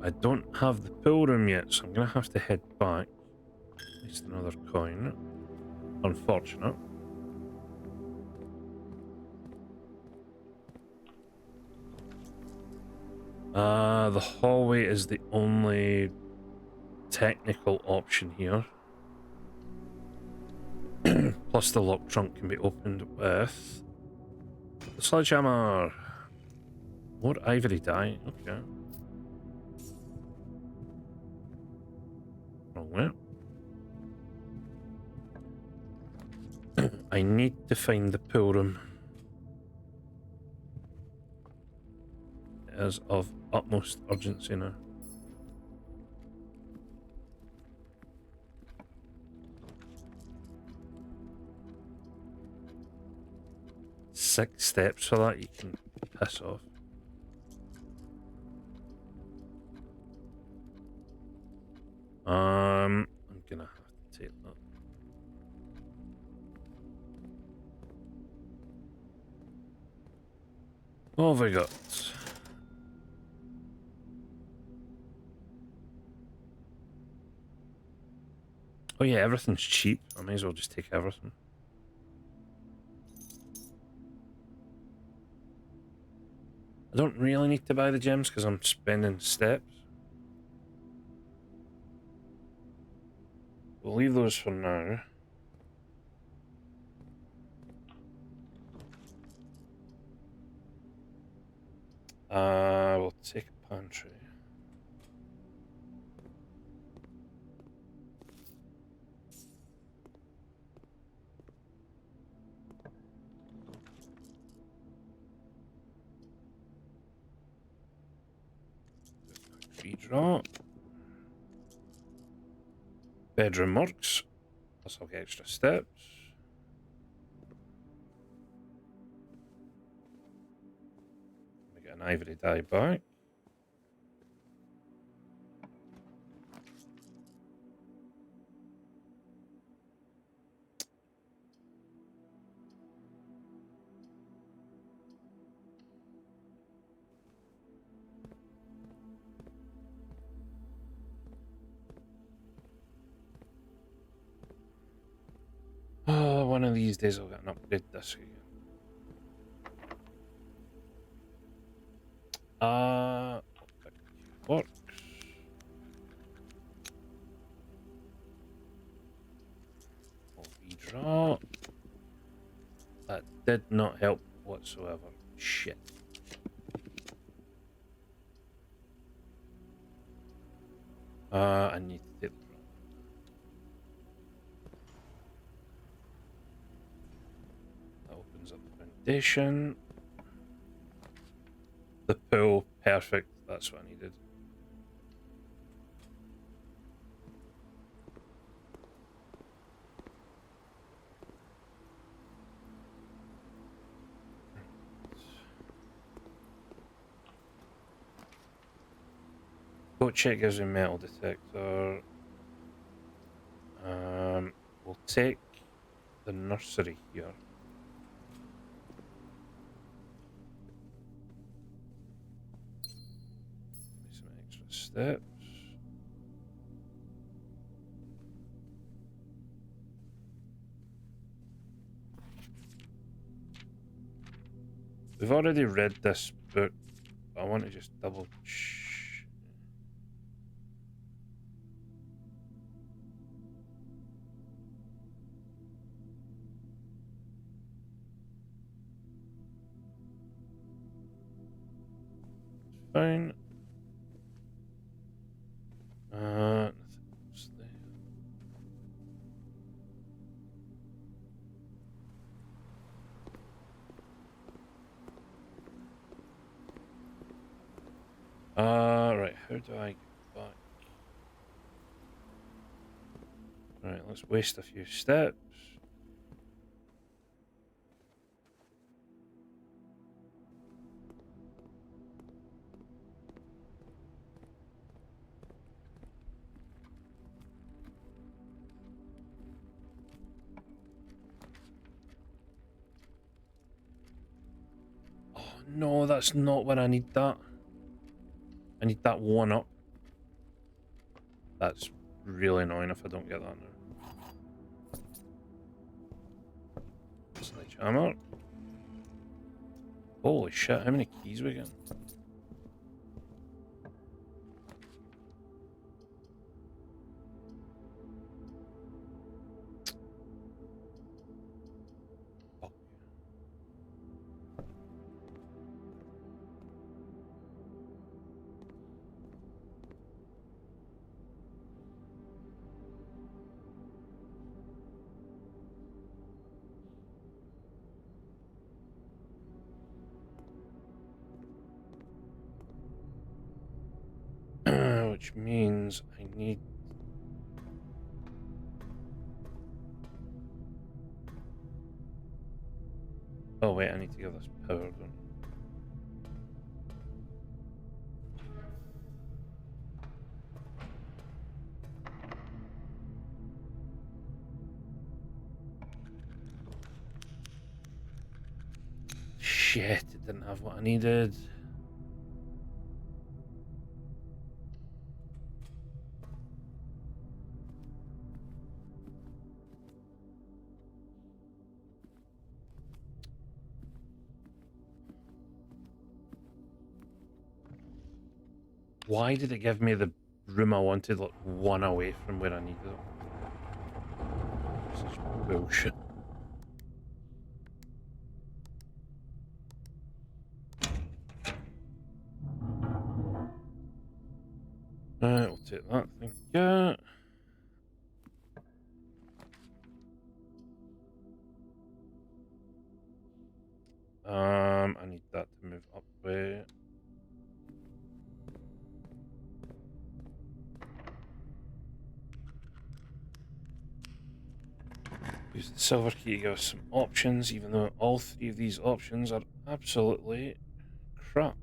I don't have the pool room yet, so I'm going to have to head back. At least another coin. Unfortunate. The hallway is the only technical option here. Plus the lock trunk can be opened with the sledgehammer. More ivory dye, okay. Wrong way. I need to find the pool room. It is of utmost urgency now. Six steps for that, you can piss off. I'm gonna have to take that. What have I got? Oh yeah, everything's cheap. I may as well just take everything. I don't really need to buy the gems because I'm spending steps. We'll leave those for now. We'll take a pantry. Redraw. Bedroom works. Plus I'll get extra steps. We get an ivory dye back. One of these days I'll get an upgrade disc again. Works. I'll redraw. That did not help whatsoever. Shit. I need to take the that opens up the foundation. The pool, Perfect. That's what I needed. Coat check gives me metal detector. We'll take the nursery here. Some extra steps. We've already read this book, but I want to just double check. Fine. Nothing else there. Right, how do I get back? Right, let's waste a few steps. Oh no, that's not where I need that. I need that one up. That's really annoying if I don't get that now. Sledgehammer. Holy shit, how many keys we get? Fuck. Which means I need... Oh wait, I need to give this power, don't I? Shit, it didn't have what I needed. Why did it give me the room I wanted, like, one away from where I needed it? Such bullshit. We'll take that, thank you. I need that to move up way. Use the silver key to give us some options, even though all three of these options are absolutely crap.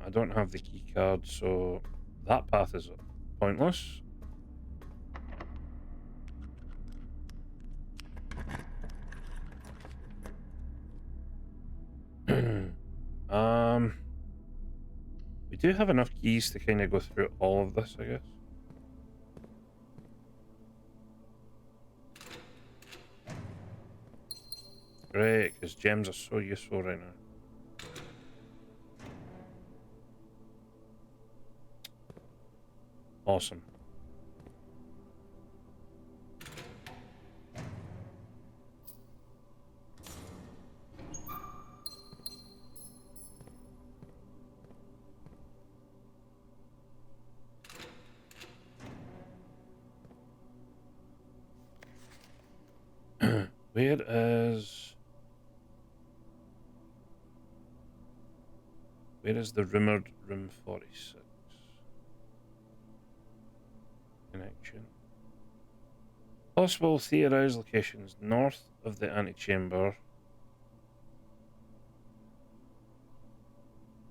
I don't have the key card, so that path is pointless. um, we do have enough keys to kind of go through all of this, I guess. Great, because gems are so useful right now. Awesome. Where is the rumored room 46 connection? Possible theorized locations north of the antechamber,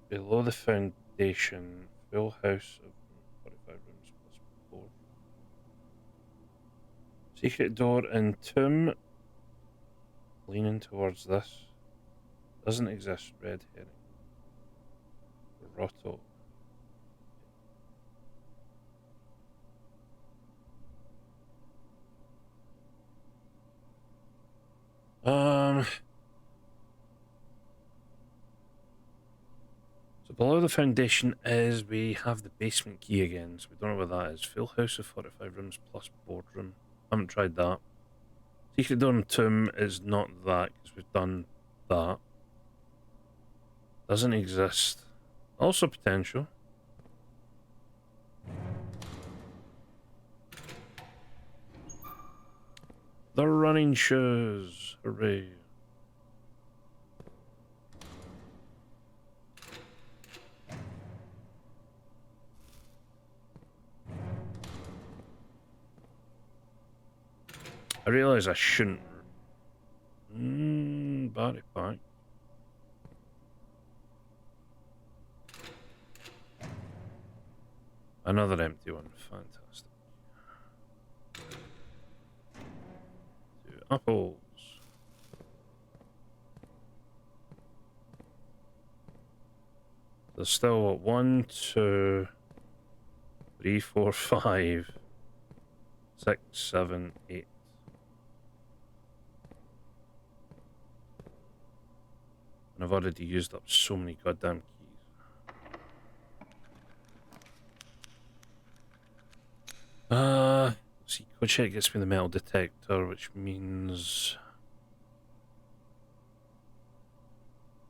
below the foundation, full house of 45 rooms plus 4. Secret door in tomb, leaning towards this. Doesn't exist, red herring. Grotto. So below the foundation is, we have the basement key again, so we don't know what that is. Full house of 45 rooms plus boardroom. Haven't tried that. Secret door in tomb is not that, because we've done that. Doesn't exist. Also potential. The running shoes. Hooray. I realise I shouldn't. Battery pack. Another empty one. Fantastic. 2 apples. There's still what, 1, 2, 3, 4, 5, 6, 7, 8. And I've already used up so many goddamn keys. Let's see, code check gets me the metal detector, which means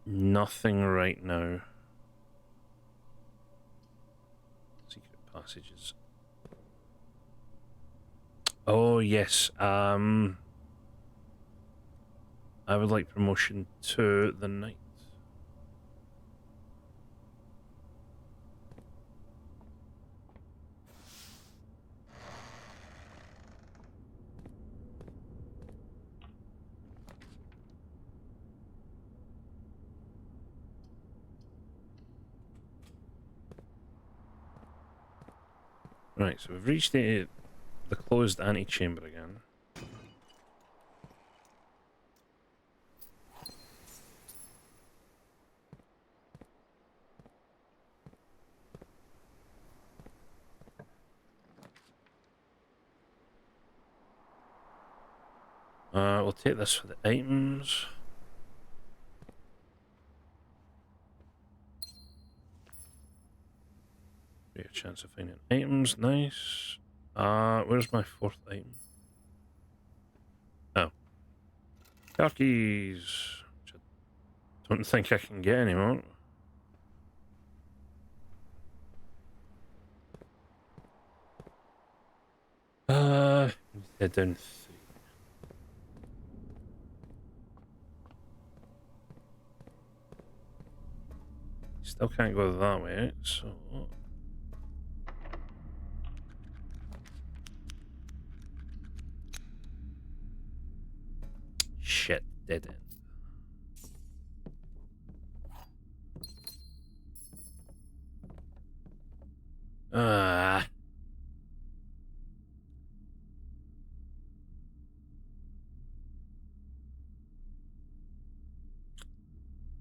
nothing right now. Secret passages. Oh yes, I would like promotion to the knight. Right, so we've reached the closed antechamber again. We'll take this for the items. Great chance of finding items, nice. Where's my 4th item? Oh. Turkeys! Which I don't think I can get anymore. Head down 3. Still can't go that way, so... Shit, dead end. Ah.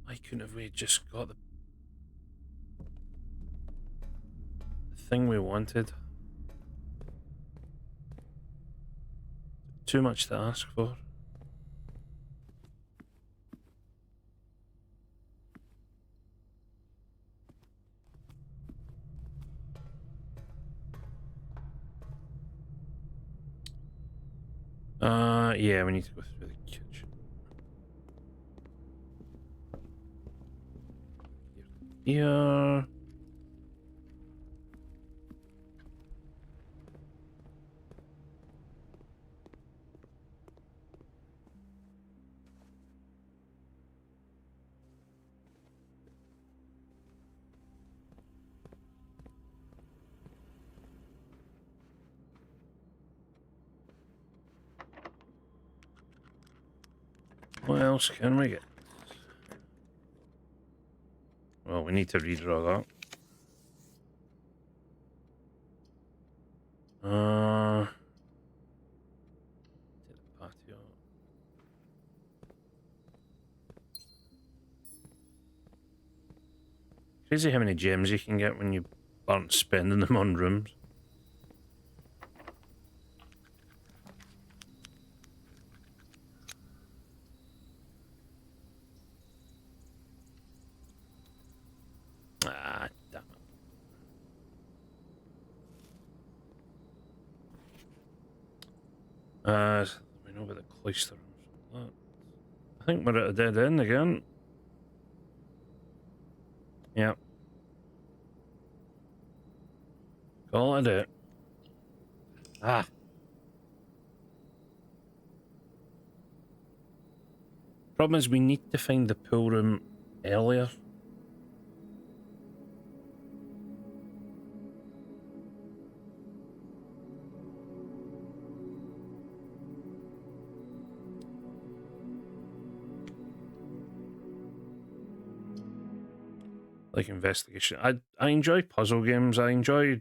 Why couldn't have we just got the thing we wanted? Too much to ask for. Yeah, we need to go through the kitchen. Here. What else can we get? Well, we need to redraw that. To the patio. Crazy how many gems you can get when you aren't spending them on rooms. Ah, damn it. We know about the cloister rooms. I think we're at a dead end again. Yeah. Call it a day. Ah. Problem is we need to find the pool room earlier. Like investigation. I enjoy puzzle games. I enjoy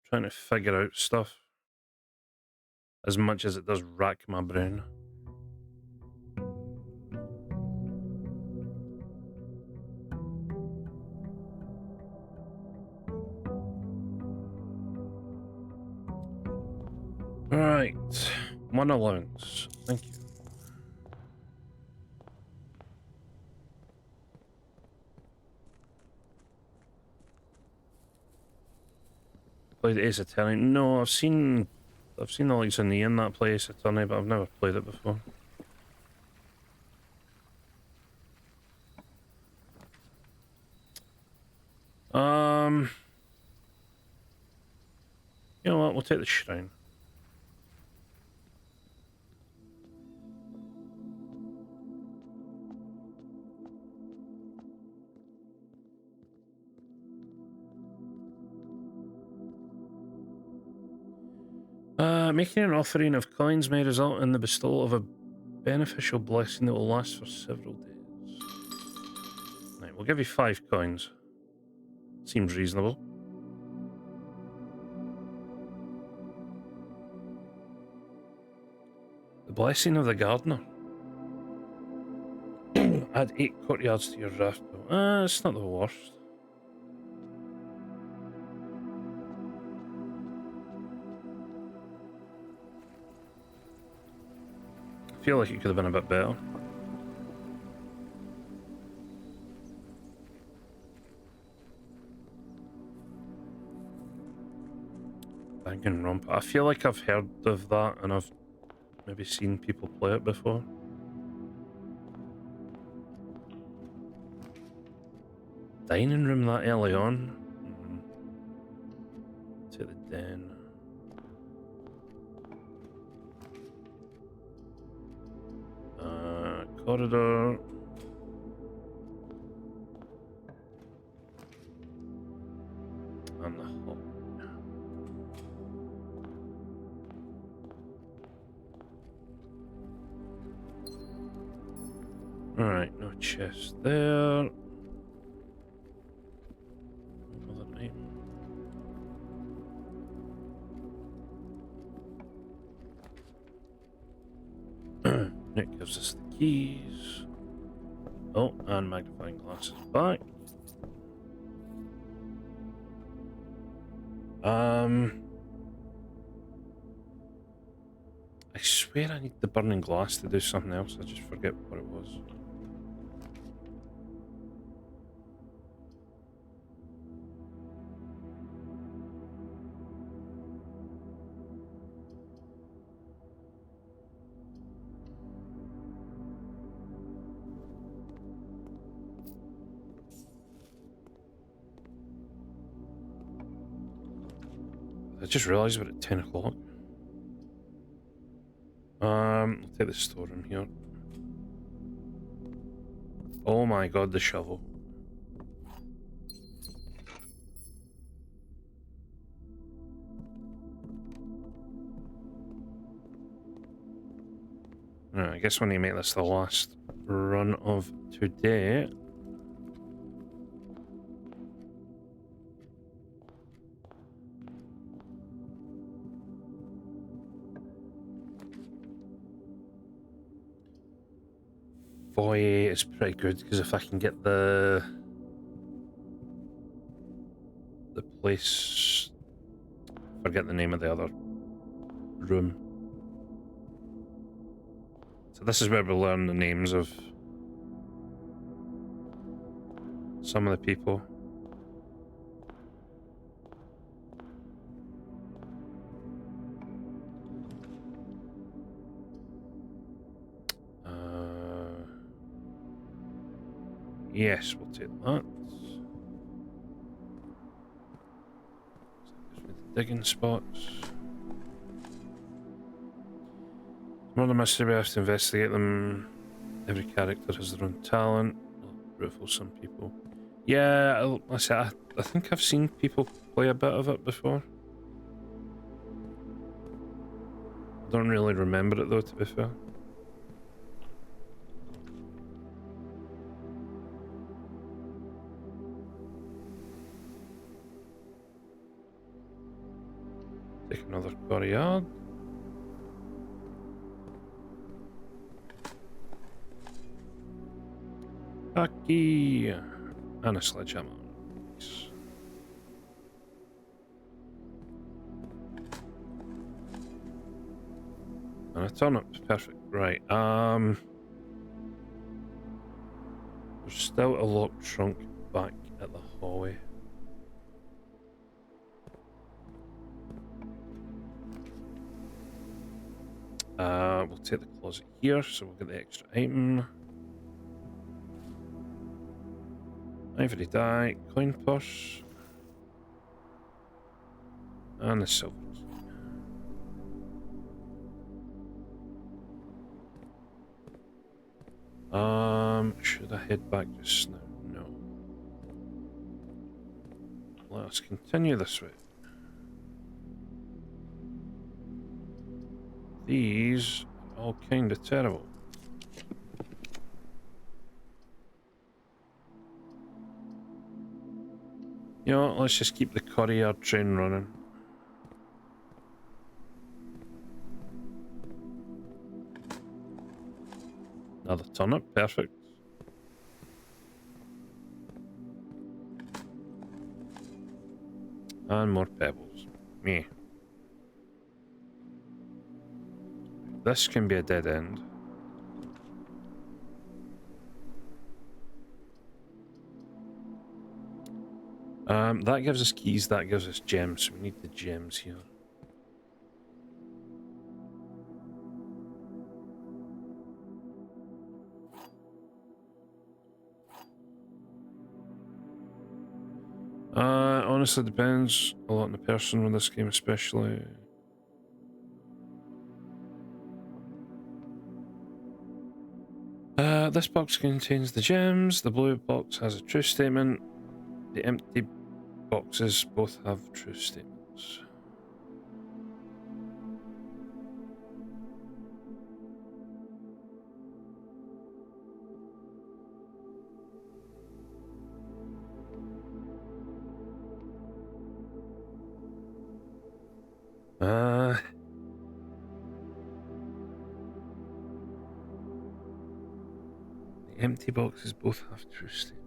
trying to figure out stuff as much as it does rack my brain. Right. 1 allowance. Thank you. Played Ace Attorney. No, I've seen the likes of in that play Ace Attorney, but I've never played it before. You know what? We'll take the shrine. Making an offering of coins may result in the bestowal of a beneficial blessing that will last for several days. Right, we'll give you 5 coins. Seems reasonable. The blessing of the gardener. Add 8 courtyards to your raft. It's not the worst. I feel like it could have been a bit better. Danganronpa. I feel like I've heard of that and I've maybe seen people play it before. Dining room that early on? To the den. Corridor. And the hall. Alright, no chest there. Another item. Nick gives us the keys. Oh, and magnifying glasses back. I swear I need the burning glass to do something else. I just forget what it was. I just realised we're at 10 o'clock. I'll take the storeroom here. Oh my god, the shovel. Alright, I guess when you make this the last run of today. Boy, it's pretty good because if I can get the place, forget the name of the other room. So this is where we learn the names of some of the people. Yes, we'll take that. Digging spots. Murder mystery, we have to investigate them. Every character has their own talent. Brutal, some people. Yeah, I think I've seen people play a bit of it before. I don't really remember it though, to be fair. Take another courtyard. Hockey and a sledgehammer. Nice. And a turnip, perfect. Right. There's still a locked trunk back at the hallway. We'll take the closet here, so we'll get the extra item. Ivory die, coin purse, and the silver key. Should I head back just now? No. Let us continue this way. These are all kind of terrible. You know, let's just keep the courier train running. Another turnip, perfect. And more pebbles. Me. This can be a dead end. That gives us keys, that gives us gems. We need the gems here. Honestly, depends a lot on the person with this game, especially. This box contains the gems. The blue box has a true statement. The empty boxes both have true statements. The empty boxes both have true statements.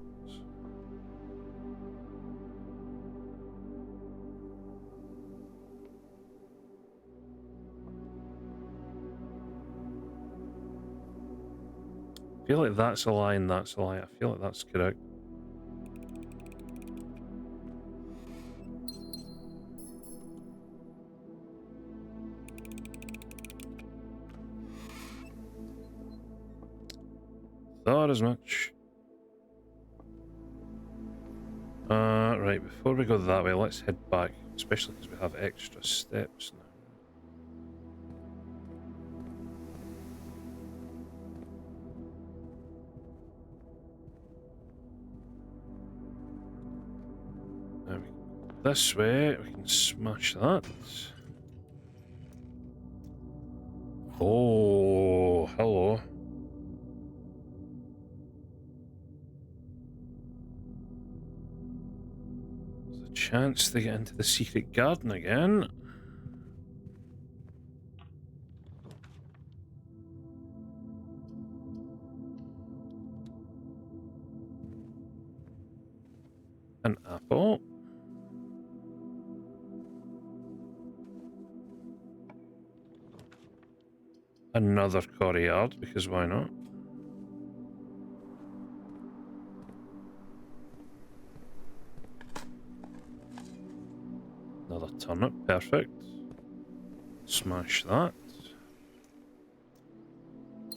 I feel like that's a lie and that's a lie. I feel like that's correct. Thought as much. Right, before we go that way, let's head back, especially because we have extra steps now. Now we go this way, we can smash that. Oh, hello. chance to get into the secret garden again. An apple. Another courtyard, because why not? Another turnip, perfect. Smash that.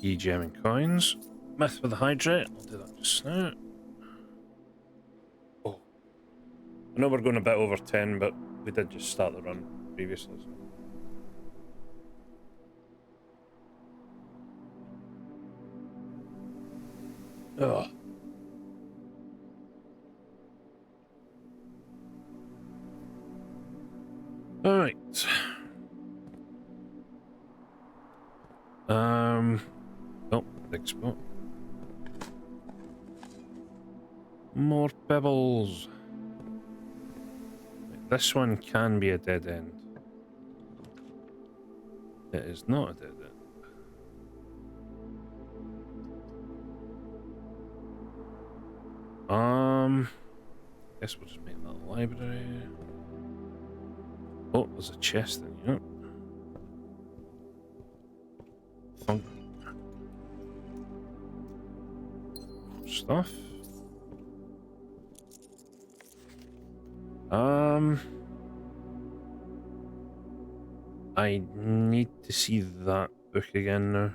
Key gem and coins. Myth with the hydrate, I'll do that just now. Oh. I know we're going a bit over 10, but we did just start the run previously. So. Ugh. Alright. Oh, big spot. More pebbles. This one can be a dead end. It is not a dead end. Guess we'll just make that a library. Oh, there's a chest in here. Thunk. Stuff. I need to see that book again now.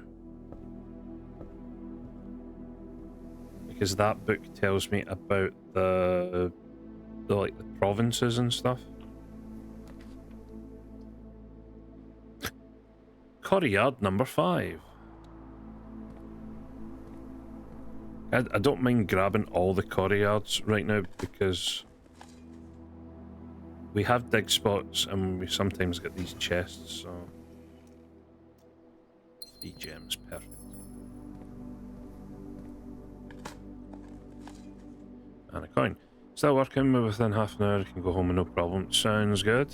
Because that book tells me about the like the provinces and stuff. Courtyard number 5. I don't mind grabbing all the courtyards right now because we have dig spots and we sometimes get these chests, so 3 gems, perfect. And a coin. Still working, within half an hour I can go home with no problem. Sounds good.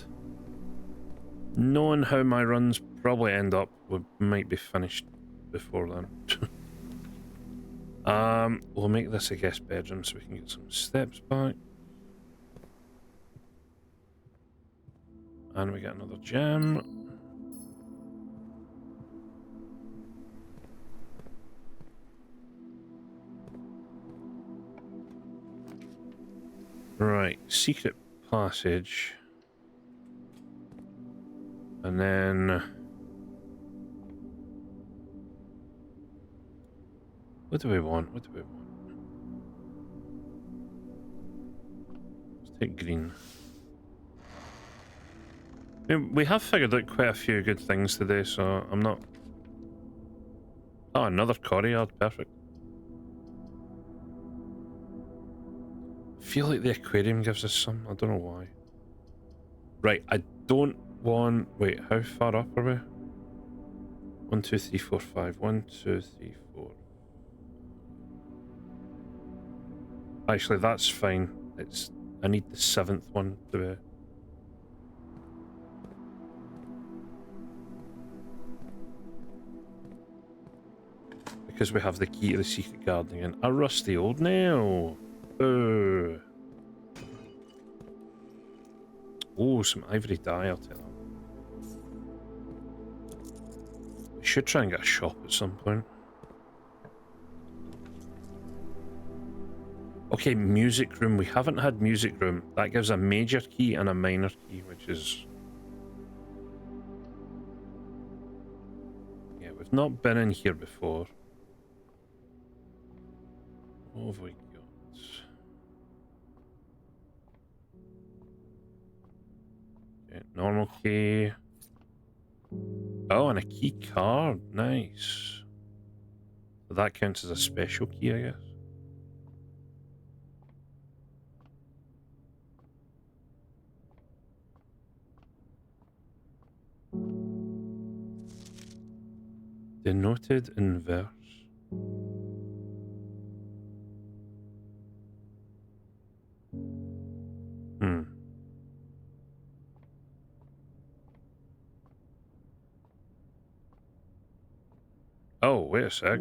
Knowing how my runs probably end up, we might be finished before then. We'll make this a guest bedroom so we can get some steps back. And we get another gem. Right, secret passage. And then... What do we want? What do we want? Let's take green. I mean, we have figured out quite a few good things today, so I'm not... Oh, another courtyard, perfect. I feel like the aquarium gives us some, I don't know why. Right, I don't want... Wait, how far up are we? 1, 2, 3, 4, 5. 1, 2, 3, 4. Actually, that's fine. It's... I need the 7th one to be... Because we have the key to the secret garden again. A rusty old nail! Oh, some ivory dye, I'll tell you. We should try and get a shop at some point. Okay, music room. We haven't had music room. That gives a major key and a minor key, which is... Yeah, we've not been in here before. What have we got? Okay, normal key. Oh, and a key card. Nice. So that counts as a special key, I guess. Denoted in verse. Oh, wait a sec.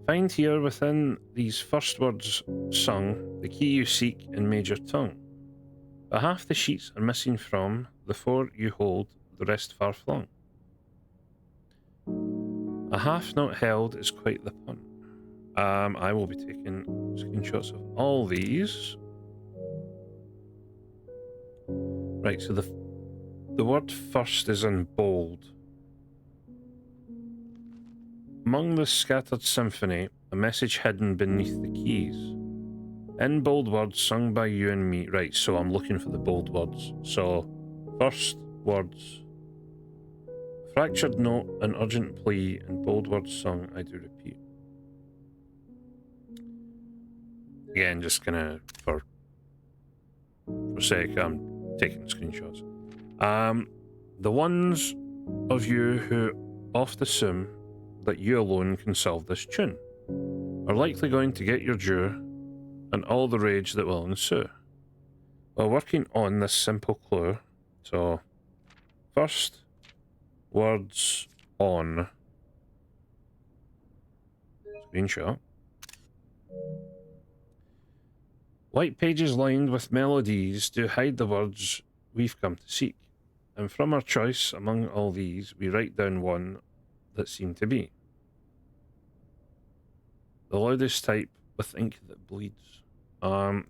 Find here within these first words sung the key you seek in major tongue. But half the sheets are missing from the four you hold, the rest far flung. A half note held is quite the pun. I will be taking screenshots of all these. Right, so the word first is in bold. Among the scattered symphony, a message hidden beneath the keys. In bold words sung by you and me. Right, so I'm looking for the bold words. So, first words. Fractured note, an urgent plea, in bold words sung, I do repeat. Again, just gonna, for sake, I'm taking screenshots. The ones of you who oft assume that you alone can solve this tune are likely going to get your due and all the rage that will ensue. While working on this simple clue, so first words on screenshot. White pages lined with melodies do hide the words we've come to seek, and from our choice among all these, we write down one that seemed to be the loudest type with ink that bleeds.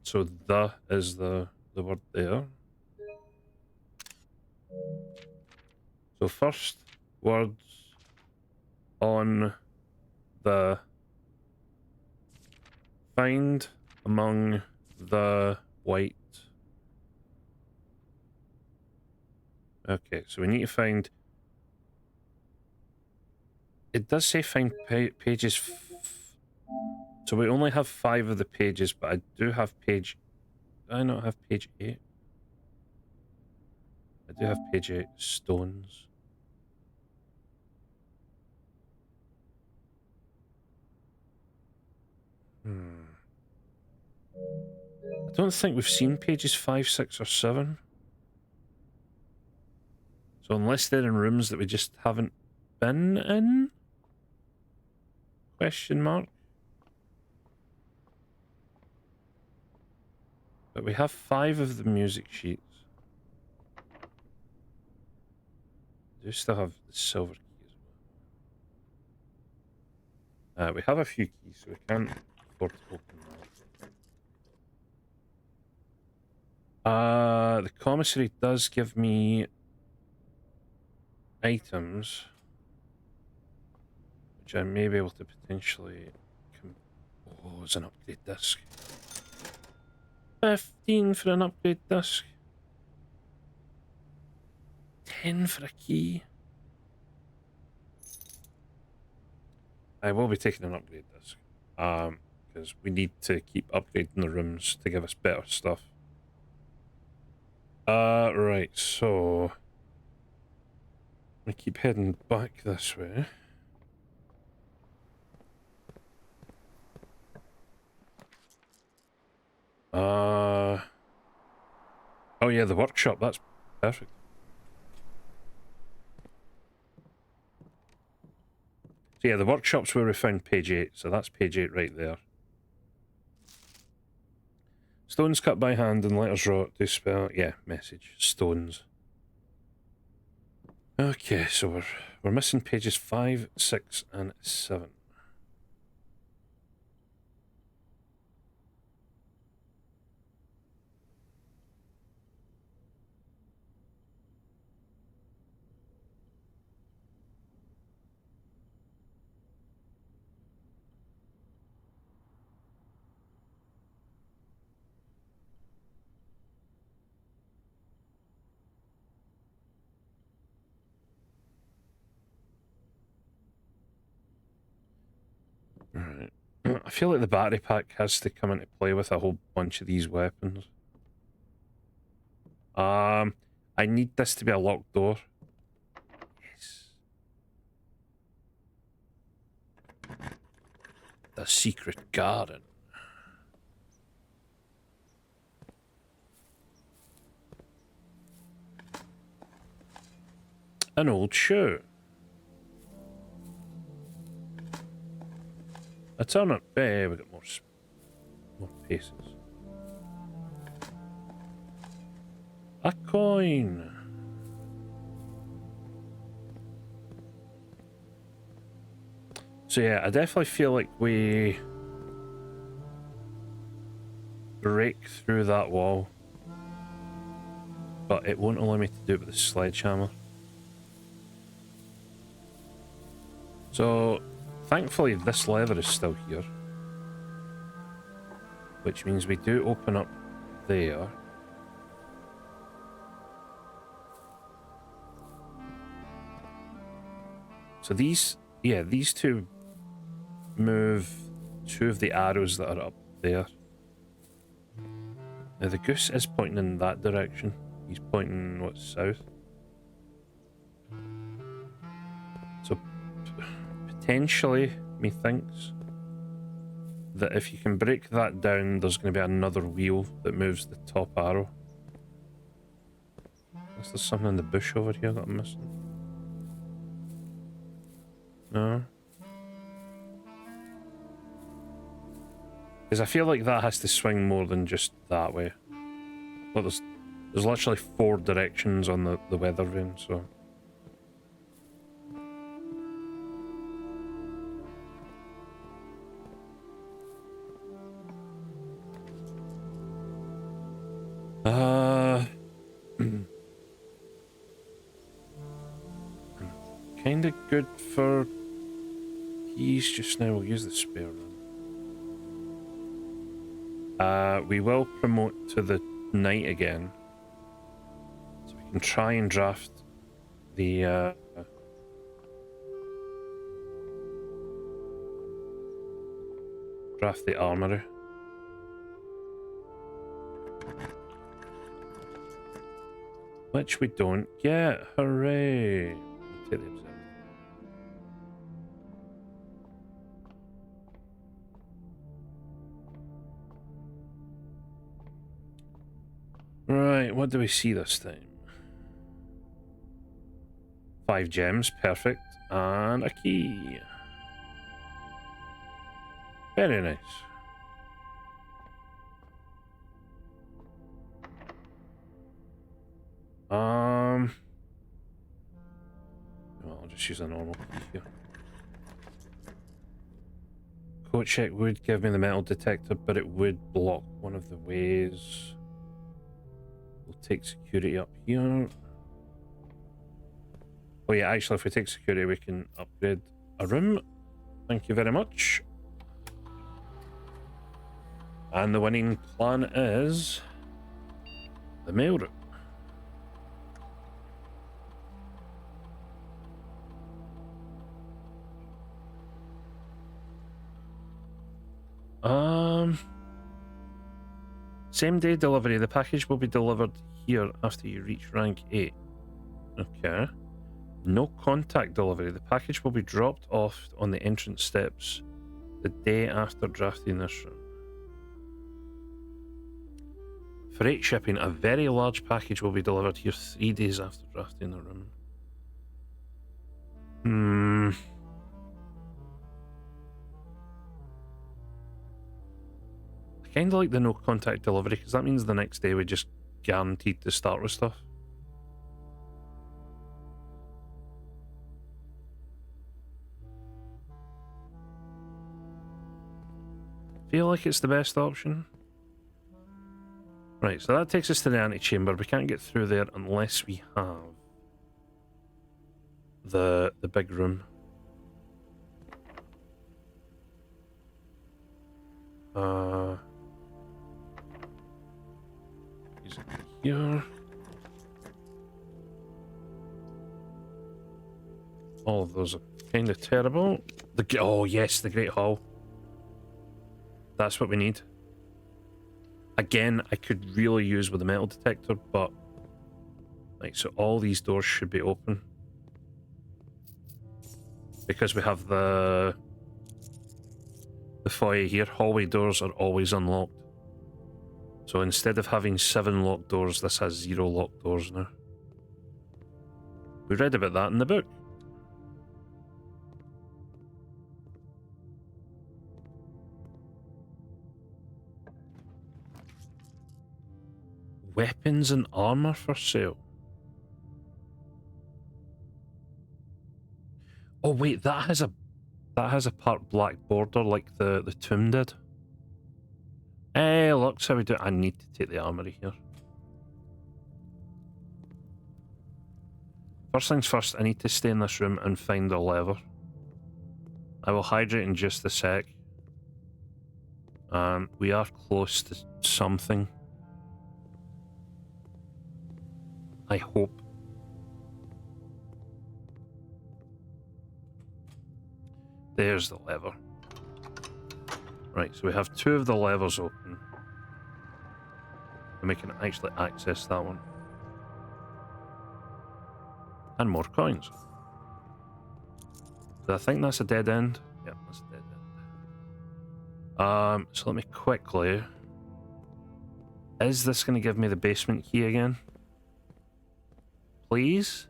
So the is the word there. So first words on the find among the white. Okay, so we need to find. It does say find pages. So we only have 5 of the pages, but I do have page. Do I not have page 8? I do have page 8 stones. I don't think we've seen pages 5, 6, or 7. So unless they're in rooms that we just haven't been in? Question mark. But we have 5 of the music sheets. We do still have the silver key as well. We have a few keys, so we can't afford to open that. The commissary does give me items, which I may be able to potentially... Oh, it's an upgrade disc. 15 for an upgrade disc. 10 for a key. I will be taking an upgrade disc. Because we need to keep upgrading the rooms to give us better stuff. Right, so... I keep heading back this way. Oh yeah, the workshop, that's perfect. So yeah, the workshop's where we found page 8, so that's page 8 right there. Stones cut by hand and letters wrought to spell... Yeah, message. Stones. Okay, so we're missing pages 5, 6, and 7. Right. I feel like the battery pack has to come into play with a whole bunch of these weapons. I need this to be a locked door. Yes. The secret garden. An old shoe. A turnip. Eh, we got more paces. A coin. So yeah, I definitely feel like we break through that wall, but it won't allow me to do it with the sledgehammer. So thankfully this lever is still here, which means we do open up there. So these two move two of the arrows that are up there. Now the goose is pointing in that direction. He's pointing, what, south? So potentially, methinks that if you can break that down, there's going to be another wheel that moves the top arrow. Unless there's something in the bush over here that I'm missing. No? Because I feel like that has to swing more than just that way. But there's literally 4 directions on the weather vane, so... Kinda good for keys just now. We'll use the spare one. We will promote to the night again, so we can try and draft the armory. Which we don't get. Hooray! Take the observer. Right, what do we see this time? 5 gems, perfect. And a key. Very nice. Well, I'll just use a normal key here. Coat check would give me the metal detector, but it would block one of the ways. We'll take security up here. Oh yeah, actually, if we take security, we can upgrade a room. Thank you very much. And the winning plan is the mail route. Same day delivery. The package will be delivered here after you reach rank 8. Okay. No contact delivery. The package will be dropped off on the entrance steps the day after drafting this room. Freight shipping. A very large package will be delivered here 3 days after drafting the room. I kind of like the no contact delivery because that means the next day we just guaranteed to start with stuff. Feel like it's the best option. Right, so that takes us to the antechamber. We can't get through there unless we have the big room. Is it here? All of those are kind of terrible. Oh yes, the Great Hall. That's what we need. Again, I could really use with the metal detector, but like, so all these doors should be open because we have the foyer here. Hallway doors are always unlocked. So instead of having 7 locked doors, this has 0 locked doors now. We read about that in the book. Weapons and armor for sale. Oh wait, that has a part black border like the tomb did. Hey, look, so we do. I need to take the armory here. First things first, I need to stay in this room and find a lever. I will hydrate in just a sec. We are close to something. I hope. There's the lever. Right, so we have 2 of the levers open. And we can actually access that one. And more coins. So I think that's a dead end. Yeah, that's a dead end. So let me quickly... Is this going to give me the basement key again? Please?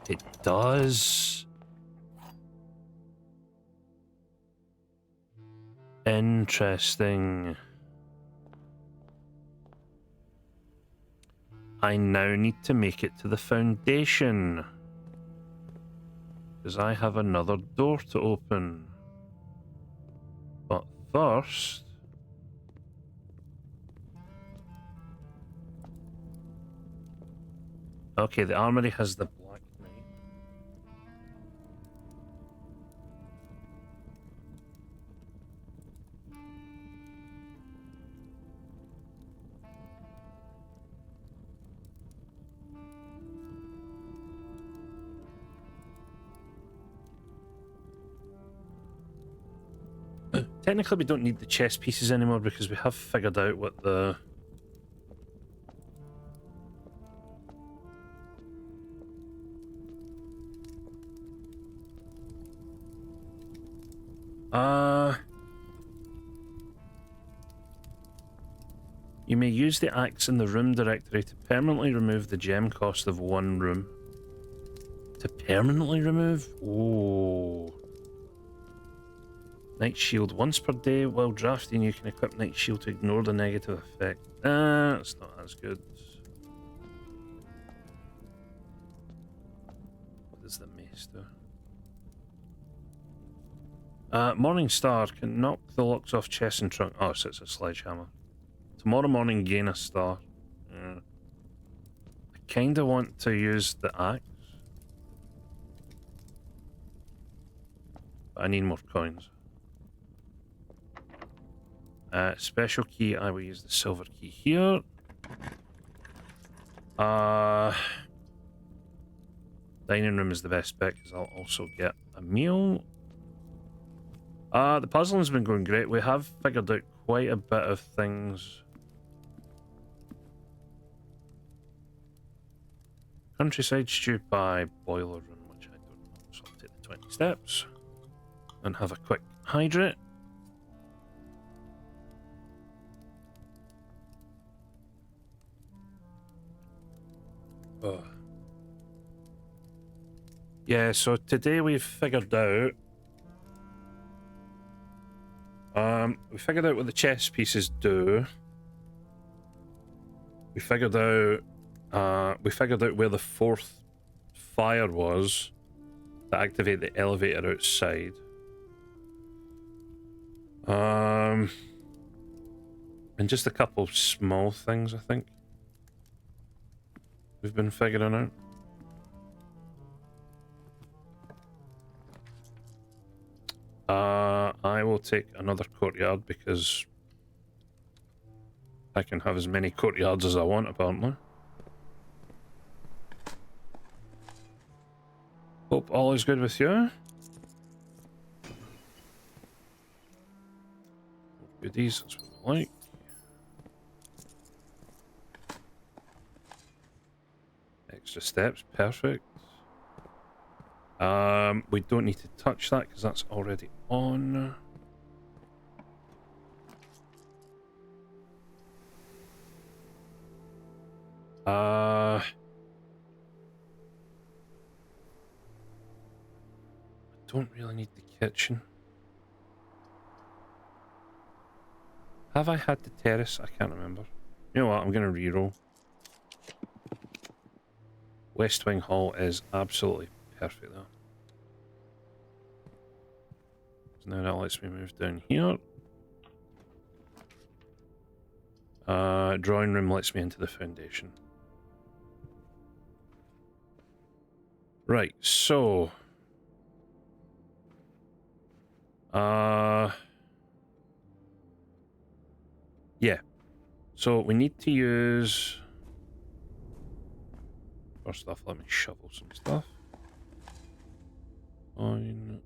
It does. Interesting. I now need to make it to the foundation. Because I have another door to open. But first... Okay, the armory has the Black Knight. Technically, we don't need the chess pieces anymore because we have figured out what the... You may use the axe in the room directory to permanently remove the gem cost of 1 room. To permanently remove? Oh. Night Shield. Once per day while drafting, you can equip Night Shield to ignore the negative effect. It's not as good. What does the mace do? Morning Star can knock the locks off chest and trunk. Oh, so it's a sledgehammer. Tomorrow morning, gain a star. I kinda want to use the axe. But I need more coins. Special key, I will use the silver key here. Dining room is the best bet because I'll also get a meal. The puzzling's been going great. We have figured out quite a bit of things. Countryside stew by boiler room, which I don't know. So I'll take the 20 steps and have a quick hydrate. Oh. Yeah, so today we've figured out what the chess pieces do. We figured out where the 4th fire was to activate the elevator outside. And just a couple of small things, I think, we've been figuring out. I will take another courtyard because I can have as many courtyards as I want, apparently. Hope all is good with you. Goodies, that's what I like. Extra steps, perfect. We don't need to touch that because that's already on. I don't really need the kitchen. Have I had the terrace? I can't remember. You know what? I'm going to reroll. West Wing Hall is absolutely perfect though. So now that lets me move down here. Drawing room lets me into the foundation. Right, so... yeah. So we need to use... First off, let me shovel some stuff. Fine.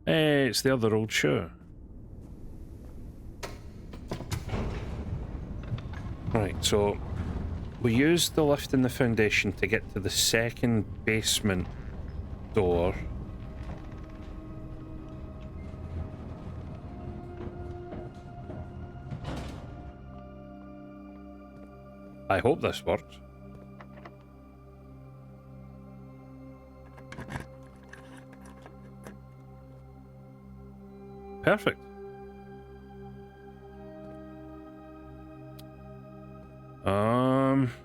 Hey, it's the other old shoe. Right, so we used the lift in the foundation to get to the second basement door. I hope this works. Perfect.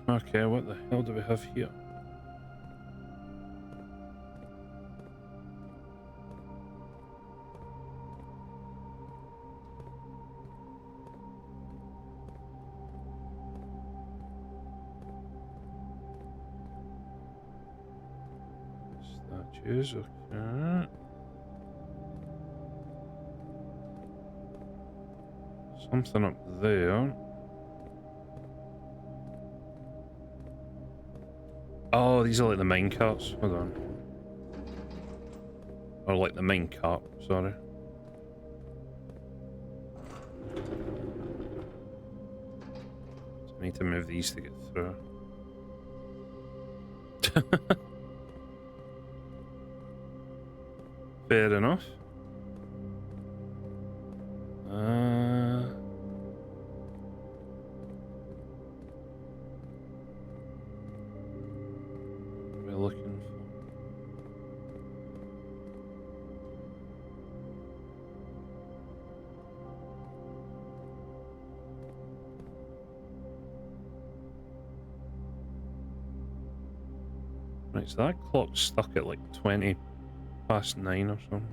Okay, what the hell do we have here? Statues, okay. Something up there. Oh, these are like the mine carts. Hold on. Or like the mine cart, sorry. So I need to move these to get through. Fair enough. What are we looking for? Right, so that clock's stuck at like 20 past 9 or something.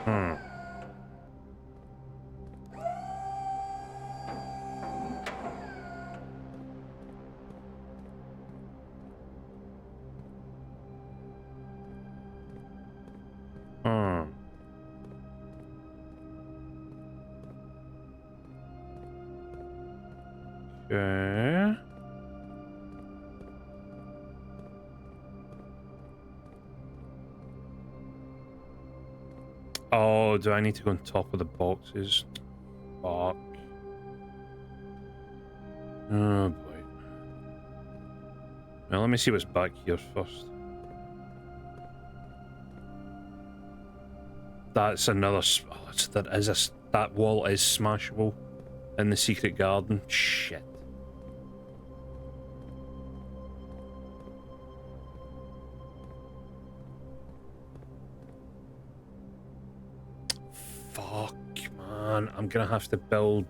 Hmm. Hmm. Okay. Oh, do I need to go on top of the boxes? Fuck. Oh boy. Well, let me see what's back here first. That's another. Oh, that wall is smashable in the secret garden. Shit. Fuck, man. I'm gonna have to build.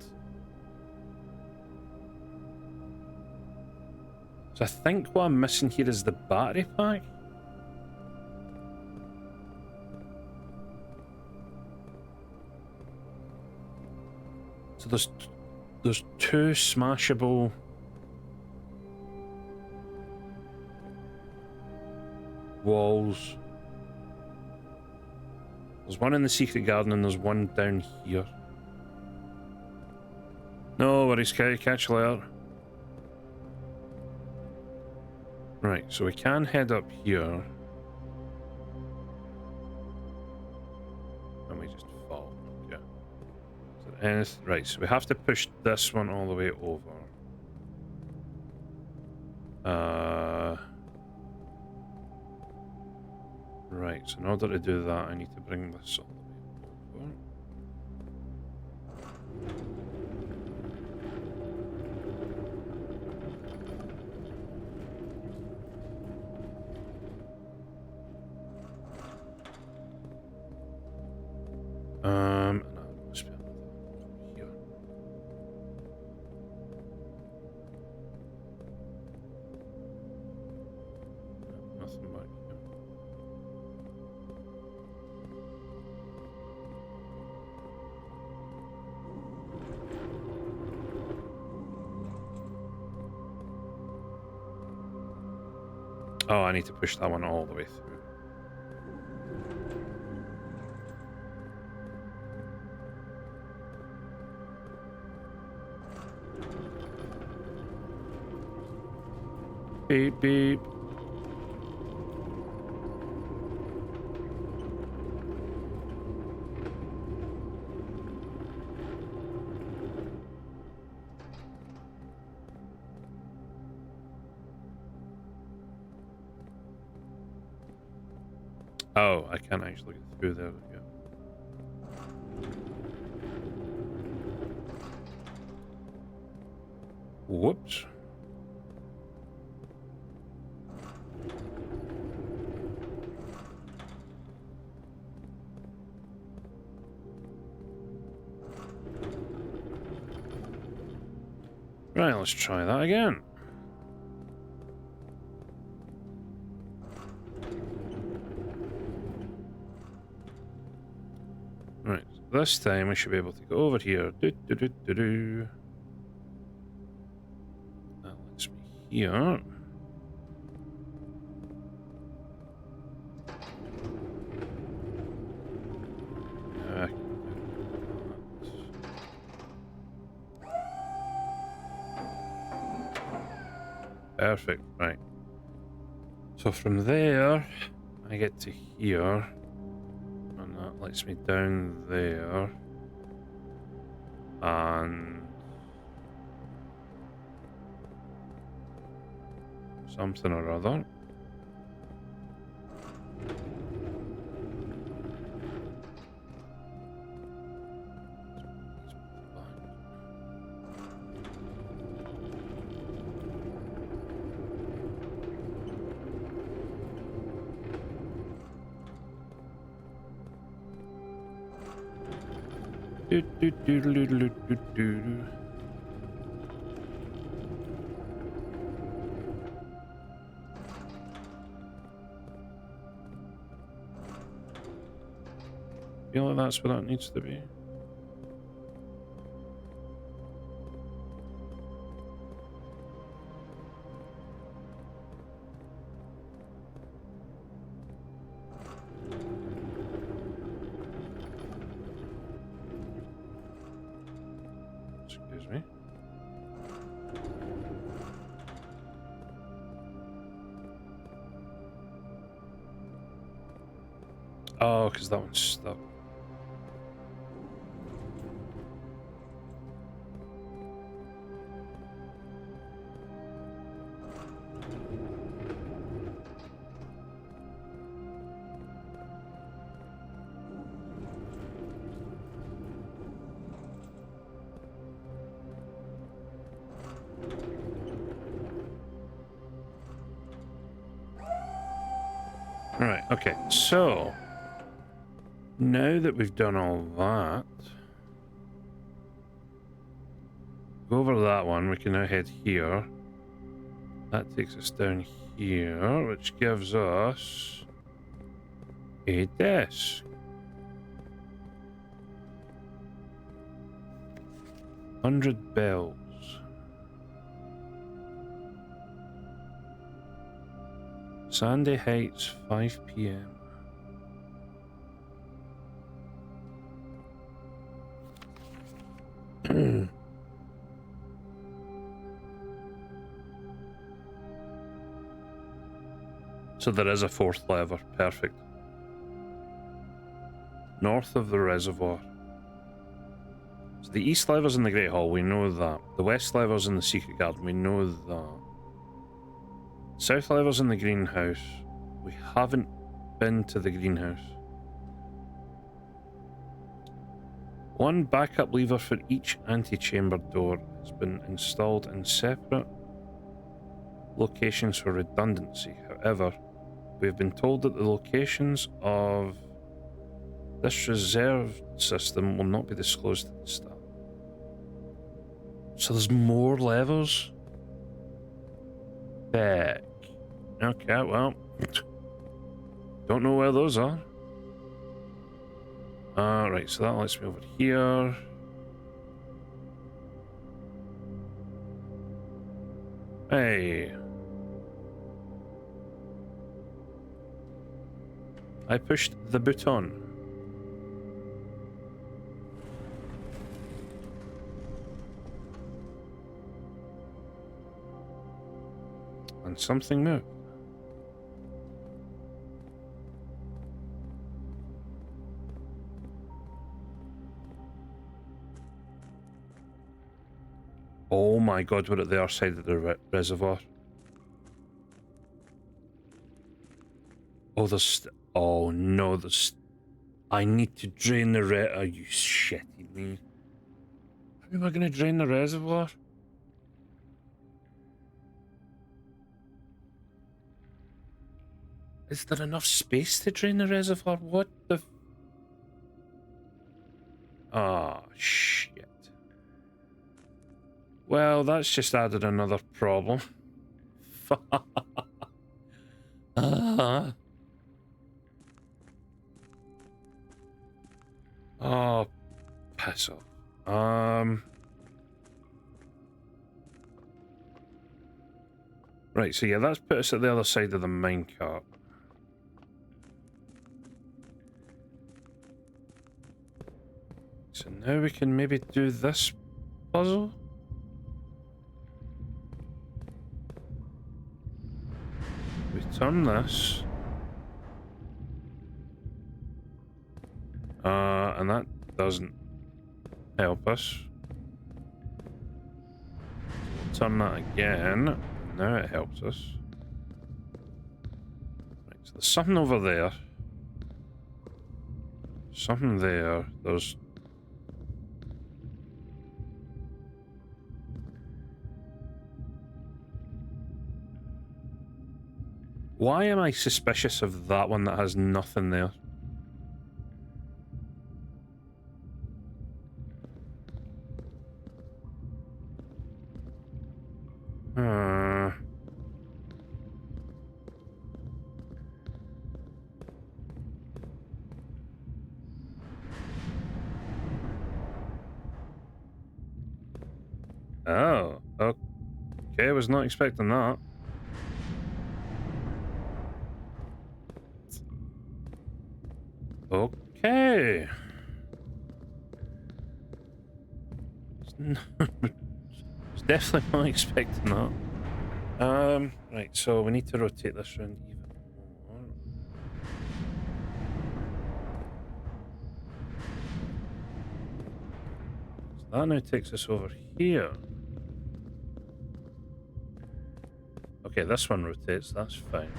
So I think what I'm missing here is the battery pack. So there's two smashable walls. There's one in the secret garden and there's one down here. No worries, catch you later. Right, so we can head up here. And we just fall. Okay. Right, so we have to push this one all the way over. Right, so in order to do that, I need to bring this all the way over. And that must be another one here. No, nothing back here. Oh, I need to push that one all the way through. Beep, beep. Oh, I can't actually get through there. Yeah. Whoops. Right, let's try that again. Right, this time we should be able to go over here. Do. That lets me here. I can do that. Perfect, right. So from there, I get to here. And that lets me down there. And something or other. Do. Feel like that's where that needs to be. Excuse me. Oh, because that one's stuck. Right, okay, so now that we've done all that, go over that one, we can now head here. That takes us down here, which gives us a desk. 100 bells. Sandy Heights, 5 p.m. So there is a fourth lever. Perfect. North of the reservoir. So the east lever's in the Great Hall, we know that. The west lever's in the Secret Garden, we know that. South lever's in the greenhouse. We haven't been to the greenhouse. One backup lever for each antechamber door has been installed in separate locations for redundancy. However, we have been told that the locations of this reserve system will not be disclosed at the start. So there's more levers? Back. Okay, well. Don't know where those are. Right, so that lets me over here. Hey. I pushed the button. And something moved. Oh my god, we're at the other side of the reservoir. Oh, oh no, I need to drain the Are you shitting me? How am I going to drain the reservoir? Is there enough space to drain the reservoir? What the... Ah, shit. Well, that's just added another problem. Oh, piss off. Right, so yeah, that's put us at the other side of the minecart. So now we can maybe do this puzzle? We turn this. And that doesn't help us. We'll turn that again. Now it helps us. Right, so there's something over there. Something there. There's... Why am I suspicious of that one that has nothing there? Oh, okay, I was not expecting that. Okay. Was definitely not expecting that. Right, so we need to rotate this round even more. So that now takes us over here. Okay, this one rotates, that's fine.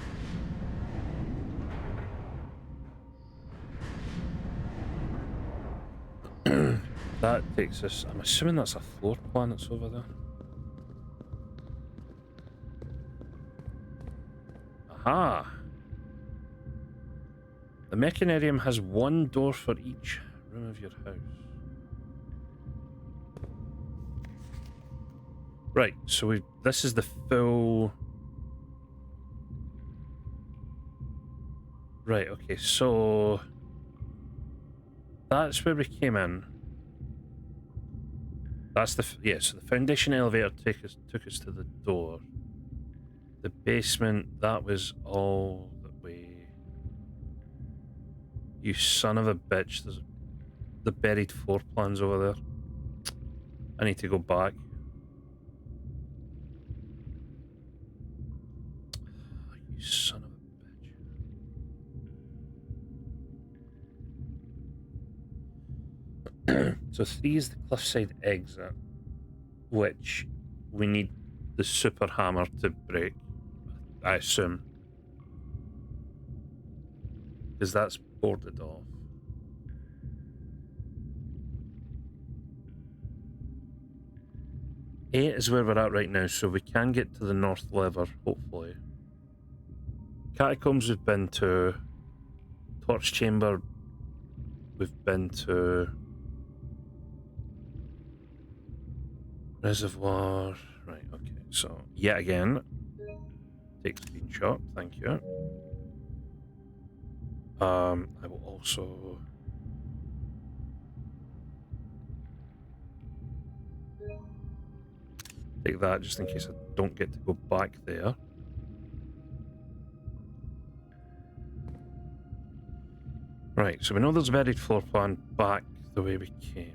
That takes us... I'm assuming that's a floor plan that's over there. Aha! The mechanarium has one door for each room of your house. Right, so this is the full... Right, okay, so... That's where we came in. That's the... Yeah, so the foundation elevator took us to the door. The basement, that was all that we... You son of a bitch, there's the buried floor plans over there. I need to go back. You son of a bitch. So 3 is the cliffside exit, which we need the super hammer to break, I assume. because that's boarded off. Eight is where we're at right now, so we can get to the north lever, hopefully. Catacombs we've been to. Torch Chamber we've been to. Reservoir. Right, okay. So, yet again. Take screenshot, thank you. I will also... take that just in case I don't get to go back there. Right, so we know there's a buried floor plan back the way we came.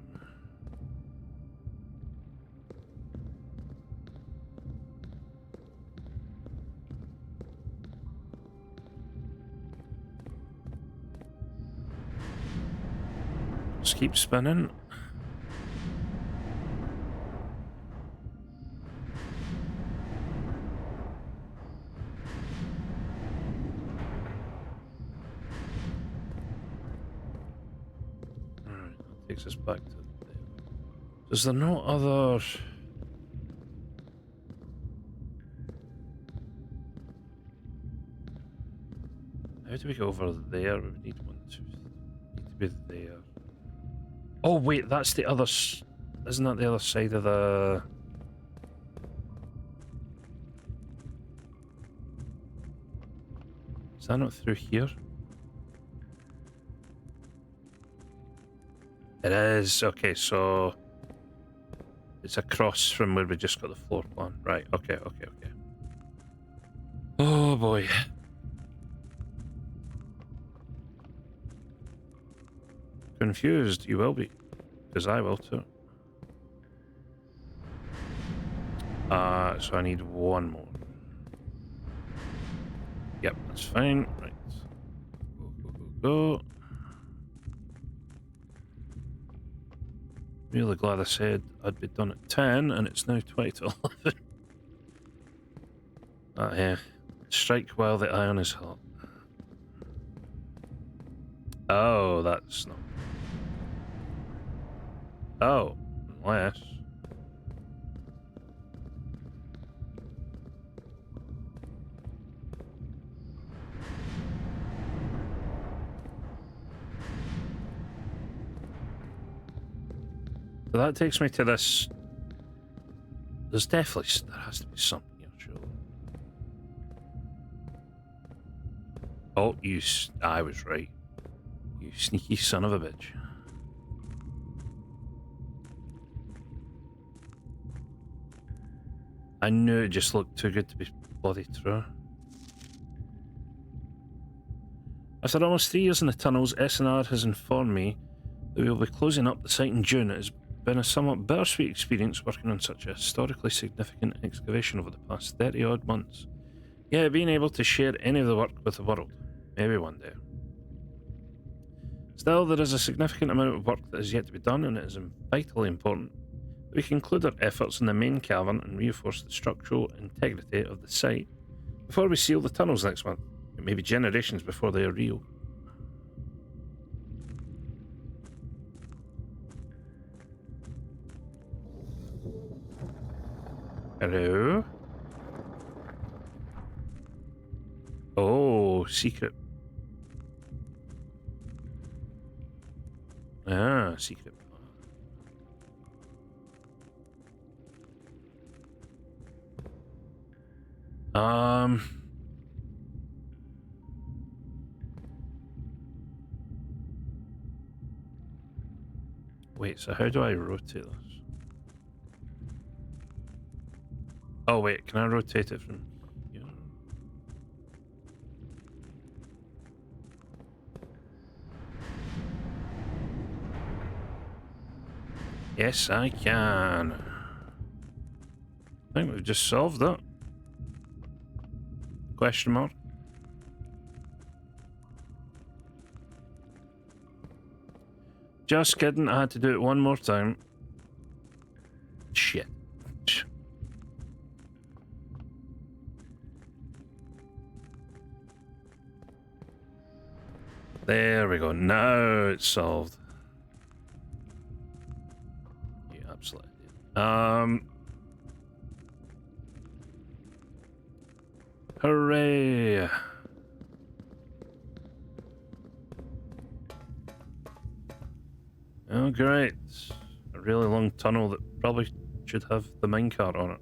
Just keep spinning. Alright, that takes us back to there. Is there no other... How do we go over there? We would need one, two... need to be there. Oh wait, that's the other... Isn't that the other side of the... Is that not through here? It is. Okay, so... it's across from where we just got the floor plan. Right, okay. Oh boy. Confused, you will be. Because I will too. So I need one more. Yep, that's fine. Right. Go. Really glad I said I'd be done at 10 and it's now 20 to 11. Yeah. Strike while the iron is hot. Oh, that's not... Oh, unless... So that takes me to this... There's definitely... There has to be something here, surely. Oh, you... I was right. You sneaky son of a bitch. I knew it just looked too good to be bloody true. After almost 3 years in the tunnels, SNR has informed me that we will be closing up the site in June. It has been a somewhat bittersweet experience working on such a historically significant excavation over the past 30-odd months. Yeah, being able to share any of the work with the world. Maybe one day. Still, there is a significant amount of work that is yet to be done, and it is vitally important that we conclude our efforts in the main cavern and reinforce the structural integrity of the site before we seal the tunnels next month. It may be generations before they are real. Hello? Oh, secret. Ah, secret. Wait, so how do I rotate this? Oh wait, can I rotate it from here? Yes, I can. I think we've just solved that. Question mark? Just kidding, I had to do it one more time. Shit. There we go. Now it's solved. You absolutely did. Hooray! Oh, great. A really long tunnel that probably should have the minecart on it.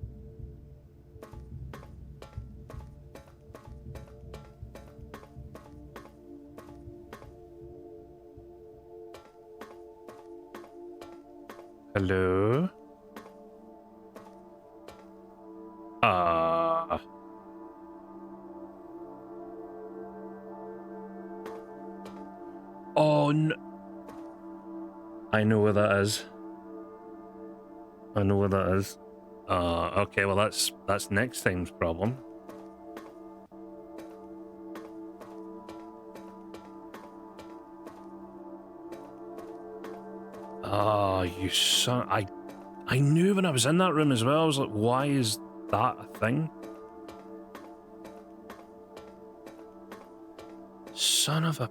Hello? Ah. Oh, no. I know where that is. I know where that is. Okay, well that's next time's problem. Oh, you son... I knew when I was in that room as well. I was like, why is that a thing? Son of a...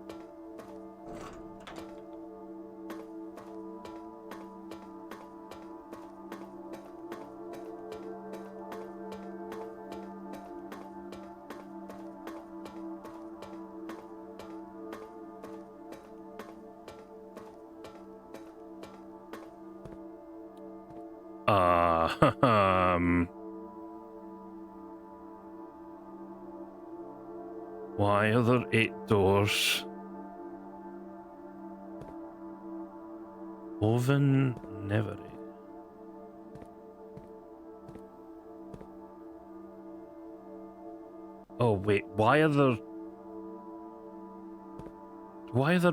Why are there 8 doors? Oven Nevery. Oh wait, why are there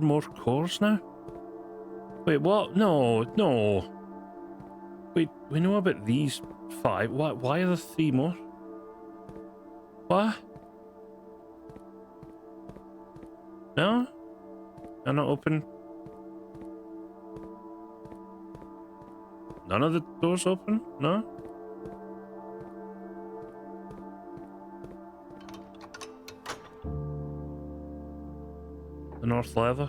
more cores now? Wait, what? No, no. Wait, we know about these 5. Why are there 3 more? What? No? They're not open? None of the doors open? No? The north lever?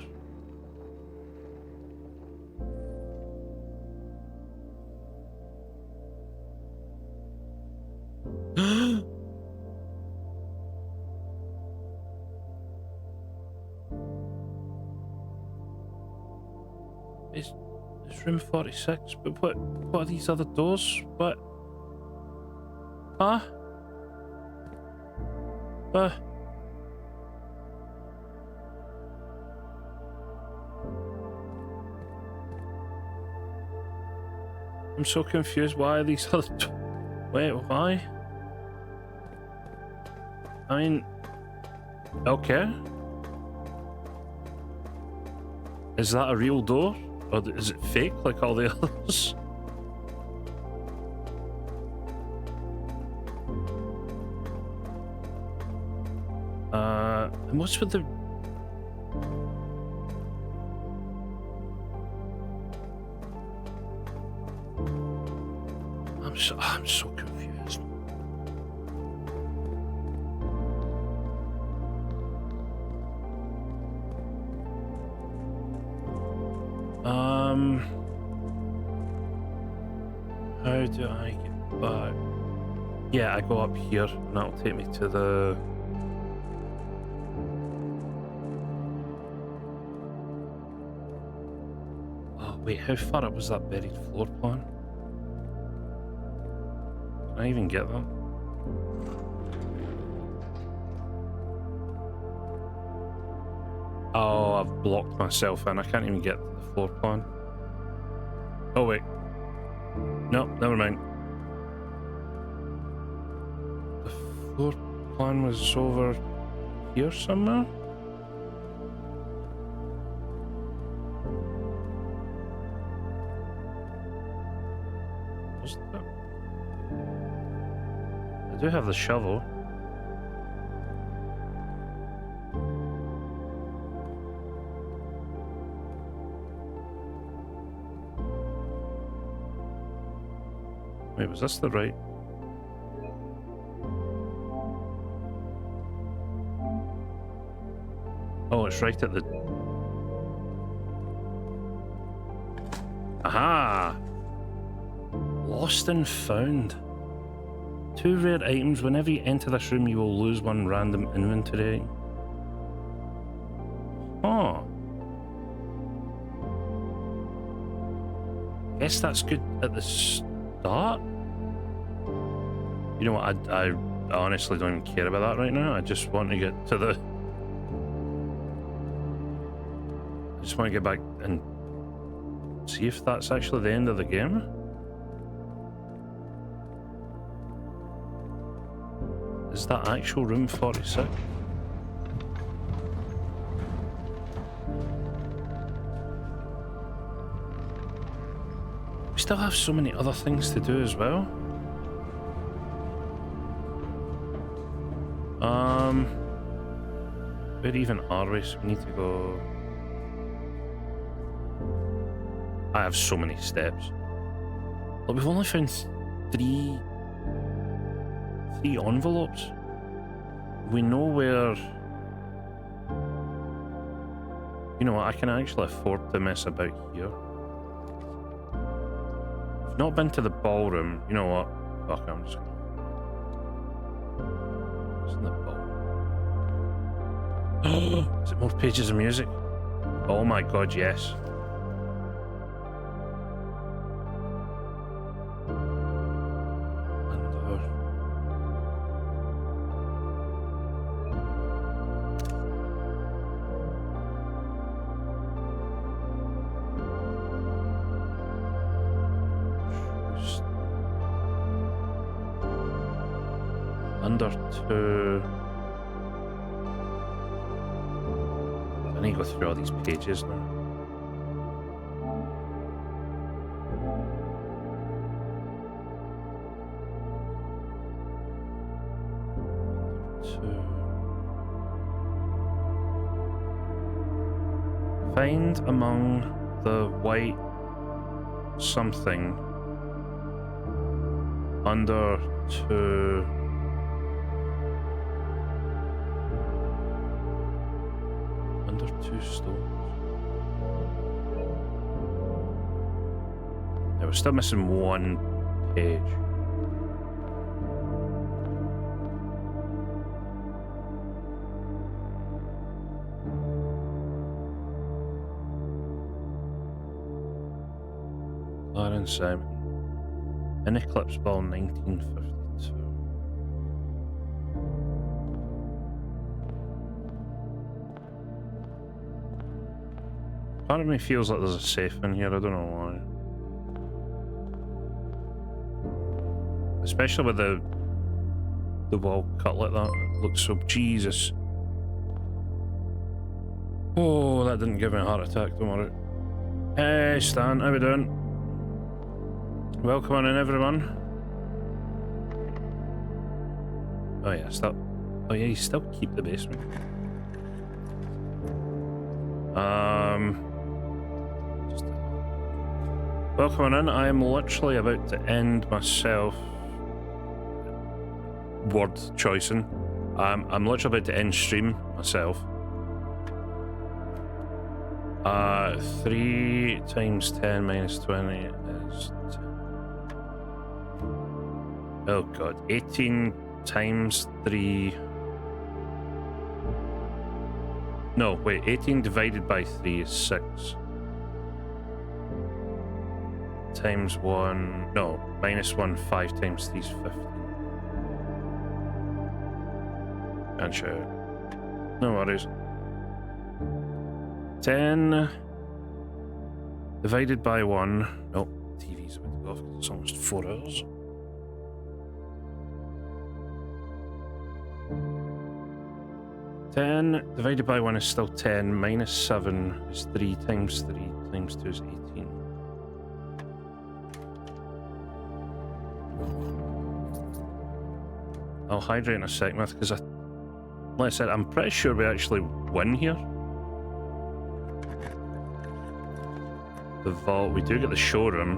It's room 46, but what are these other doors? What? Huh? I'm so confused. Why are these other... Wait, why? I mean... Okay. Is that a real door? Or is it fake like all the others? And what's with the... I'm so confused. How do I get back? Yeah, I go up here and that'll take me to the... Oh wait, how far up was that buried floor plan? Can I even get that? Oh, I've blocked myself in. I can't even get the floor plan. Oh wait. No, never mind. The floor plan was over here somewhere? Wasn't it? I do have the shovel. Wait, was this the right? Oh, it's right at the Aha! Lost and found. 2 rare items. Whenever you enter this room, you will lose 1 random inventory. Huh. Guess that's good at the start. You know what? I honestly don't even care about that right now. I just want to get to the. I just want to get back and see if that's actually the end of the game. Is that actual room 46? We still have so many other things to do as well. Where even are we? So we need to go. I have so many steps. Look, we've only found three envelopes. We know where. You know what? I can actually afford to mess about here. I've not been to the ballroom. You know what? Fuck, I'm just gonna. What's in the ballroom? Is it more pages of music? Oh my god, yes. Under 2. I need to go through all these pages now. Under 2. Find among the white something under 2. Under 2 stones. Yeah, we're still missing 1 page. Clarence Simon. An eclipse ball 1952. Part of me feels like there's a safe in here, I don't know why. Especially with the wall cut like that, it looks so... Jesus. Oh, that didn't give me a heart attack, don't worry. Hey Stan, how we doing? Welcome on in everyone. Oh yeah, stop. Oh yeah, you still keep the basement. Welcome on in. I am literally about to end myself. Word choicing. I'm literally about to end stream myself. 3 times 10 minus 20 is 10. Oh god, 18 times 3. No, wait, 18 divided by 3 is 6. Times 1, no, minus 1, 5 times 3 is 15. Can't show it. No worries. 10 divided by 1. Oh, TV's about to go off because it's almost 4 hours. Ten divided by 1 is still 10, minus 7 is 3 times 3 times 2 is 18. I'll hydrate in a sec, Math, because like I said, I'm pretty sure we actually win here. The vault, we do get the showroom.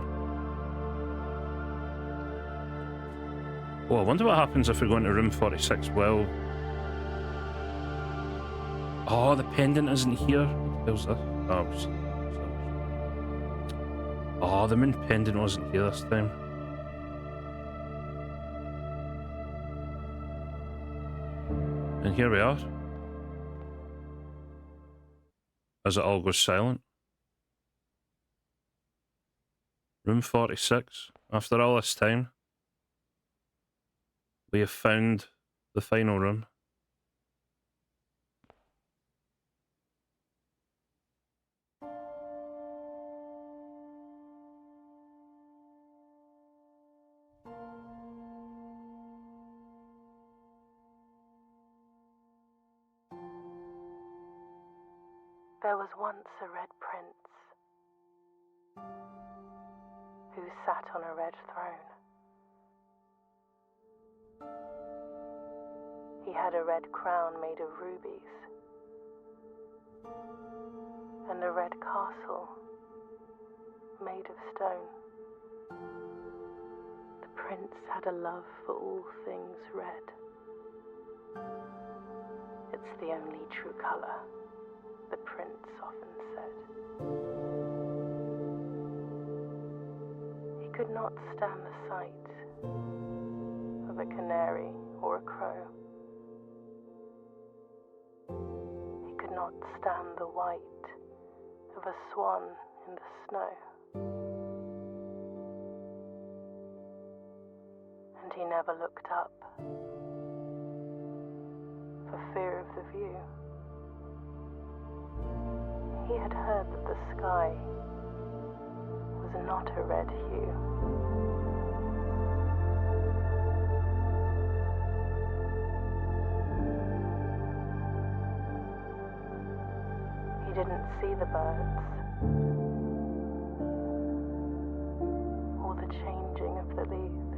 Oh, I wonder what happens if we go into room 46. Well, oh, the pendant isn't here. What the hell's this? Oh, Oh, the moon pendant wasn't here this time. And here we are. As it all goes silent. Room 46. After all this time, we have found the final room. There was once a red prince who sat on a red throne. He had a red crown made of rubies and a red castle made of stone. The prince had a love for all things red. It's the only true color, the prince often said. He could not stand the sight of a canary or a crow. He could not stand the white of a swan in the snow. And he never looked up for fear of the view. He had heard that the sky was not a red hue. He didn't see the birds or the changing of the leaves,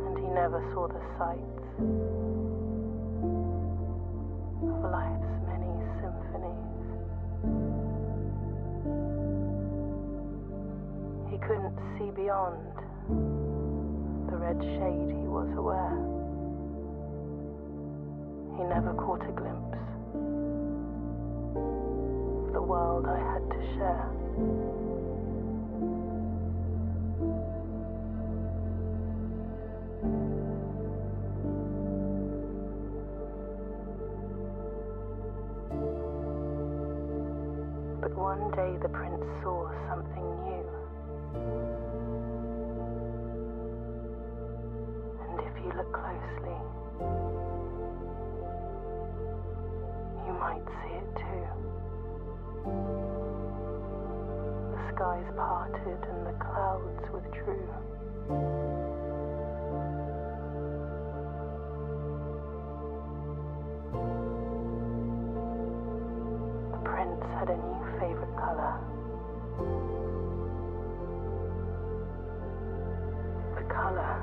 and he never saw the sights of life's many symphonies. He couldn't see beyond the red shade he was aware. He never caught a glimpse of the world I had to share. But one day the prince saw something new. And if you look closely, you might see it too. The skies parted and the clouds withdrew. The prince had a new favorite color. The color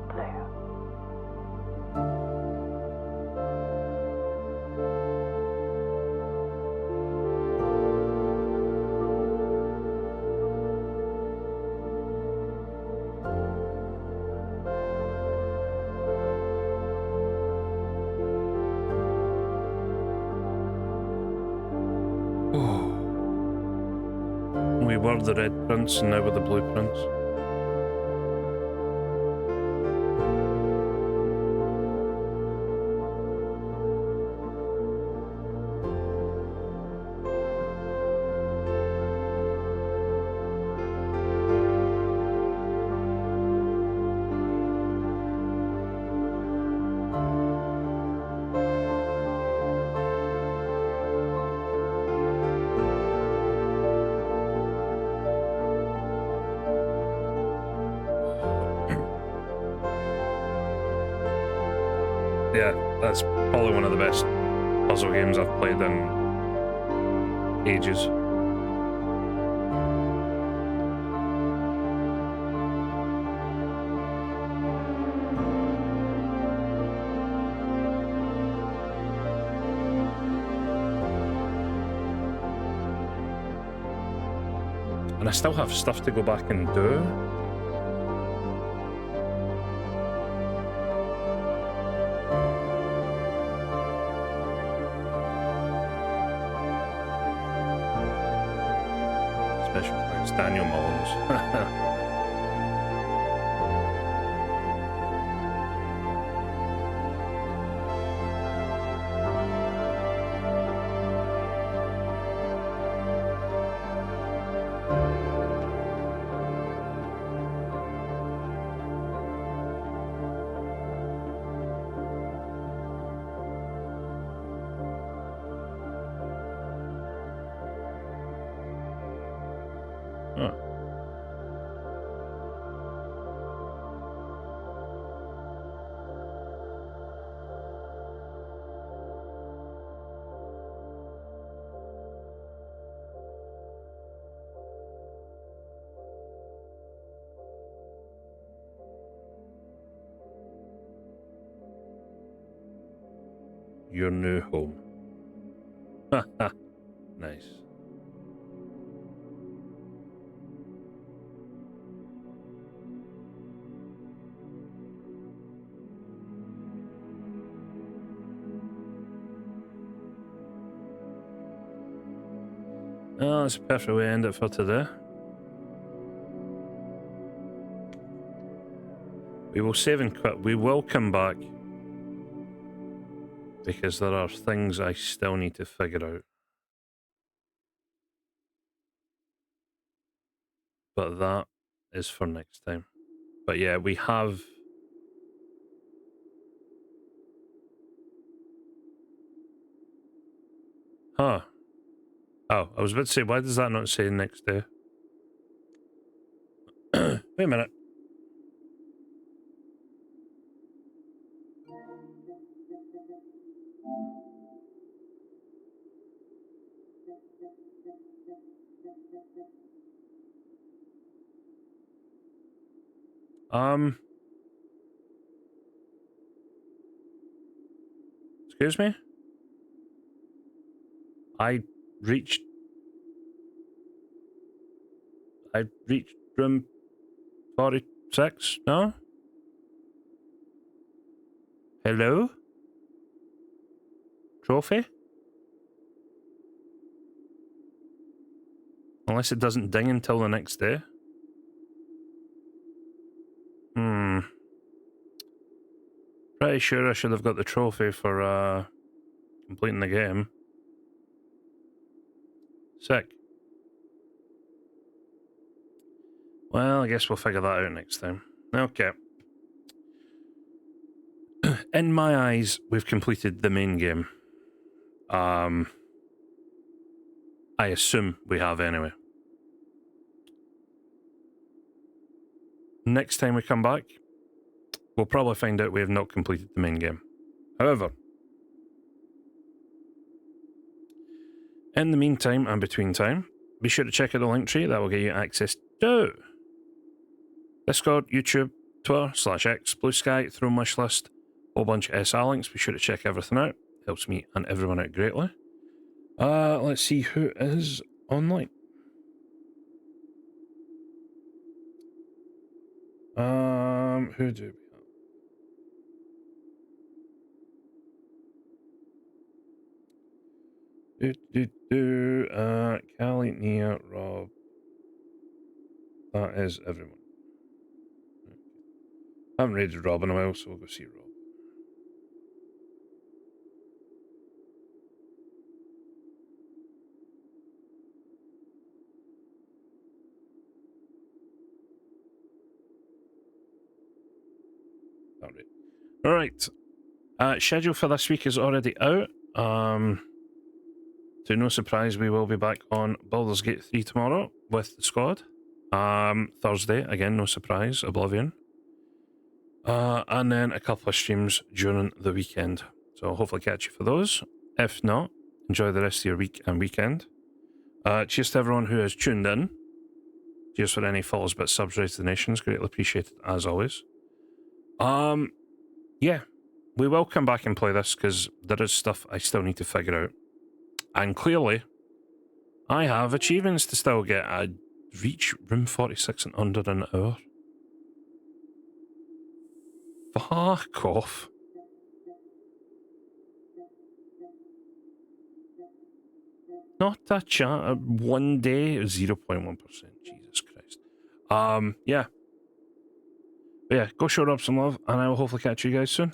blue. We were the Red Prince and now we're the Blue Prince. Yeah, that's probably one of the best puzzle games I've played in ages. And I still have stuff to go back and do. It's Daniel Mullins. Huh. Your new home. Nice. Oh, that's a perfect way to end it for today. We will save and quit. We will come back because there are things I still need to figure out. But that is for next time. But yeah, we have... Huh. Oh, I was about to say, why does that not say next day? Wait a minute. Excuse me? I reached room 46? No? Hello? Trophy? Unless it doesn't ding until the next day. Pretty sure I should have got the trophy for completing the game. Sick. Well, I guess we'll figure that out next time. Okay. In my eyes, we've completed the main game. I assume we have anyway. Next time we come back, we'll probably find out we have not completed the main game. However, in the meantime and between time, be sure to check out the link tree. That will get you access to Discord, YouTube, Twitter, /X, Blue Sky, Throne Wish List, whole bunch of SR links. Be sure to check everything out. Helps me and everyone out greatly. Let's see who is online. Who do we have? Callie, Nia, Rob. That is everyone. I haven't raided Rob in a while, so we'll go see Rob. Alright. Schedule for this week is already out. To no surprise, we will be back on Baldur's Gate 3 tomorrow with the squad. Thursday, again, no surprise, Oblivion. And then a couple of streams during the weekend. So I'll hopefully catch you for those. If not, enjoy the rest of your week and weekend. Cheers to everyone who has tuned in. Cheers for any follows but subs raised to the nations. Greatly appreciated, as always. Yeah, we will come back and play this because there is stuff I still need to figure out. And clearly, I have achievements to still get. I reach room 46 in under an hour. Fuck off. not a chance. One day, 0.1%. Jesus Christ. Yeah. But yeah, go show her up some love, and I will hopefully catch you guys soon.